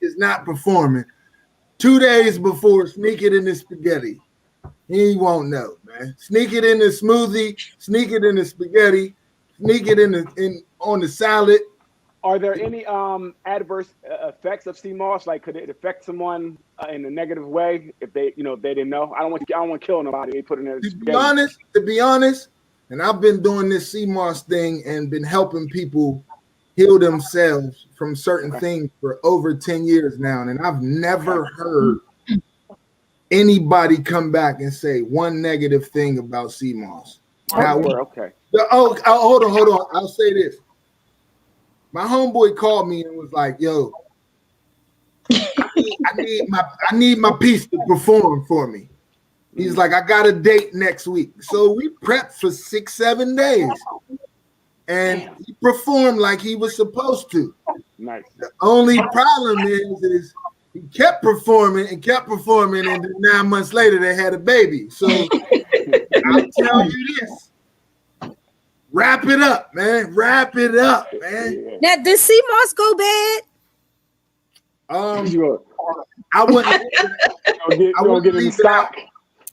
is not performing, 2 days before, sneak it in the spaghetti. He won't know, man. Sneak it in the smoothie, sneak it in the spaghetti, sneak it on the salad. Are there any adverse effects of sea moss? Like, could it affect someone in a negative way if they didn't know? I don't want to kill nobody. They put in there. To be honest, and I've been doing this sea moss thing and been helping people heal themselves from certain things for over 10 years now, and I've never heard anybody come back and say one negative thing about sea moss. Okay. Hold on. I'll say this. My homeboy called me and was like, "Yo, I need my piece to perform for me." He's like, "I got a date next week." So we prepped for 6-7 days. And he performed like he was supposed to. Nice. The only problem is he kept performing, and then 9 months later they had a baby. So I'll tell you this. Wrap it up, man. Yeah. Now, does sea moss go bad? I wouldn't get in stock.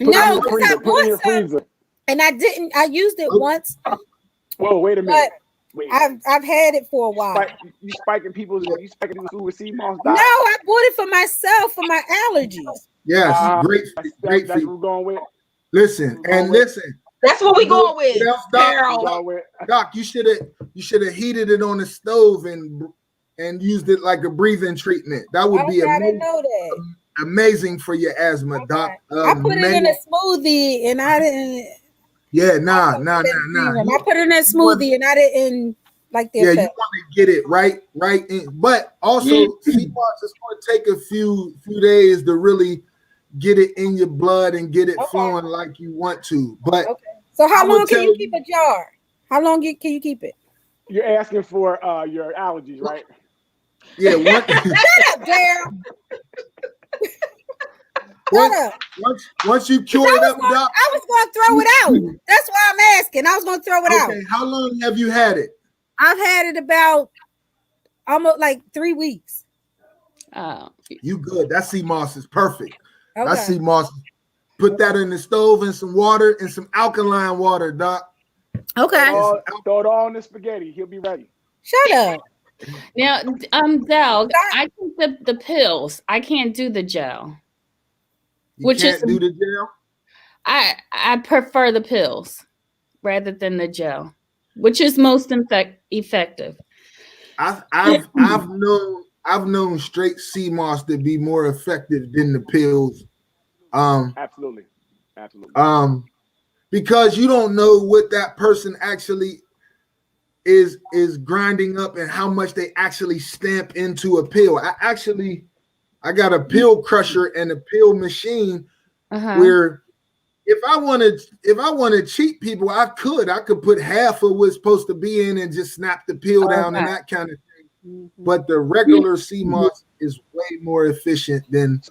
No, Put it in your freezer. And I didn't. I used it once. Whoa, wait a minute. Wait. I've had it for a while. You spiking people's food with sea moss? No, I bought it for myself for my allergies. Yes, great. That's what we're going with. Listen. That's what we going with. Doc, you should have heated it on the stove and used it like a breathing treatment. That would be amazing. I didn't know that. Amazing for your asthma, Doc. I put it in a smoothie and I didn't. Yeah, nah. I put it in a smoothie and I didn't like the effect. You want to get it right in. But also, sea moss is going to take a few days to really get it in your blood and get it flowing like you want to. But so how long can you keep a jar? How long can you keep it? You're asking for your allergies, right? Yeah. Shut up, Daryl. Once you cure it up, Doc. I was going to throw it out. That's why I'm asking. I was going to throw it out. Okay, how long have you had it? I've had it about almost like 3 weeks. You good. That sea moss is perfect. Okay. That sea moss, put that in the stove and some water and some alkaline water, Doc. Okay. Throw it all in the spaghetti. He'll be ready. Shut up. Now, Del, I think the pills. I can't do the gel. You can't do the gel? I prefer the pills rather than the gel, which is most effective. I've known straight sea moss to be more effective than the pills. Absolutely. Because you don't know what that person actually is grinding up and how much they actually stamp into a pill. I got a pill crusher and a pill machine where if I want to cheat people, I could put half of what's supposed to be in and just snap the pill down and that kind of thing. But the regular sea moss is way more efficient than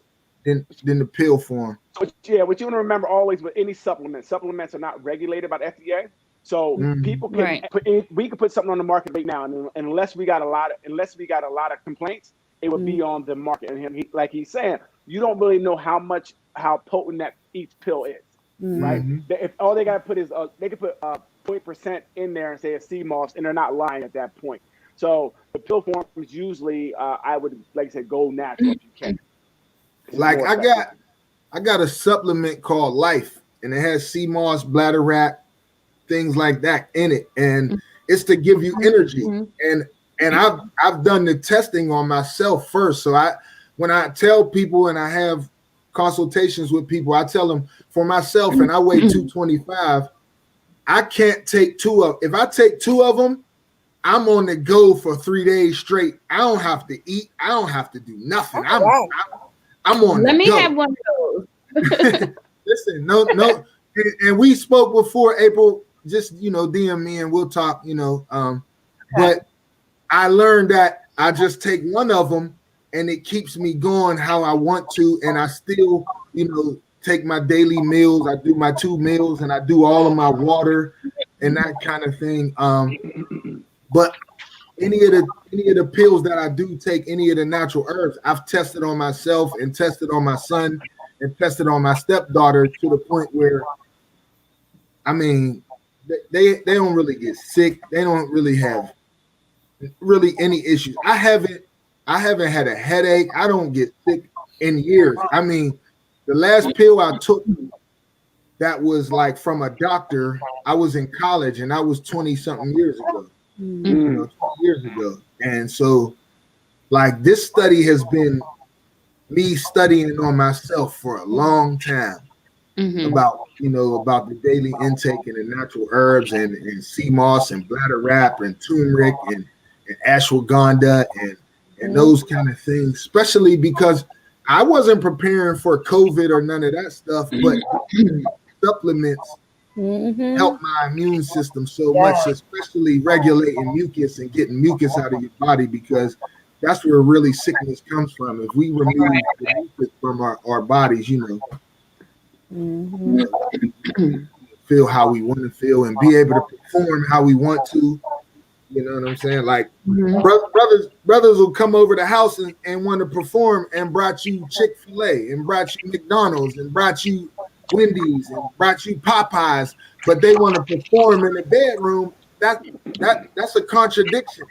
the pill form. What you want to remember always with any supplements are not regulated by the FDA. So people can we can put something on the market right now, and unless we got a lot of complaints, it would be on the market. And like he's saying, you don't really know how potent that each pill is, right? If all they got to put is they could put 0% in there and say it's sea moss, and they're not lying at that point. So the pill form is usually I would like I said go natural if you can. Like I got a supplement called Life, and it has sea moss, bladderwrack, things like that in it, and it's to give you energy. And I've done the testing on myself first. So when I tell people and I have consultations with people, I tell them for myself, and I weigh 225. I can't take if I take 2 of them, I'm on the go for 3 days straight. I don't have to eat. I don't have to do nothing. I'm on. Let me go. have one of those. Listen, no, and we spoke before, April. Just DM me and we'll talk. But I learned that I just take one of them and it keeps me going how I want to, and I still, take my daily meals. I do my 2 meals and I do all of my water and that kind of thing. But any of the pills that I do take, any of the natural herbs, I've tested on myself and tested on my son and tested on my stepdaughter to the point where, I mean, they don't really get sick. They don't really have any issues. I haven't had a headache. I don't get sick in years. I mean, the last pill I took that was like from a doctor, I was in college and I was 20 something years ago. 20 years ago. And so like this study has been me studying on myself for a long time about about the daily intake and the natural herbs and sea moss and bladder wrap and turmeric and ashwagandha and those kind of things, especially because I wasn't preparing for COVID or none of that stuff, but supplements help my immune system so much, especially regulating mucus and getting mucus out of your body, because that's where really sickness comes from. If we remove the mucus from our bodies, feel how we want to feel and be able to perform how we want to. You know what I'm saying? Like brothers will come over the house and want to perform and brought you Chick-fil-A and brought you McDonald's and brought you Wendy's and brought you Popeyes, but they want to perform in the bedroom. That's a contradiction.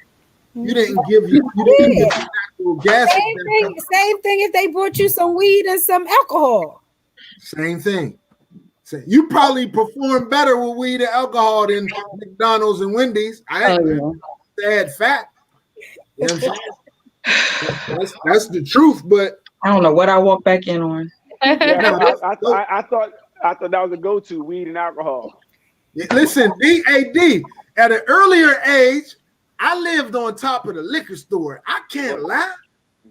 You didn't give natural gas. Same thing if they brought you some weed and some alcohol. Same thing. You probably perform better with weed and alcohol than McDonald's and Wendy's. Sad fact. You know what I'm saying? That's the truth, but I don't know what I walked back in on. Yeah, I thought that was a go-to, weed and alcohol. Listen, DAD, at an earlier age, I lived on top of the liquor store. I can't lie.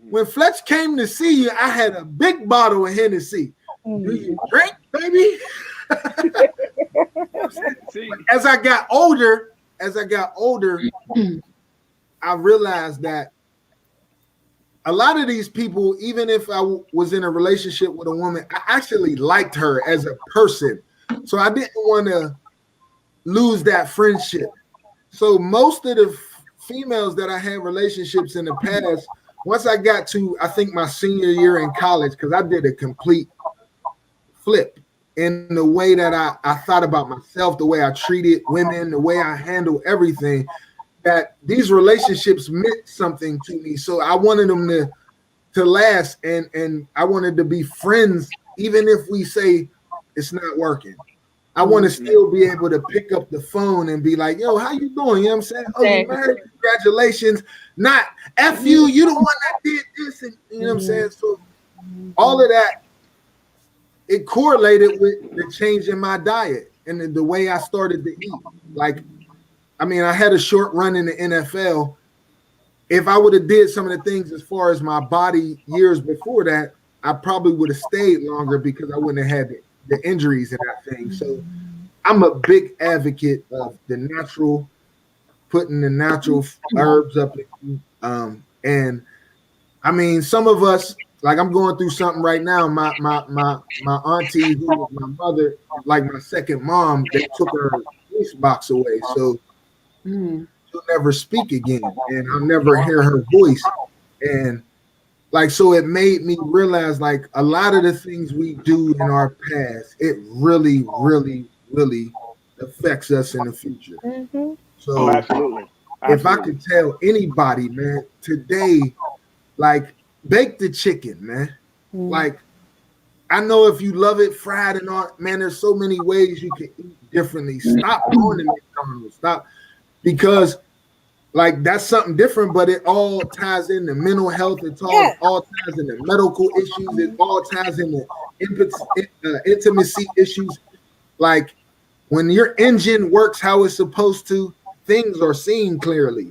When Fletch came to see you, I had a big bottle of Hennessy. Do you drink, baby? As I got older, I realized that a lot of these people, even if I was in a relationship with a woman, I actually liked her as a person. So I didn't want to lose that friendship. So most of the females that I had relationships in the past, once I got to, I think, my senior year in college, because I did a complete flip in the way that I thought about myself, the way I treated women, the way I handle everything, that these relationships meant something to me. So I wanted them to last, and I wanted to be friends, even if we say it's not working. I want to still be able to pick up the phone and be like, yo, how you doing? You know what I'm saying? Oh, you married? Congratulations. Not F you, you the one that did this. And you know what I'm saying? So all of that, it correlated with the change in my diet and the way I started to eat. Like, I mean, I had a short run in the NFL. If I would have did some of the things as far as my body years before that, I probably would have stayed longer because I wouldn't have had the injuries and that thing. So I'm a big advocate of the natural, putting the natural herbs up. And I mean, some of us, like I'm going through something right now. My auntie, who was my mother, like my second mom, they took her voice box away. So she'll never speak again, and I'll never hear her voice. And like, so it made me realize, like, a lot of the things we do in our past, it really, really, really affects us in the future. So Absolutely. if I could tell anybody, man, today, like, bake the chicken, man. Like, I know if you love it fried and all, man, there's so many ways you can eat differently. Stop going to McDonald's. Stop, because like that's something different, but it all ties into mental health. It all ties into medical issues. It all ties into intimacy issues. Like when your engine works how it's supposed to, things are seen clearly.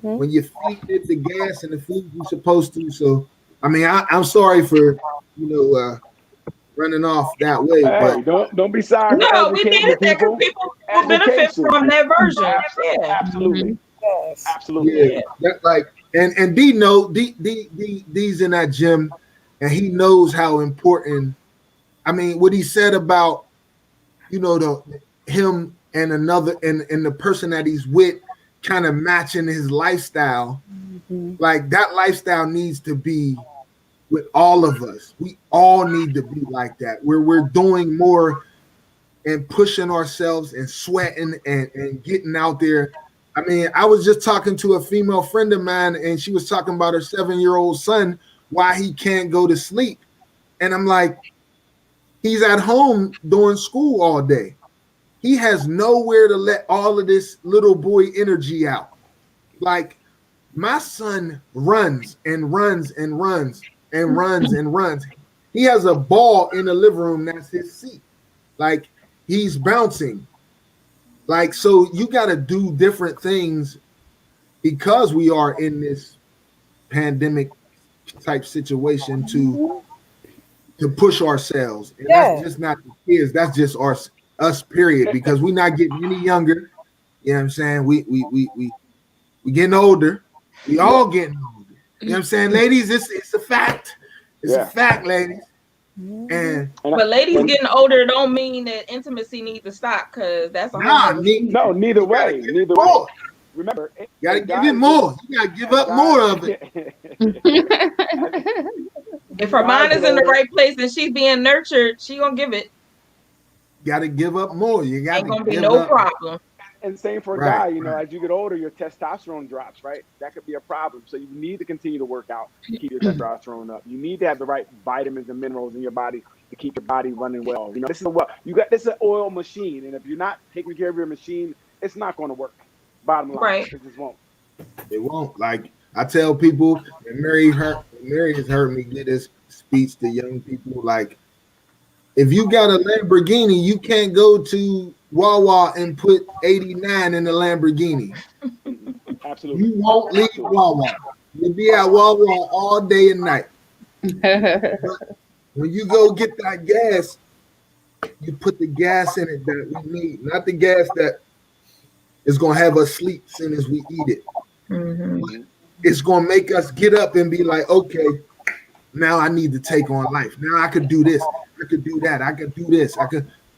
When you feed it the gas and the food you're supposed to. So, I mean, I'm sorry for running off that way, hey, but don't be sorry. No, we did it because people will benefit from that version. Absolutely. Yes. Absolutely. Yeah, that, like, and D D's in that gym, and he knows how important. I mean, what he said about him and another and the person that he's with kind of matching his lifestyle. Like that lifestyle needs to be with all of us. We all need to be like that, where we're doing more and pushing ourselves and sweating and getting out there. I mean, I was just talking to a female friend of mine, and she was talking about her 7-year-old son, why he can't go to sleep. And I'm like, he's at home doing school all day. He has nowhere to let all of this little boy energy out. Like, my son runs and runs and runs. and runs and runs. He has a ball in the living room that's his seat. Like he's bouncing. Like, so you got to do different things because we are in this pandemic type situation to push ourselves. And that's just not the kids, that's just us period, because we're not getting any younger. You know what I'm saying? We getting older. We all getting older. You know what I'm saying, ladies? It's a fact. It's a fact, ladies. And but ladies getting older don't mean that intimacy needs to stop, because that's a whole no, neither way. Neither way. Remember, you gotta give it more. You gotta give up more of it. If her mind is in the right place and she's being nurtured, she gonna give it. Gotta give up more. You got ain't gonna be no problem. And same for a guy, you know, as you get older, your testosterone drops, right? That could be a problem. So you need to continue to work out to keep your testosterone up. You need to have the right vitamins and minerals in your body to keep your body running well. You know, this is an oil machine, and if you're not taking care of your machine, it's not going to work. Bottom line, right? It just won't. It won't. Like I tell people, and Mary has heard me give this speech to young people. Like, if you got a Lamborghini, you can't go to Wawa and put 89 in the Lamborghini. Absolutely. You won't leave Wawa. You'll be at Wawa all day and night. When you go get that gas, you put the gas in it that we need, not the gas that is going to have us sleep as soon as we eat it. Mm-hmm. It's going to make us get up and be like, okay, now I need to take on life. Now I could do this. I could do that. I could do this.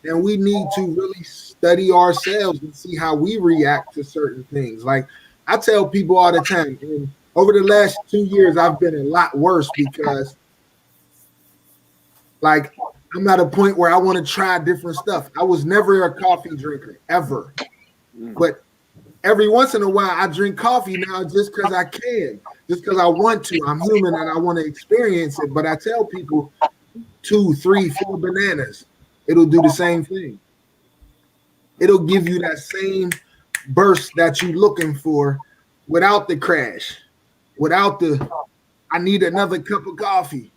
And we need to really study ourselves and see how we react to certain things. Like I tell people all the time, and over the last 2 years, I've been a lot worse because like I'm at a point where I want to try different stuff. I was never a coffee drinker ever, but every once in a while I drink coffee now just because I can, just because I want to. I'm human and I want to experience it. But I tell people 2, 3, 4 bananas, it'll do the same thing. It'll give you that same burst that you're looking for without the crash, without the I need another cup of coffee.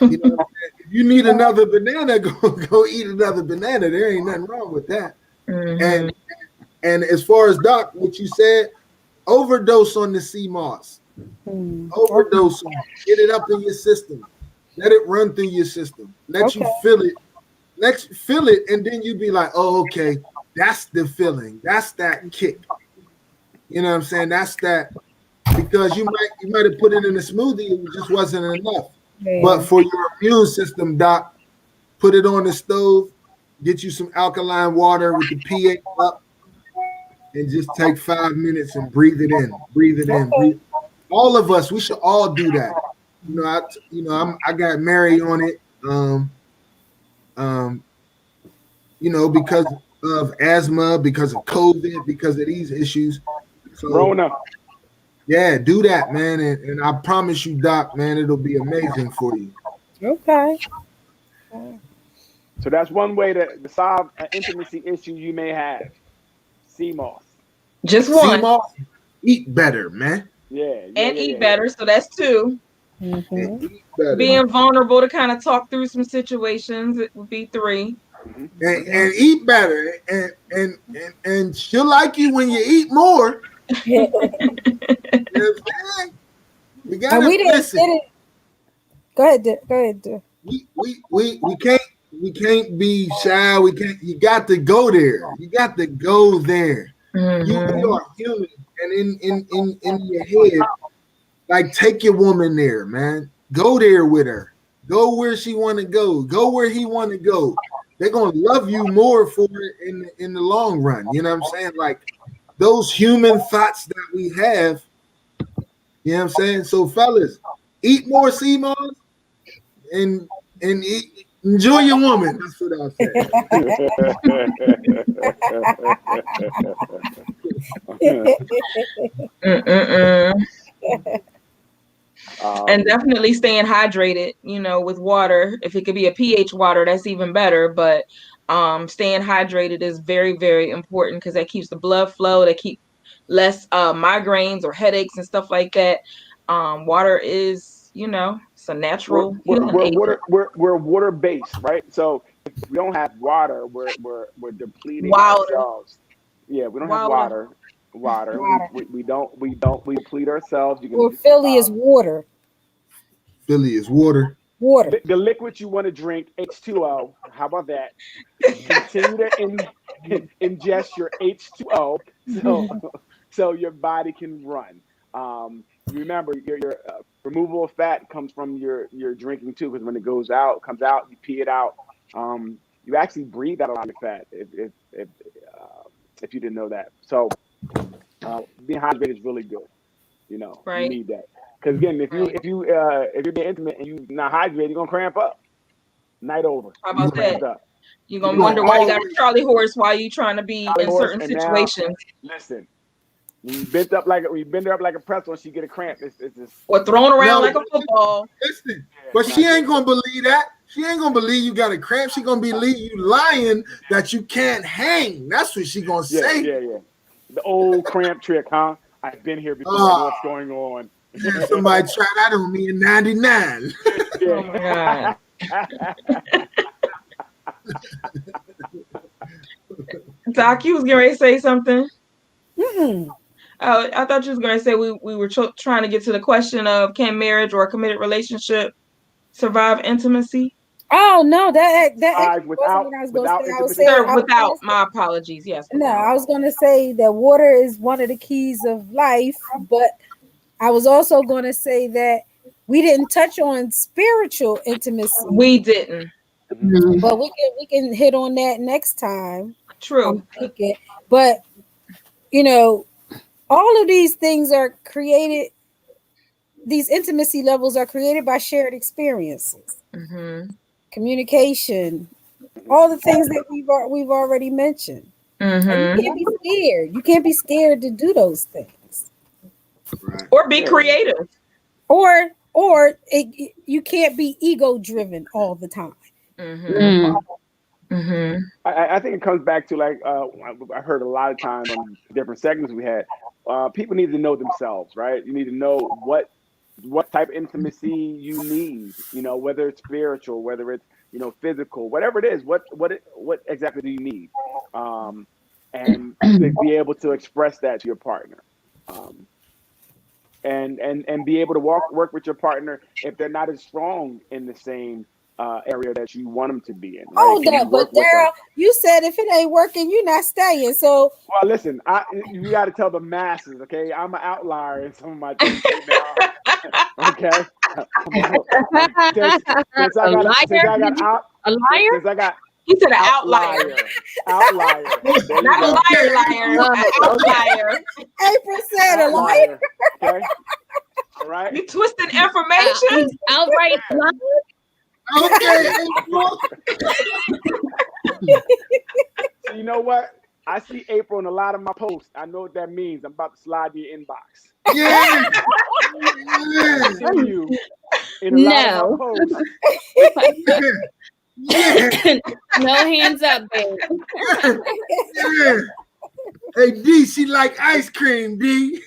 You know, if you need another banana, go eat another banana. There ain't nothing wrong with that. Mm-hmm. And as far as Doc, what you said, overdose on the sea moss. Overdose on it. Get it up in your system. Let it run through your system. Let you feel it. Let you feel it, and then you be like, oh, okay, that's the feeling. That's that kick. You know what I'm saying? That's that, because you might have put it in a smoothie, it just wasn't enough. Yeah. But for your immune system, Doc, put it on the stove, get you some alkaline water with the pH up, and just take 5 minutes and breathe it in. Breathe it in. Breathe. All of us, we should all do that. I got Mary on it. Because of asthma, because of COVID, because of these issues. So, Rona. Yeah, do that, man. And I promise you, Doc, man, it'll be amazing for you. Okay. So that's one way to solve an intimacy issue you may have. Sea moss. Just one. Sea moss. Eat better, man. Eat better. So that's 2. Mm-hmm. Being vulnerable to kind of talk through some situations, it would be 3. And eat better, and she'll like you when you eat more. You know what I'm saying? We gotta listen. Go ahead. We can't be shy. You got to go there. You got to go there. Mm-hmm. You are human, and in your head, like take your woman there, man. Go there with her. Go where she want to go. Go where he want to go. They're gonna love you more for it in the long run. You know what I'm saying? Like those human thoughts that we have. You know what I'm saying? So fellas, eat more sea moss and enjoy your woman. That's what I'll say. And definitely staying hydrated, with water. If it could be a pH water, that's even better. But staying hydrated is very, very important because that keeps the blood flow. That keep less migraines or headaches and stuff like that. Water is, It's a natural we're, healing we're agent. we're water based, right? So if we don't have water, we're depleting Water. ourselves. Yeah, we don't have Water. water. Water. We deplete ourselves. You Or can Philly is water. Philly is water. Water. the liquid you want to drink, H2O. How about that? Continue to ingest your H2O so your body can run. Remember, your removal of fat comes from your drinking too, because when it comes out, you pee it out. You actually breathe out a lot of fat if you didn't know that. So being hydrated is really good. You Right. need that. Because again, if Right. you're being intimate and you're not hydrated, you're gonna cramp up. Night over. How You about that? cramped up. You're You gonna wonder gonna why you got a always Charlie horse while you trying to be Charlie in horse, certain and now situations, listen. When you bend up like a pretzel and she get a cramp, it's just or thrown around No, like a football. listen, yeah, but it's she not ain't good. gonna believe that. She ain't gonna believe you got a cramp. She gonna believe you lying that you can't hang. That's what she gonna Yeah, say. yeah, yeah. The old cramp trick, huh? I've been here before. I know Oh, what's going on. yeah, somebody tried that on me in '99. Oh my God. Doc, you was getting ready to say something. Mm-mm. Oh, I thought you was going to say we were trying to get to the question of, can marriage or a committed relationship survive intimacy? Oh no, that Survive actually wasn't what I was gonna say. without I was intimacy. saying Sir, without, my apologies. Yes, no, without. I was gonna say that water is one of the keys of life, but I was also gonna say that we didn't touch on spiritual intimacy, We didn't. Mhm. but we can hit on that next time. True. I'm thinking, but you know, all of these things are created. These intimacy levels are created by shared experiences, Mm-hmm. communication, all the things that we've already mentioned. And you Mm-hmm. can't be scared. You can't be scared to do those things. Right. Or be Yeah. creative. You can't be ego driven all the time. Mm-hmm. Mm-hmm. I think it comes back to like I heard a lot of times on different segments we had. People need to know themselves, right? You need to know what type of intimacy you need. Whether it's spiritual, whether it's physical, whatever it is. What exactly do you need? And to be able to express that to your partner. And be able to work with your partner if they're not as strong in the same area that you want them to be in, right? Hold Can you up, but work with them? Daryl, you said if it ain't working, you're not staying. So Well, listen, you got to tell the masses, okay? I'm an outlier in some of my things right now, okay? Since I A got liar? out, A liar? since I got He said an outlier. outlier. There you Not a go. liar, an outlier. April said a lie. Outlier, okay? All right. You twisting information? Outright liar? Okay. So you know what? I see April in a lot of my posts. I know what that means. I'm about to slide to your inbox. Yeah. I Yeah. see you in a lot of my No. posts. Yeah. No hands up, babe. Yeah. Hey D, she like ice cream, D.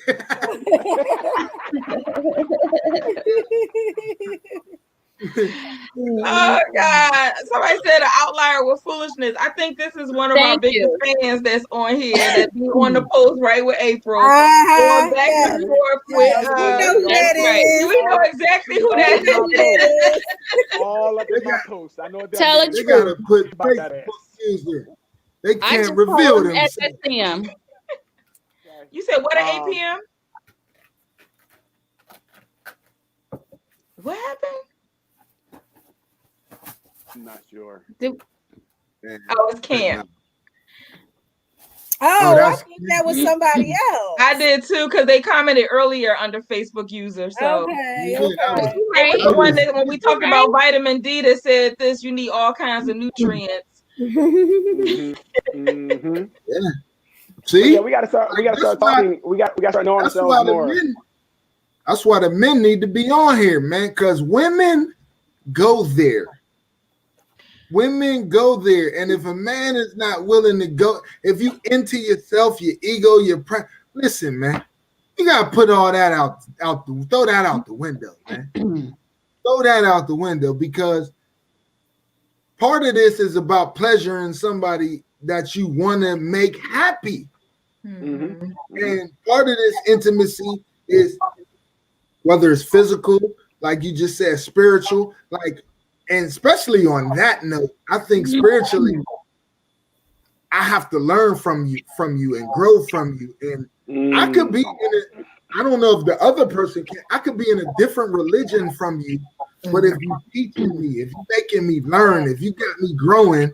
Oh God! Somebody said an outlier with foolishness. I think this is one of our Thank biggest you. fans that's on here that be on the post right with April, Uh-huh, going back yeah. and forth with. We know who That's that right. is. We know exactly who All that up in my is. posts. All up in my posts. I know what that Tell means. the They gotta truth. put About that Facebook ass. user. They I can't just reveal told him at themselves. SSM. Okay. You said what at 8 p.m.? What happened? I'm not sure. Oh, it's camp. Oh, I that's think that was somebody else. I did too because they commented earlier under Facebook user. So Okay, Yeah, that was- okay. it was the one that when we talked Right. about vitamin D that said this, you need all kinds of nutrients. Mm-hmm. Mm-hmm. yeah. But See, yeah, we gotta start. We gotta That's start talking. We gotta start knowing that's ourselves why the more. men. That's why the men need to be on here, man. Because women go there. Women go there, and if a man is not willing to go, if you into yourself, your ego, listen, man, you gotta put all that out, throw that out the window, man. throw that out the window, because part of this is about pleasuring somebody that you want to make happy. Mhm. And part of this intimacy is, whether it's physical, like you just said, spiritual, like, and especially on that note, I think spiritually, I have to learn from you and grow from you. And I could be in a, I don't know if the other person can, I could be in a different religion from you, but if you teaching me, if you making me learn, if you got me growing,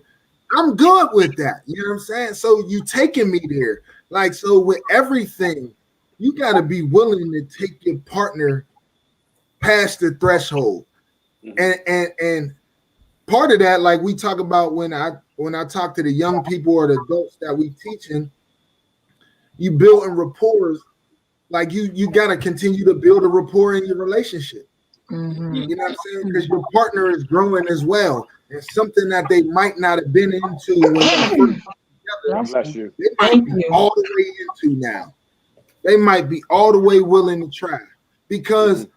I'm good with that. You know what I'm saying? So you taking me there. Like, so with everything, you got to be willing to take your partner past the threshold. And part of that, like we talk about when I talk to the young people or the adults that we teaching, you building rapport. Like you got to continue to build a rapport in your relationship. You know what I'm saying? Because your partner is growing as well. It's something that they might not have been into when they first together. God bless you. They might be all the way into now. They might be all the way willing to try, because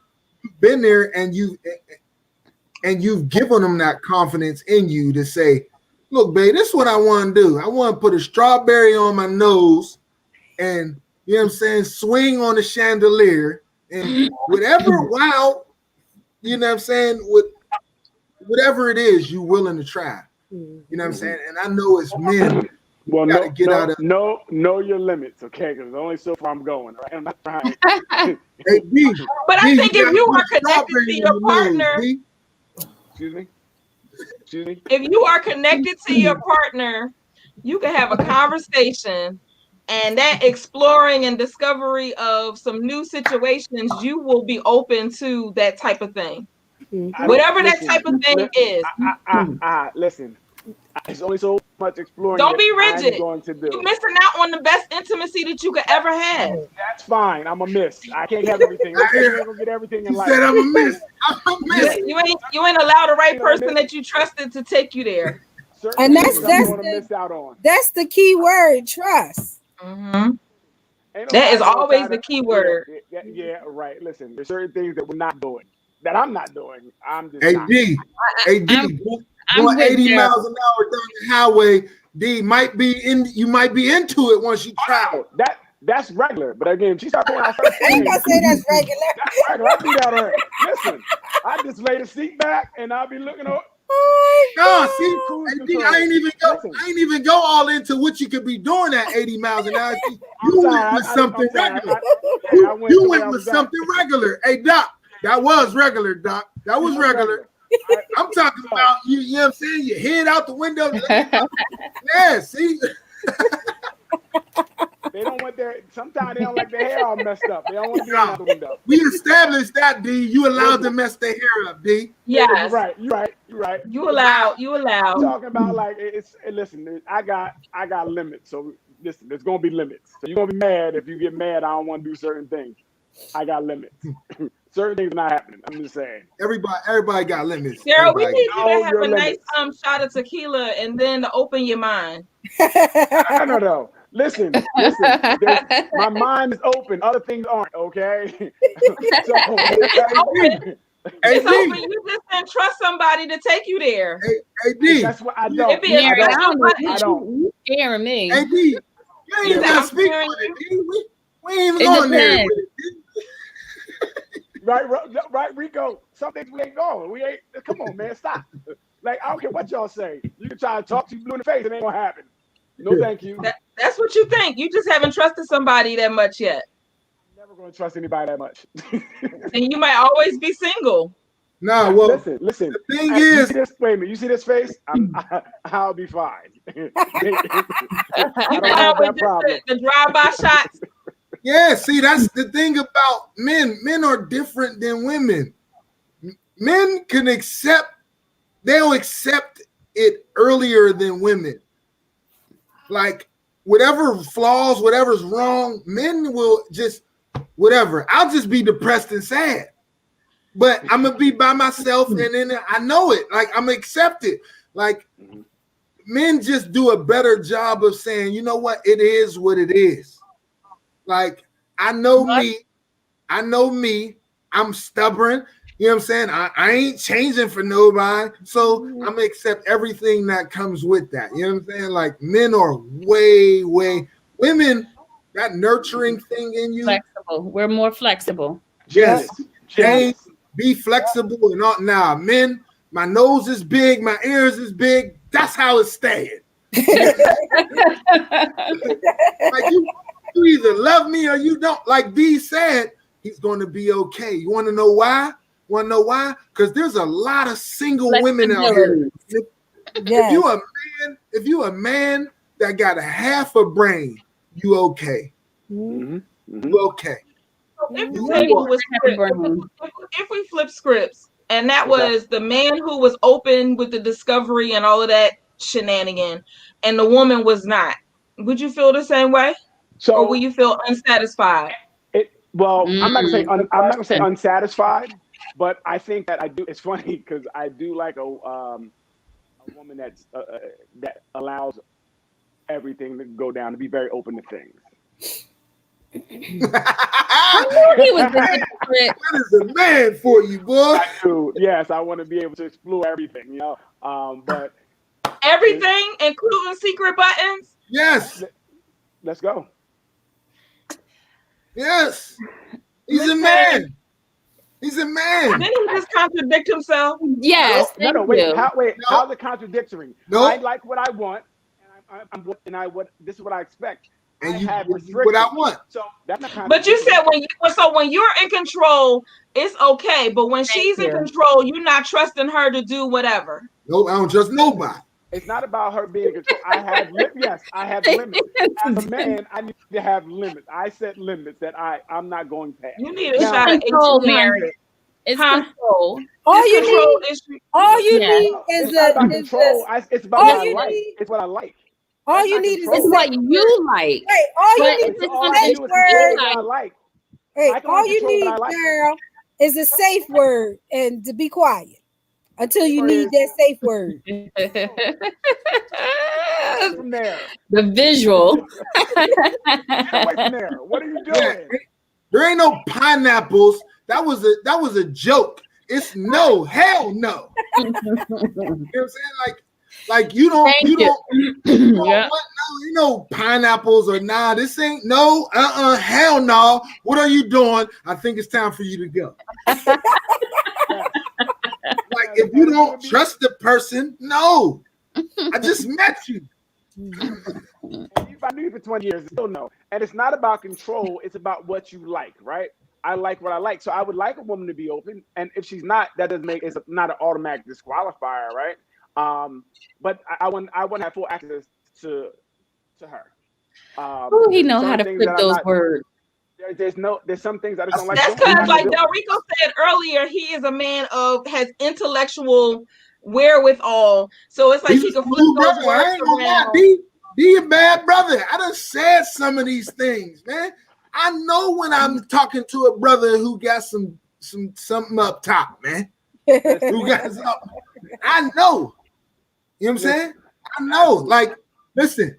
you've been there and you've given them that confidence in you to say, look, babe, this is what I want to do. I want to put a strawberry on my nose and, you know what I'm saying, swing on the chandelier and whatever, wow, you know what I'm saying, with whatever it is you're willing to try. You know what I'm saying? And I know as men, well, know your limits, okay? Because only so far I'm going. Right? I'm not trying. Hey, D, But I think if you are connected strawberry to in your your partner, nose, D. Excuse me. if you are connected to your partner, you can have a conversation, and that exploring and discovery of some new situations, you will be open to that type of thing. Whatever that type of thing is. Listen, it's only so much exploring Don't that be I'm rigid. going to do. You're missing out on the best intimacy that you could ever have. That's fine. I'm a miss. I can't have everything. You ain't gonna get everything in You life. said I'm a miss. I'm a miss. You ain't allowed the right person that you trusted to take you there. And that's miss out on. That's the key word, trust. Mm-hmm. That is always the key word. Yeah, right. Listen, there's certain things that we're not doing, that I'm not doing. I'm just AD, going 80 miles an hour down the highway, D, you might be into it once you try. That's regular. But again, she started pulling out certain things. I ain't gonna say that's regular. That's regular. I do that already. Listen, I just lay the seat back and I'll be looking over. No, see, AD, I ain't even go all into what you could be doing at 80 miles an hour. You went with something regular. You went with something regular. Hey, Doc, that was regular, Doc. That was regular. I'm talking about you know what I'm saying? Your head out the window. Yeah, see. They don't want sometimes they don't like their hair all messed up. They don't want to be out the window. We established that, D. You allowed to mess their hair up, D. Yes. You're right. You allow. I'm talking about like listen, I got limits. So listen, there's gonna be limits. So you're gonna be mad if you get mad. I don't want to do certain things. I got limits. Certain things not happening. I'm just saying. Everybody got limits. Sarah, we need you to have a nice shot of tequila and then to open your mind. No. Listen. My mind is open. Other things aren't. Okay. So it's open. It's open. You just didn't trust somebody to take you there. Hey, D. That's what I don't. I don't. You scaring me. Hey, D. You ain't even gonna speak on it, D. We ain't even going there with it. Right, Rico. Some things we ain't going. We ain't. Come on, man. Stop. Like, I don't care what y'all say. You can try to talk to you blue in the face. It ain't gonna happen. No, thank you. That's what you think. You just haven't trusted somebody that much yet. I'm never gonna trust anybody that much. And you might always be single. No, well, listen. The thing is, wait a minute. You see this face? I'll be fine. You can always just the drive-by shots. Yeah, see, that's the thing about men. Men are different than women. Men can they'll accept it earlier than women. Like, whatever flaws, whatever's wrong, men will just, whatever. I'll just be depressed and sad. But I'm going to be by myself, and then I know it. Like, I'm going to accept it. Like, men just do a better job of saying, you know what? It is what it is. Like, I know me. I'm stubborn. You know what I'm saying? I ain't changing for nobody. So I'm gonna accept everything that comes with that. You know what I'm saying? Like men are way women, that nurturing thing in you. Flexible. We're more flexible. Yes. Change, Genius. be flexible and not now. Men, my nose is big, my ears is big. That's how it's staying. Like you either love me or you don't. Like B said, he's going to be okay. You want to know why? Want to know why? Because there's a lot of single women out here. If you a man that got a half a brain, you okay. You okay. If we flip scripts and that was the man who was open with the discovery and all of that shenanigan, and the woman was not, would you feel the same way? So, or will you feel unsatisfied? I'm not gonna say unsatisfied, but I think that I do. It's funny because I do like a woman that allows everything to go down, to be very open to things. That is a man for you, boy. I do. Yes, I want to be able to explore everything, but everything, including secret buttons. Yes. Let's go. Yes. He's a man. He's a man. Didn't he just contradict himself? Yes. No, wait. How's it contradictory? No. I like what I want, and this is what I expect. And you have what I want. So that's not. But you said when you're in control, it's okay. But when she's in control, you're not trusting her to do whatever. No, I don't trust nobody. It's not about her being in control. I have limits. As a man, I need to have limits. I set limits that I'm not going past. You need a shot at control, Mary. It's control. All you need is control. It's about what I like. It's what I like. All you need is what you like. Hey, all you need is a safe word. Hey, all you need, girl, is a safe word and to be quiet until you need that safe word. From there. The visual. What are you doing? There ain't no pineapples. That was a joke. It's no, hell no. You know what I'm saying? Like you don't want no pineapples or this ain't hell no. What are you doing? I think it's time for you to go. Like if you don't trust the person, no. I just met you. I knew you for 20 years, still no. And it's not about control, it's about what you like, right? I like what I like. So I would like a woman to be open. And if she's not, that doesn't make it's not an automatic disqualifier, right? But I want to have full access to her. He know how to flip those words. There's some things I just don't like. That's because, like Del Rico said earlier, he is a man has intellectual wherewithal. So it's like he can flip those words around. Be a bad brother. I done said some of these things, man. I know when I'm talking to a brother who got something up top, man. Who got something. I know. You know what I'm saying? I know. Like, listen,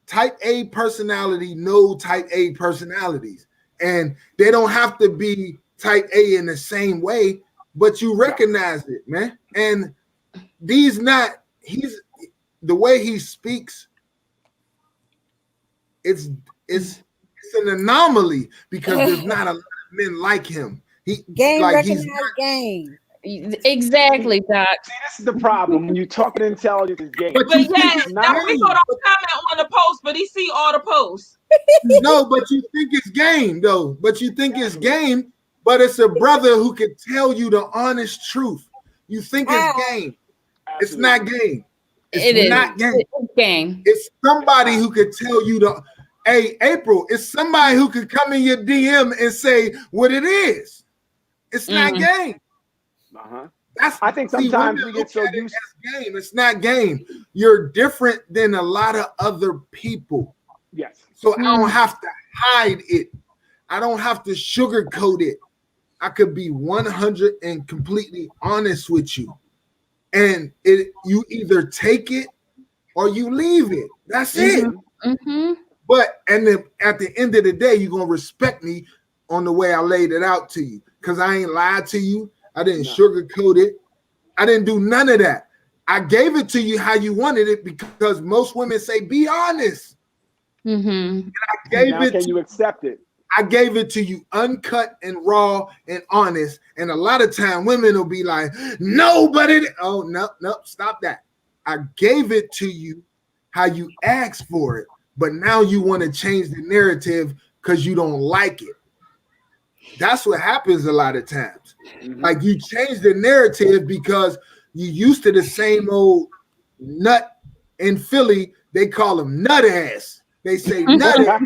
type A personality know type A personalities. And they don't have to be type A in the same way, but you recognize it, man. And the way he speaks, it's an anomaly because there's not a lot of men like him. Recognize game. Exactly, Doc. See, this is the problem when you talk intelligence is game. But yeah, Del Rico don't comment on the post, but he see all the posts. No, but you think it's game, though. But you think it's game, but it's a brother who can tell you the honest truth. You think it's game. It's not game. It's not game. It's game. It's somebody who could tell you hey, April, it's somebody who could come in your DM and say what it is. It's not game. I think sometimes we get so used to game. It's not game. You're different than a lot of other people. Yes. So I don't have to hide it. I don't have to sugarcoat it. I could be 100 and completely honest with you. And you either take it or you leave it. That's it. Mm-hmm. But at the end of the day, you're gonna respect me on the way I laid it out to you, because I ain't lied to you. I didn't sugarcoat it. I didn't do none of that. I gave it to you how you wanted it, because most women say, be honest. Mm-hmm. And I gave now, can you accept it? I gave it to you uncut and raw and honest. And a lot of time women will be like, no, but it, oh, no, stop that. I gave it to you how you asked for it, but now you want to change the narrative because you don't like it. That's what happens a lot of times. Mm-hmm. Like, you change the narrative because you used to the same old nut in Philly. They call them nut ass. They say nut ass.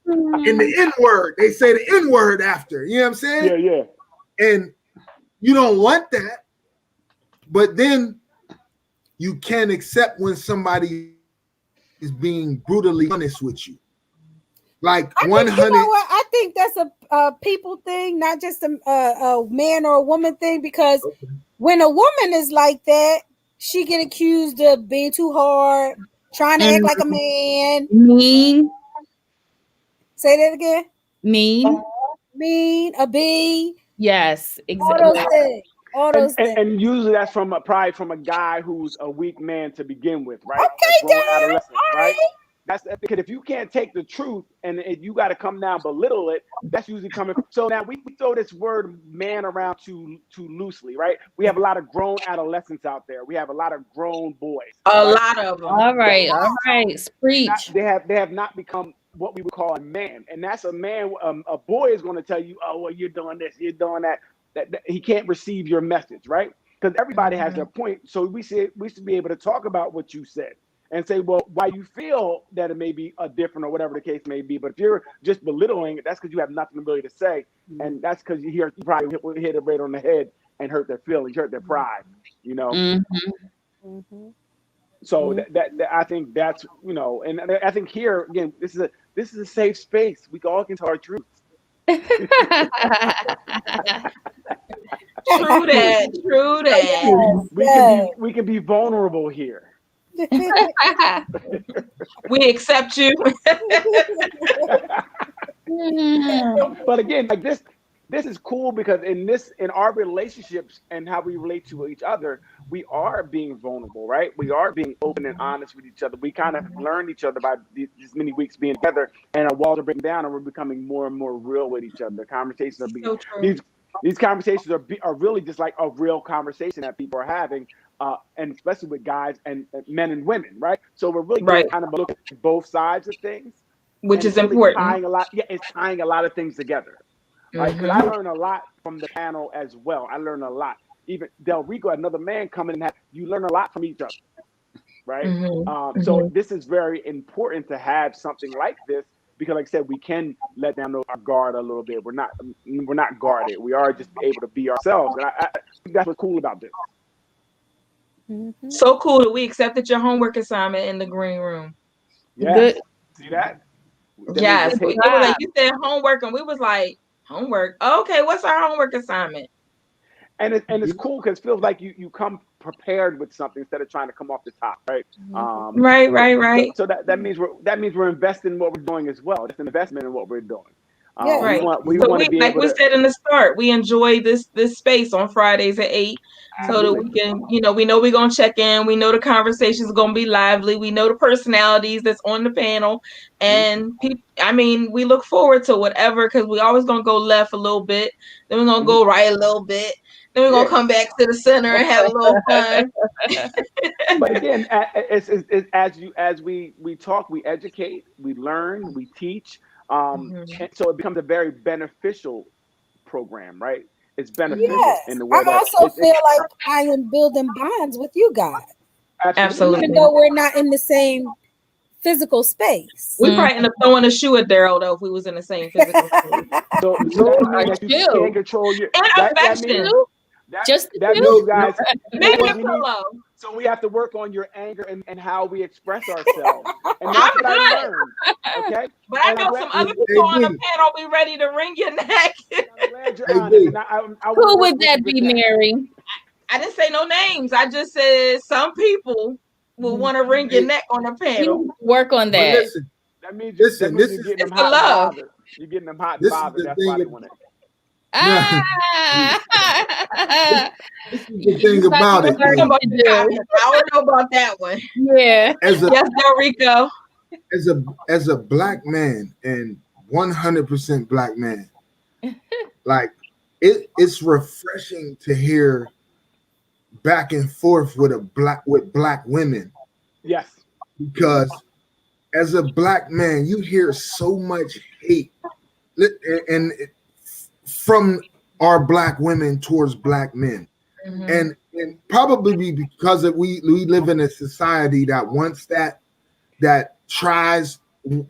In the N-word. They say the N-word after. You know what I'm saying? Yeah. And you don't want that. But then you can't accept when somebody is being brutally honest with you. Like, 100. You know what? I think that's a people thing, not just a man or a woman thing, because when a woman is like that, she get accused of being too hard, trying to act like a man. Mean. Say that again. Mean. A bee. Yes, exactly. All those things. And usually that's probably from a guy who's a weak man to begin with, right? Okay, Dad. Right? That's because if you can't take the truth and you got to come down, belittle it, that's usually coming. So now we throw this word man around too loosely, right? We have a lot of grown adolescents out there. We have a lot of grown boys. A lot of them. All right. Preach. They have not become what we would call a man. And that's a man. A boy is going to tell you, oh, well, you're doing this, you're doing that. That he can't receive your message, right? Because everybody has their point. So we should be able to talk about what you said and say, well, why you feel that it may be a different or whatever the case may be. But if you're just belittling it, that's because you have nothing really to say. And that's because you probably hit it right on the head and hurt their feelings, hurt their pride, you know? Mm-hmm. So that I think that's, you know, and I think here, again, this is a safe space. We all can tell our truth. True that. We can be vulnerable here. We accept you. But again, like this is cool because in our relationships and how we relate to each other, we are being vulnerable, right? We are being open and honest with each other. We kind of learned each other by these many weeks being together, and our walls are breaking down, and we're becoming more and more real with each other. Conversations are being so true. These conversations are really just like a real conversation that people are having, and especially with guys and men and women, right? So we're really kind of looking at both sides of things, which is really important. It's tying a lot of things together. Right? Because I learned a lot from the panel as well. I learned a lot. Even Del Rico, another man coming in, you learn a lot from each other, right? So this is very important to have something like this because, like I said, we can let down our guard a little bit. We're not guarded. We are just able to be ourselves, and I think that's what's cool about this. So cool that we accepted your homework assignment in the green room. Yeah, see that? Yes, it was like you said homework, and we was like, homework. Okay, what's our homework assignment? And it's cool because it feels like you come prepared with something instead of trying to come off the top, right? Right. So that means we're investing in what we're doing as well. It's an investment in what we're doing. Right. We want to be like we said in the start, we enjoy this space on Fridays at 8. So that we can, we know we're going to check in. We know the conversations are going to be lively. We know the personalities that's on the panel. And we look forward to whatever, because we always going to go left a little bit. Then we're going to go right a little bit. Then we're going to come back to the center and have a little fun. But again, as we talk, we educate, we learn, we teach. And so it becomes a very beneficial program, right? It's beneficial in the way I also feel like I am building bonds with you guys. Absolutely. Even though we're not in the same physical space. We probably end up throwing a shoe at Daryl though if we was in the same physical space. So that means you can't control your affection. That means you guys maybe a pillow. So we have to work on your anger and how we express ourselves. And that's what I learned. Okay? But I know some other people on the panel be ready to wring your neck. I'm glad you're honest. Who would that be, Mary? I didn't say no names. I just said some people will want to wring your neck on the panel. Work on that. Listen, that means you're getting them hot love. You're getting them hot and This is bothered. the That's why they thing. want it. Nah, Ah! this is the thing about it. I don't You do. know about that one. Yeah. As a Yes, Del Rico. as a black man and 100% black man, like it's refreshing to hear back and forth with black women, Yes. because as a black man you hear so much hate and from our black women towards black men. Mhm. And probably because we live in a society that wants that tries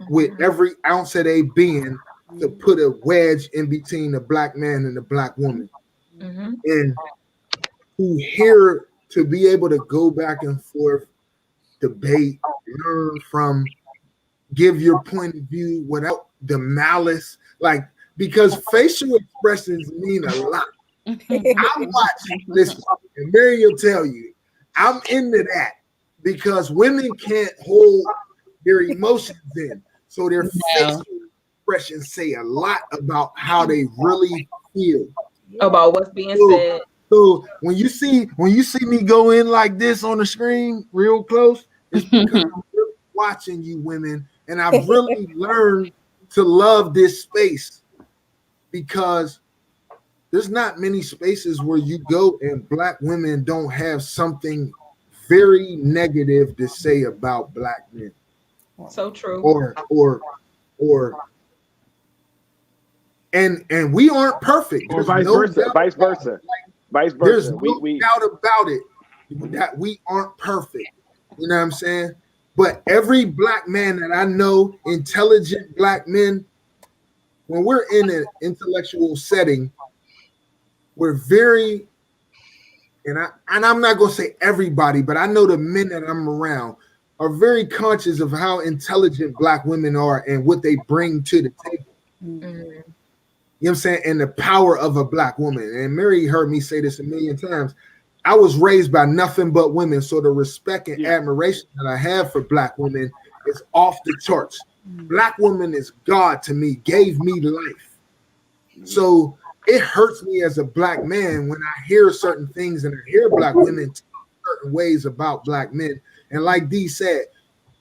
with every ounce of their being to put a wedge in between the black man and the black woman. Mhm. And to be able to go back and forth, debate, learn from, give your point of view without the malice, like, because facial expressions mean a lot. I watch this, and Mary will tell you, I'm into that because women can't hold their emotions in. So their facial expressions say a lot about how they really feel. About what's being said. So when you see me go in like this on the screen real close, it's because I'm really watching you women, and I've really learned to love this space, because there's not many spaces where you go and black women don't have something very negative to say about black men. So true. Or and we aren't perfect. Or There's vice no versa. doubt Vice about it. versa. Vice There's versa. no We doubt about it that we aren't perfect. You know what I'm saying? But every black man that I know, intelligent black men, when we're in an intellectual setting, we're very, and I'm not gonna say everybody, but I know the men that I'm around are very conscious of how intelligent black women are and what they bring to the table. Mhm. You know what I'm saying? And the power of a black woman. And Mary heard me say this a million times. I was raised by nothing but women, so the respect and admiration that I have for black women is off the charts. Black woman is God to me, gave me life. So it hurts me as a black man when I hear certain things and I hear black women talk certain ways about black men. And like Dee said,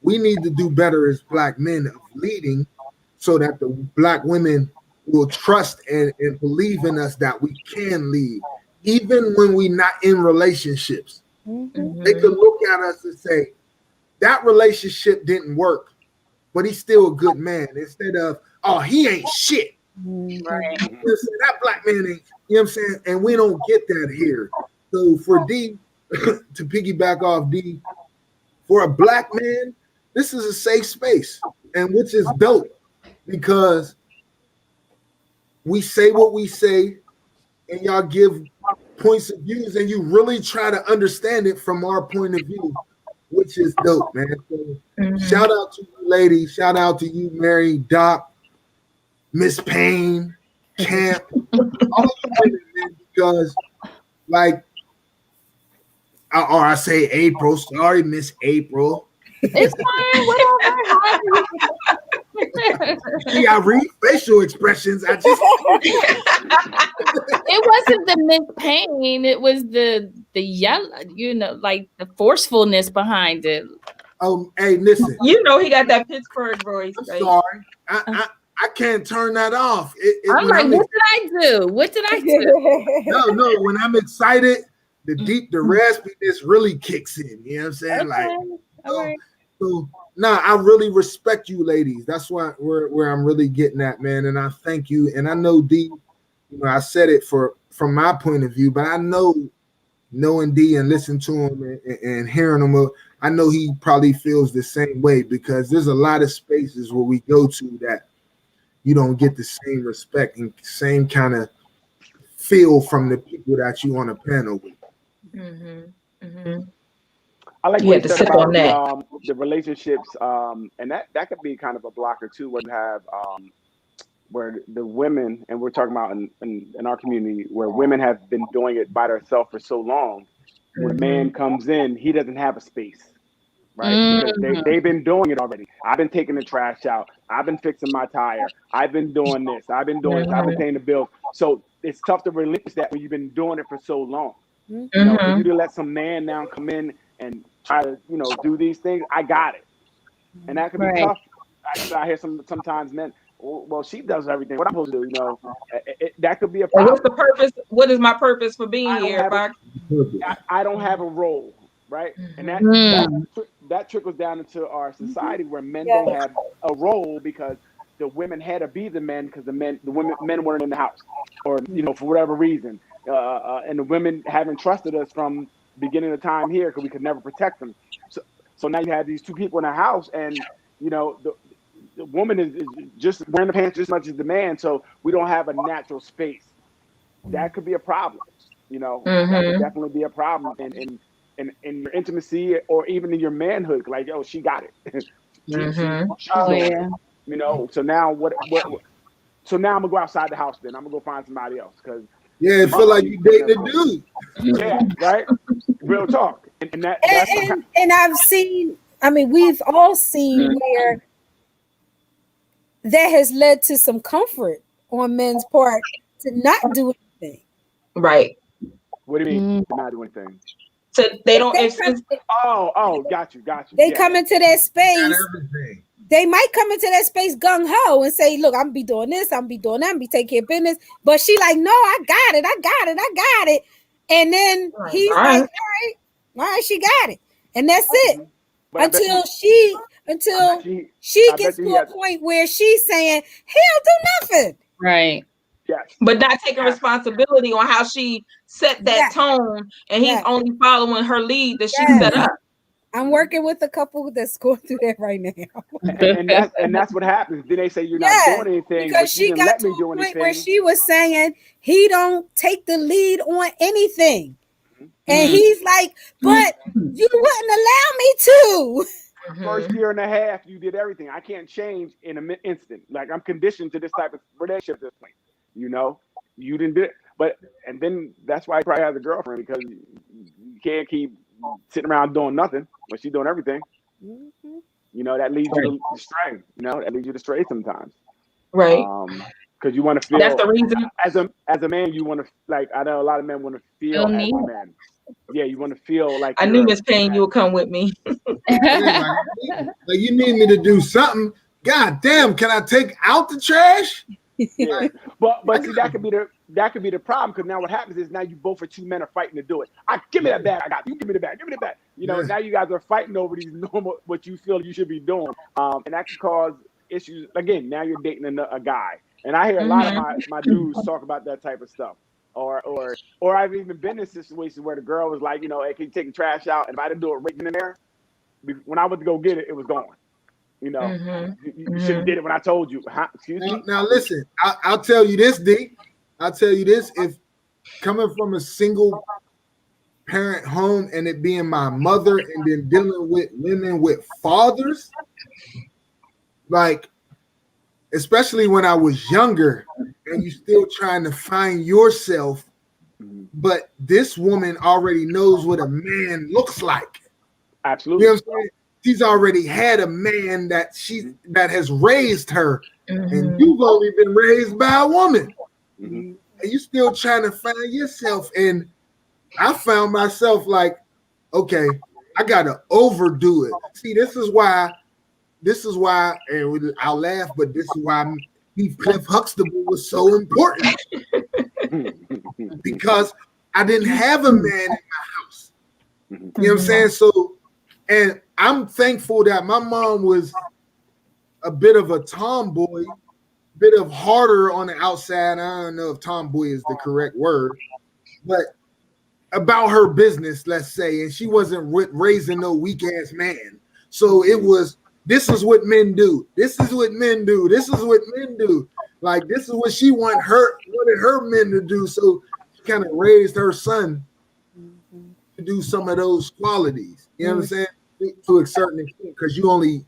we need to do better as black men of leading, so that the black women will trust and believe in us that we can lead, even when we're not in relationships. They could look at us and say, that relationship didn't work, but he's still a good man, instead of, oh, he ain't shit. Right. You know what I'm saying? That black man ain't, you know what I'm saying? And we don't get that here. So for D, to piggyback off D, for a black man, this is a safe space, and which is dope, because we say what we say, and y'all give points of views, and you really try to understand it from our point of view, which is dope, man. So shout out to you, ladies. Shout out to you, Mary, Doc, Miss Payne, Camp, all of you women, man, because like, or I say April. Sorry, Miss April. It's fine, whatever. See, I read facial expressions. I just It wasn't the mint pain, it was the yellow, like the forcefulness behind it. Hey, listen. You know he got that Pittsburgh voice. I'm Right? sorry. I can't turn that off. I'm like, what did I do? What did I do? No. When I'm excited, the raspiness really kicks in. You know what I'm saying? Okay. Like, All right. so I really respect you, ladies. That's why where I'm really getting at, man. And I thank you. And I know D, I said it from my point of view, but I know knowing D and listening to him and hearing him, I know he probably feels the same way, because there's a lot of spaces where we go to that you don't get the same respect and same kind of feel from the people that you on a panel with. I like what you to said sip on about that. the relationships, and that could be kind of a blocker too, where you have where the women, and we're talking about in our community, where women have been doing it by themselves for so long. When a man comes in, he doesn't have a space. right? Because they've been doing it already. I've been taking the trash out. I've been fixing my tire. I've been doing this. I've been doing this. I've been paying the bills. So it's tough to relinquish that when you've been doing it for so long. You know, for you to let some man now come in and try to, you know, do these things, I got it. And that could be tough. I hear sometimes men, well, she does everything. What I'm supposed to do, you know, that could be a problem. What's the purpose? What is my purpose for being here? I don't have a role, right? And that trickles down into our society where men don't have a role because the women had to be the men because the men weren't in the house, or you know, for whatever reason, and the women haven't trusted us from beginning of time here because we could never protect them. So now you have these two people in the house, and you know the woman is just wearing the pants just as much as the man, so we don't have a natural space. That could be a problem. You know, that could definitely be a problem in your intimacy or even in your manhood. Like, yo, she got it. You know, so now what? So now I'm gonna go outside the house. Then I'm gonna go find somebody else because it feel like you dating a dude. Yeah, right. Real talk. And I've seen. I mean, we've all seen where that has led to some comfort on men's part to not do anything. Right. What do you mean to not do anything? So they don't. Got you. They come into that space. They might come into that space gung ho and say, "Look, I'm gonna be doing this. I'm gonna be doing that. I'm gonna be taking care of business." But she like, "No, I got it." And then he's like, "All right, she got it," and that's it. Until she gets to a point where she's saying, "He'll do nothing." Right. Yes. But not taking responsibility on how she set that tone, and he's only following her lead that she set up. I'm working with a couple that's going through that right now. and that's what happens. Then they say you're not doing anything because she got to a point where she was saying he don't take the lead on anything. And he's like, but you wouldn't allow me to. First year and a half, you did everything. I can't change in an instant. Like, I'm conditioned to this type of relationship at this point. You know, you didn't do it. And then that's why he probably has a girlfriend, because you can't keep sitting around doing nothing when she's doing everything. You know, that leads you to stray. You know, that leads you to stray sometimes. Right. Because you want to feel. That's the reason. As a man, you want to, like, I know a lot of men want to feel as a man. Yeah, you want to feel like. I knew Miss Payne, you would come with me. Like, you need me to do something. God damn, can I take out the trash? Yeah. But see, that could be the problem, because now what happens is now you both are two men are fighting to do it. Give me that bag. I got you. Give me the bag. Give me the bag. You know, now you guys are fighting over these normal what you feel you should be doing, and that can cause issues. Again, now you're dating a guy, and I hear a lot of my dudes talk about that type of stuff. Or I've even been in situations where the girl was like, you know, hey, can you take the trash out? And if I didn't do it right in there, when I went to go get it, it was gone. You know, you should have did it when I told you. Huh? Excuse me. Now listen, I'll tell you this, D. I'll tell you this: if coming from a single parent home and it being my mother, and then dealing with women with fathers, like, especially when I was younger and you still trying to find yourself, but this woman already knows what a man looks like. Absolutely. You know what I'm saying? She's already had a man that has raised her, and you've only been raised by a woman. And you still trying to find yourself. And I found myself like, okay, I gotta overdo it. See, this is why, and I'll laugh, but this is why Cliff Huxtable was so important. Because I didn't have a man in my house. You know what I'm saying? So, and I'm thankful that my mom was a bit of a tomboy, bit of harder on the outside. I don't know if tomboy is the correct word, but about her business, let's say. And she wasn't raising no weak ass man. So it was, this is what men do. This is what men do. This is what men do. Like, this is what she wanted her men to do. So she kind of raised her son to do some of those qualities. You know what I'm saying? To a certain extent, because you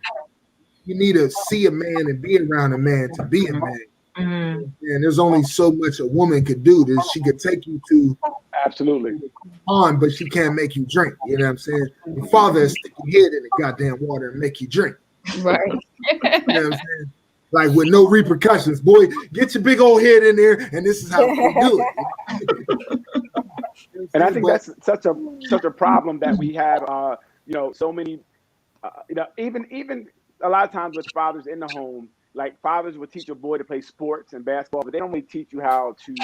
need to see a man and be around a man to be a man. Mm. And there's only so much a woman could do. That she could take you to Absolutely. on, but she can't make you drink. You know what I'm saying? Your father is stick your head in the goddamn water and make you drink. Right. You know what I'm saying? Like with no repercussions. Boy, get your big old head in there, and this is how we do it. And I think that's such a problem that we have. So many. Even a lot of times with fathers in the home, like fathers would teach a boy to play sports and basketball, but they don't really teach you how to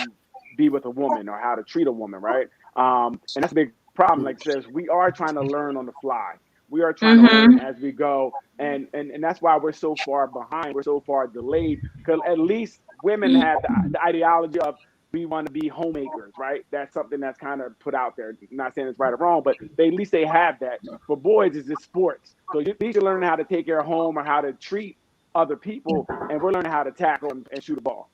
be with a woman or how to treat a woman, right? And that's a big problem. Like it says, we are trying to learn on the fly. We are trying to learn as we go, and that's why we're so far behind. We're so far delayed because at least women have the ideology of we want to be homemakers, right? That's something that's kind of put out there. I'm not saying it's right or wrong, but at least they have that. For boys, it's just sports. So these are learning how to take care of home or how to treat other people, and we're learning how to tackle and shoot a ball.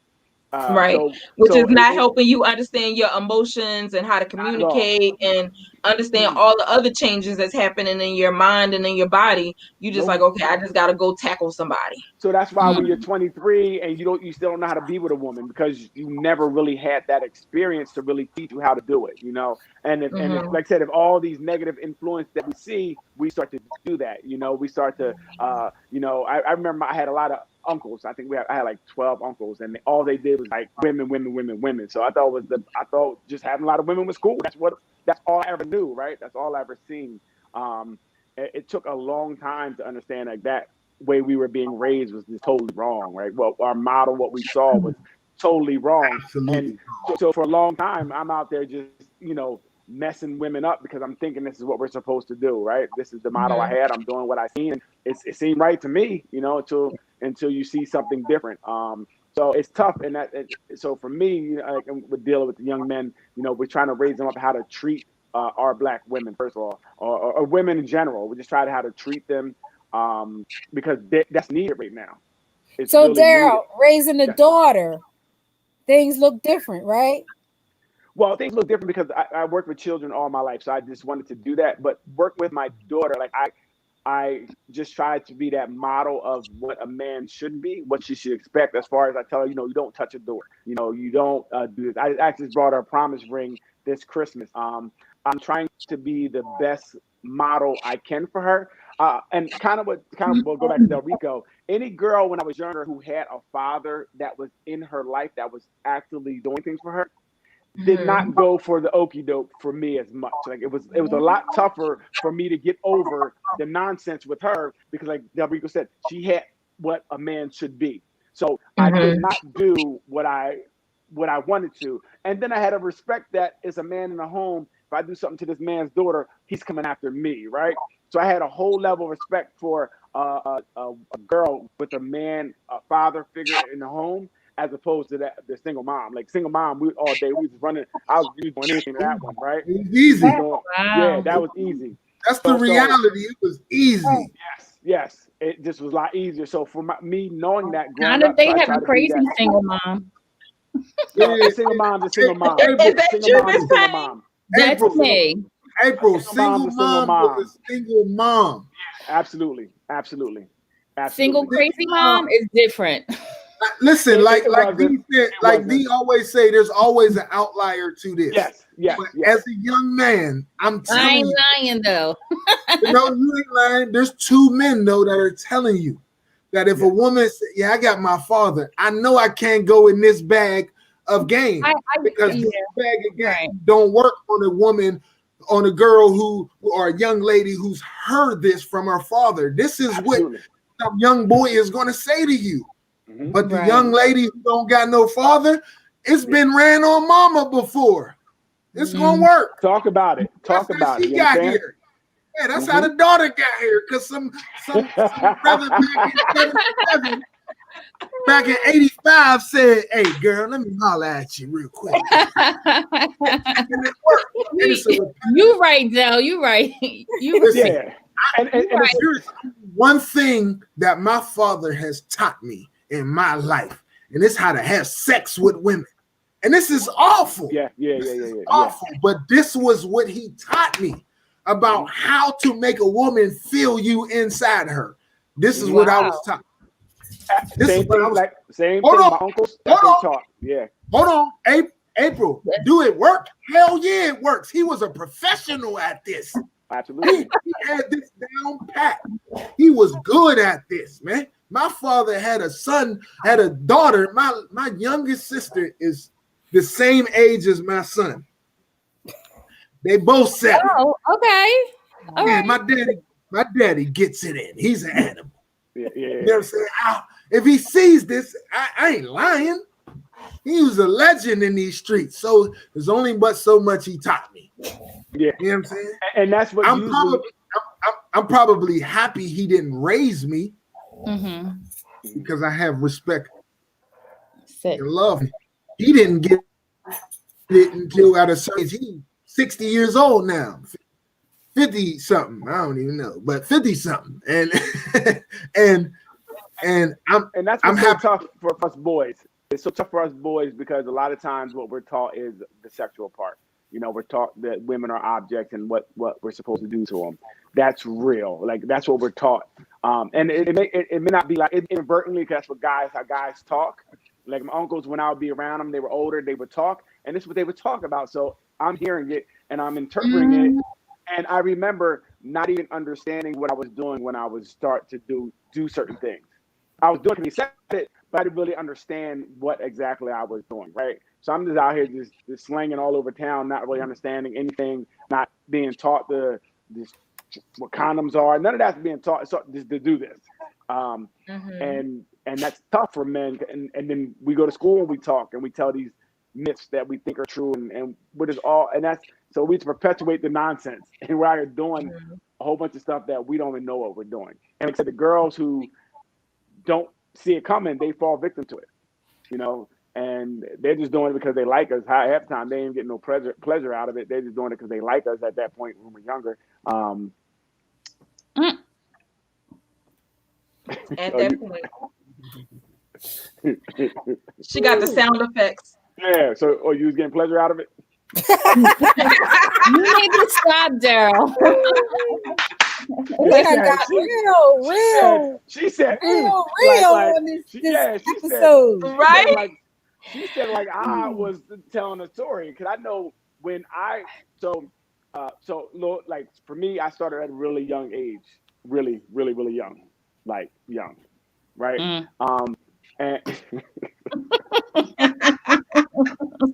Right, which is not helping you understand your emotions and how to communicate and understand all the other changes that's happening in your mind and in your body. You just like, okay, I just gotta go tackle somebody. So that's why when you're 23 and you still don't know how to be with a woman because you never really had that experience to really teach you how to do it, And if, like I said, if all these negative influence that we see, we start to do that, We start to, I remember I had a lot of uncles. I think I had like 12 uncles, and all they did was like women. So I thought just having a lot of women was cool. That's all I ever knew, right? That's all I ever seen. It took a long time to understand like that way we were being raised was just totally wrong, right? Well, our model, what we saw was totally wrong. Absolutely. And so for a long time, I'm out there just, messing women up because I'm thinking this is what we're supposed to do, right? This is the model I had. I'm doing what I seen. And it seemed right to me, until you see something different. So it's tough. And so for me, like with dealing with the young men, we're trying to raise them up how to treat our Black women, first of all, or women in general. We just try to how to treat them because that's needed right now. It's so really Daryl, raising a Yes. daughter, things look different, right? Well, things look different because I worked with children all my life, so I just wanted to do that. But work with my daughter, like I just tried to be that model of what a man should be, what she should expect. As far as I tell her, you don't touch a door, you don't do this. I actually brought her a promise ring this Christmas. I'm trying to be the best model I can for her. And we'll go back to Del Rico. Any girl when I was younger who had a father that was in her life that was actually doing things for her did not go for the okie doke for me as much. Like it was a lot tougher for me to get over the nonsense with her because, like Del Rico said, she had what a man should be. So I could not do what I wanted to, and then I had to respect that as a man in a home. If I do something to this man's daughter, he's coming after me, right? So I had a whole level of respect for a girl with a father figure in the home, as opposed to the single mom. Like single mom, all day we was running. I was doing anything to that one, right? It was easy. Yeah, that was easy. That's the reality. It was easy. Yes. It just was a lot easier. So for me knowing that, How did they have a crazy single mom? Yeah, single mom's a single mom. Is that Single you, mom's a single mom. That's me. April, Single single mom's a single mom mom. was a single mom. Absolutely. Single crazy mom is different. Listen, like D always say, there's always an outlier to this. Yes. But as a young man, I'm telling I you. ain't lying though. No, you ain't lying. There's two men though that are telling you that if a woman says, "Yeah, I got my father," I know I can't go in this bag of game because this bag of game don't work on a woman, on a girl or a young lady who's heard this from her father. This is what some young boy is going to say to you. But the young lady who don't got no father, it's been ran on mama before. It's gonna work. Talk about it. She got here. Yeah, that's how the daughter got here. Because some brother back in 85 said, "Hey girl, let me holler at you real quick." And it worked. You right, Del. You right. Listen, here's one thing that my father has taught me in my life, and it's how to have sex with women. And this is awful. Yeah. Awful. But this was what he taught me about how to make a woman feel you inside her. This is what I was taught. Same thing. was, Like same hold thing. on, My uncles. hold That's what on. they taught. Yeah. Hold on, April. Do it work? Hell yeah, it works. He was a professional at this. Absolutely. He had this down pat. He was good at this, man. My father had a son, had a daughter. My youngest sister is the same age as my son. They both 7. Oh, okay. All Yeah, right. my daddy gets it in. He's an animal. Yeah. You know what I'm saying? If he sees this, I ain't lying. He was a legend in these streets. So there's only but so much he taught me. Yeah. You know what I'm saying? And that's what I'm probably happy he didn't raise me Mm-hmm. because I have respect Sick. and love. He didn't get it until at a certain age. He's 60 years old now. 50 something. I don't even know, but 50 something. And that's I'm what's so happy. tough for us boys. It's so tough for us boys because a lot of times what we're taught is the sexual part. You know, we're taught that women are objects and what we're supposed to do to them. That's real. Like that's what we're taught. And it may not be like inadvertently because that's what how guys talk. Like my uncles, when I would be around them, they were older, they would talk, and this is what they would talk about. So I'm hearing it and I'm interpreting it. And I remember not even understanding what I was doing when I was start to do certain things. I was doing it, he said it, but I didn't really understand what exactly I was doing, right? So I'm just out here just slanging all over town, not really understanding anything, not being taught what condoms are. None of that's being taught. So just to do this, and that's tough for men. And then we go to school and we talk and we tell these myths that we think are true, and what is all, and that's so we perpetuate the nonsense, and we're out here doing a whole bunch of stuff that we don't even know what we're doing. And except the girls who don't see it coming, they fall victim to it, you know, and they're just doing it because they like us. Half the time they ain't getting no pleasure out of it. They're just doing it because they like us at that point when we're younger. At that point, she got the sound effects. Yeah. So, you was getting pleasure out of it? You need to stop, Daryl. Like I got real. She said, real like, on this episode. Right? She said like I was telling a story because I know when like for me, I started at a really young age, really young, like young, right? And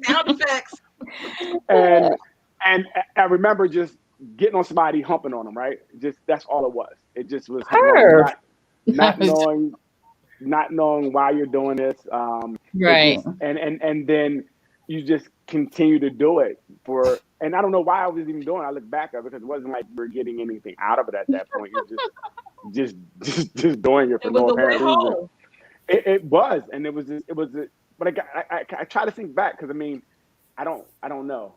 Sound effects. and I remember just getting on somebody, humping on them, right? Just that's all it was. It just was not knowing why you're doing this. Right. And then you just continue to do it and I don't know why I was even doing it. I look back at it because it wasn't like you were getting anything out of it at that point. You were just doing it for no apparent reason. It was, and it was, but I try to think back because I mean, I don't know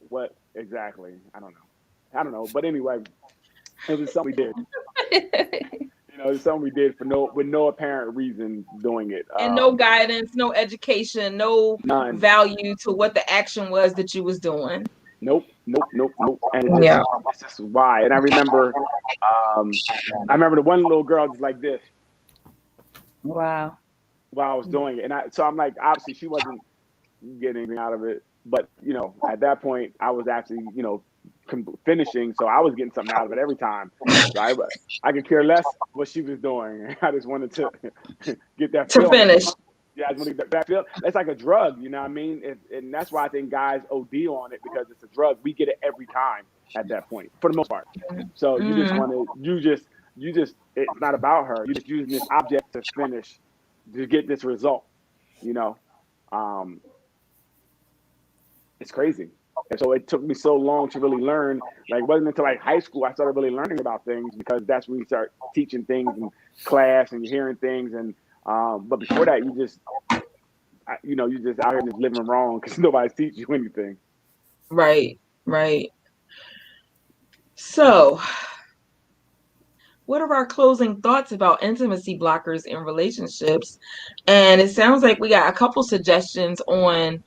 what exactly. I don't know. But anyway, it was something we did. You know, it's something we did with no apparent reason doing it. And no guidance, no education, none. Value to what the action was that you was doing. Nope. And this is why. And I remember the one little girl was like this. Wow. While I was doing it. And so I'm like, obviously she wasn't getting anything out of it. But, you know, at that point I was actually, you know, finishing. So I was getting something out of it every time. So I could care less what she was doing. I just wanted to get that to finish. Yeah, I just want to get that feel. It's like a drug, you know what I mean? And that's why I think guys OD on it because it's a drug. We get it every time at that point, for the most part. So you just want to, it's not about her. You're just using this object to finish, to get this result, you know? It's crazy. And so it took me so long to really learn. Like, it wasn't until like high school I started really learning about things because that's when you start teaching things in class and you're hearing things. And but before that, you just out here just living wrong because nobody's teaching you anything. Right. So, what are our closing thoughts about intimacy blockers in relationships? And it sounds like we got a couple suggestions on,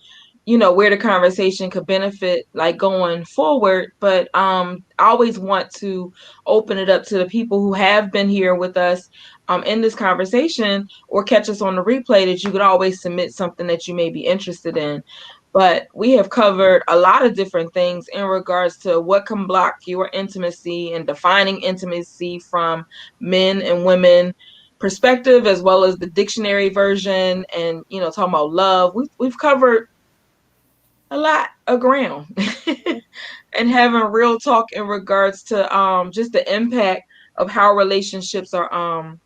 you know, where the conversation could benefit, like going forward. But I always want to open it up to the people who have been here with us in this conversation or catch us on the replay, that you could always submit something that you may be interested in. But we have covered a lot of different things in regards to what can block your intimacy and defining intimacy from men and women perspective, as well as the dictionary version, and talking about love. We've covered a lot of ground and having real talk in regards to just the impact of how relationships are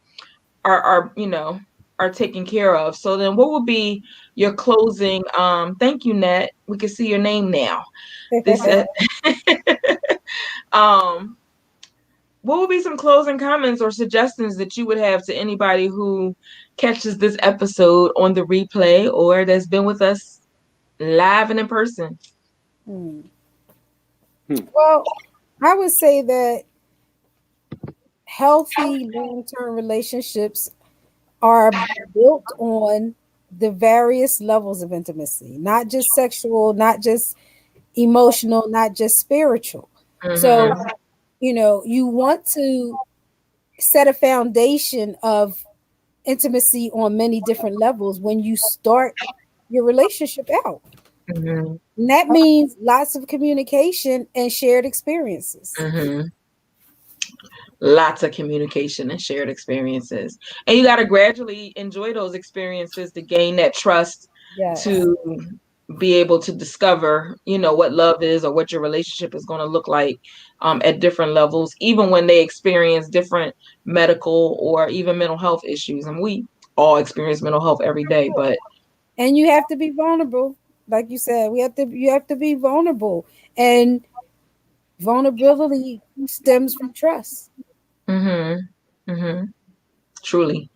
taken care of. So then what would be your closing? Thank you, Nat. We can see your name now. This what would be some closing comments or suggestions that you would have to anybody who catches this episode on the replay or that's been with us live and in person? Well, I would say that healthy long-term relationships are built on the various levels of intimacy, not just sexual, not just emotional, not just spiritual. So, you want to set a foundation of intimacy on many different levels when you start your relationship out. And that means lots of communication and shared experiences. Lots of communication and shared experiences. And you got to gradually enjoy those experiences to gain that trust to be able to discover, what love is or what your relationship is going to look like at different levels, even when they experience different medical or even mental health issues. And we all experience mental health every day, and you have to be vulnerable. Like you said, you have to be vulnerable, and vulnerability stems from trust. Truly.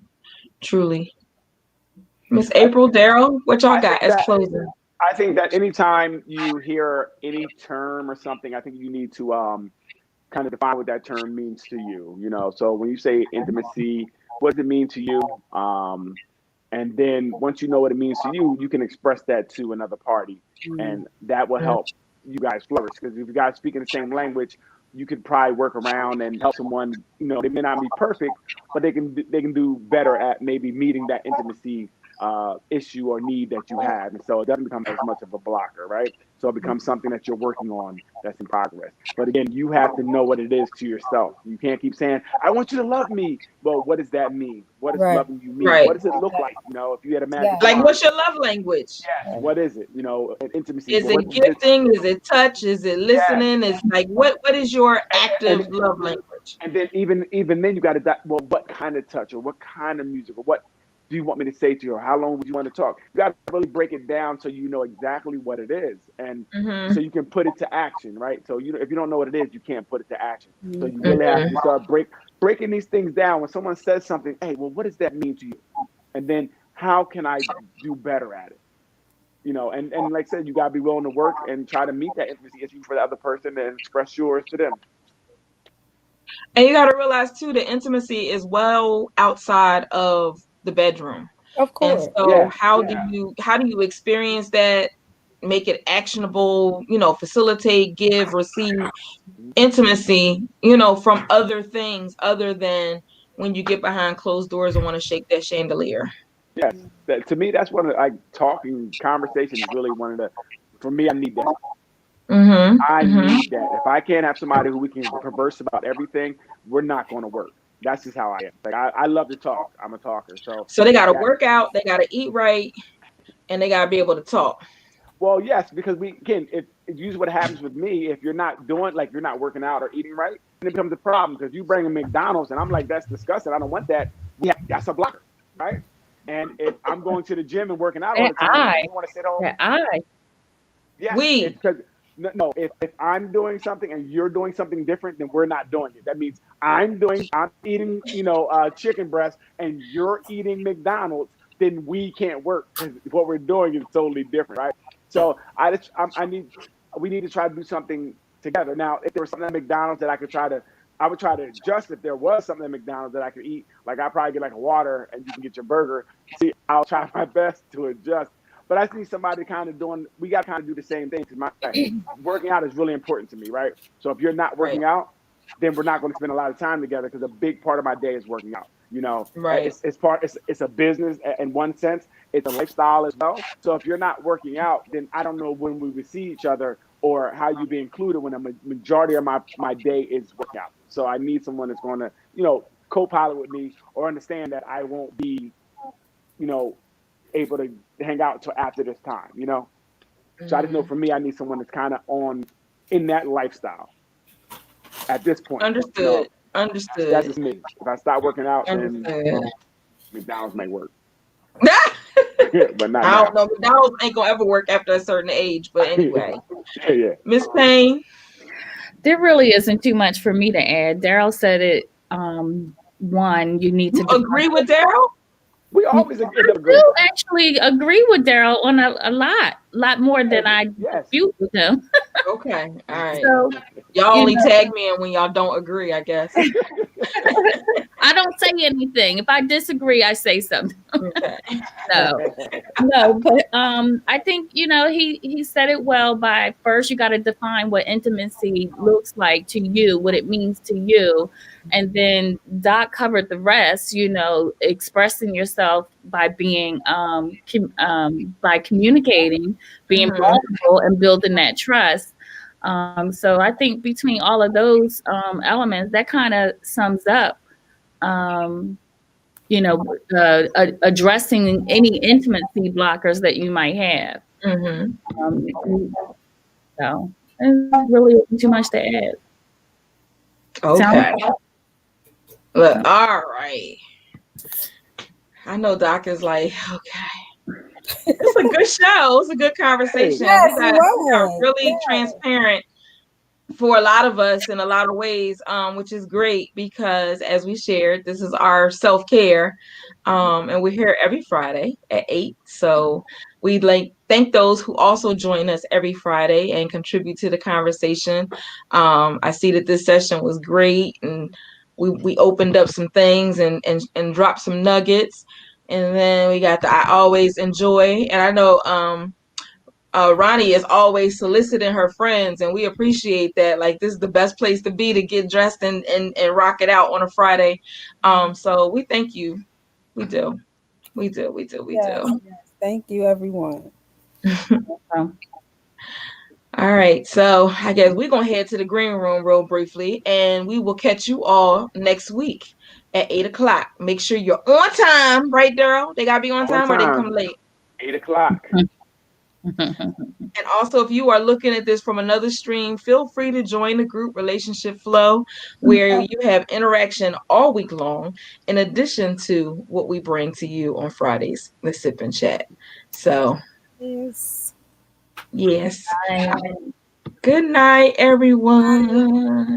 Miss April, Daryl, what y'all got as closing? I think that anytime you hear any term or something, I think you need to kind of define what that term means to you. So when you say intimacy, what does it mean to you? And then once you know what it means to you, you can express that to another party, and that will help you guys flourish. Because if you guys speak in the same language, you could probably work around and help someone. They may not be perfect, but they can do better at maybe meeting that intimacy issue or need that you have. And so it doesn't become as much of a blocker, right? So it becomes something that you're working on that's in progress. But again, you have to know what it is to yourself. You can't keep saying, I want you to love me. Well, what does that mean? What does loving you mean? What does it look like? If you had a magic like wand, what's your love language? Yes, what is it? Intimacy. Is it gifting? Is it touch? Is it listening? Yes. It's like what is your active love language? And then even then you got to, well, what kind of touch or what kind of music or what do you want me to say to you? Or how long would you want to talk? You got to really break it down so you know exactly what it is, and so you can put it to action, right? So if you don't know what it is, you can't put it to action. So you really have to start breaking these things down. When someone says something, hey, well, what does that mean to you? And then how can I do better at it? And like I said, you got to be willing to work and try to meet that intimacy issue for the other person and express yours to them. And you got to realize too, the intimacy is well outside of the bedroom. Of course. And so how do you experience that, make it actionable, facilitate, give, receive intimacy, from other things other than when you get behind closed doors and want to shake that chandelier. Yes. To me, that's one of the, talking conversation is really one of the, for me, I need that. I need that. If I can't have somebody who we can converse about everything, we're not going to work. That's just how I am. Like I love to talk. I'm a talker. So they got to work out, they got to eat right, and they got to be able to talk. Well, yes, because if usually what happens with me, if you're not doing, like you're not working out or eating right, then it becomes a problem because you bring a McDonald's and I'm like, that's disgusting. I don't want that. Yeah, that's a blocker, right? And if I'm going to the gym and working out all the time, I want to sit home. Yeah, because no, if I'm doing something and you're doing something different, then we're not doing it. That means I'm eating, chicken breast and you're eating McDonald's, then we can't work because what we're doing is totally different, right? So we need to try to do something together. Now, if there was something at McDonald's that I would try to adjust. If there was something at McDonald's that I could eat, like I'd probably get like a water and you can get your burger. See, I'll try my best to adjust. But I see somebody we got to kind of do the same thing. Because working out is really important to me, right? So if you're not working out, then we're not going to spend a lot of time together because a big part of my day is working out. You know, Right. it's a business in one sense. It's a lifestyle as well. So if you're not working out, then I don't know when we would see each other or how you be included when a majority of my day is working out. So I need someone that's going to, co-pilot with me or understand that I won't be, you know, able to hang out until after this time. So I just know for me, I need someone that's kind of on in that lifestyle at this point. Understood. That's Understood. just me. If I stop working out, then Understood. McDonald's may work, I but not don't now. know. McDonald's ain't gonna ever work after a certain age. But anyway, Yeah. Miss Payne. There really isn't too much for me to add. Daryl said it. One, you need You to define. agree with Daryl? We always I agree. do actually agree with Daryl on a lot more than I Yes. dispute with him. Okay. All right. So Y'all you only know, tag me in when y'all don't agree, I guess. I don't say anything. If I disagree, I say something. Okay. No, but I think he said it well. By first, you got to define what intimacy looks like to you, what it means to you, and then Doc covered the rest. Expressing yourself by being by communicating, being Mhm. vulnerable, and building that trust. So I think between all of those elements, that kind of sums up. Um, addressing any intimacy blockers that you might have. Mhm. Um, so there's really too much to add. Sound Okay. Look, all right. I know Doc is like, okay. It's a good show. It's a good conversation. Yes, We it got was. really transparent for a lot of us in a lot of ways, which is great because as we shared, this is our self-care. And we're here every Friday at 8. So we'd like thank those who also join us every Friday and contribute to the conversation. I see that this session was great and we opened up some things and dropped some nuggets. And then we got the I always enjoy. And I know Ronnie is always soliciting her friends, and we appreciate that. Like, this is the best place to be to get dressed and rock it out on a Friday. So we thank you. We do. We do. We do. We Yes, do. yes. Thank you, everyone. so. All right. So I guess we're going to head to the green room real briefly, and we will catch you all next week at 8 o'clock. Make sure you're on time, right, Daryl? They got to be on On time or they come time, late. 8 o'clock. And also, if you are looking at this from another stream, feel free to join the group Relationship Flow, where you have interaction all week long, in addition to what we bring to you on Fridays, the Sip and Chat. So, Yes. yes. Good night, everyone.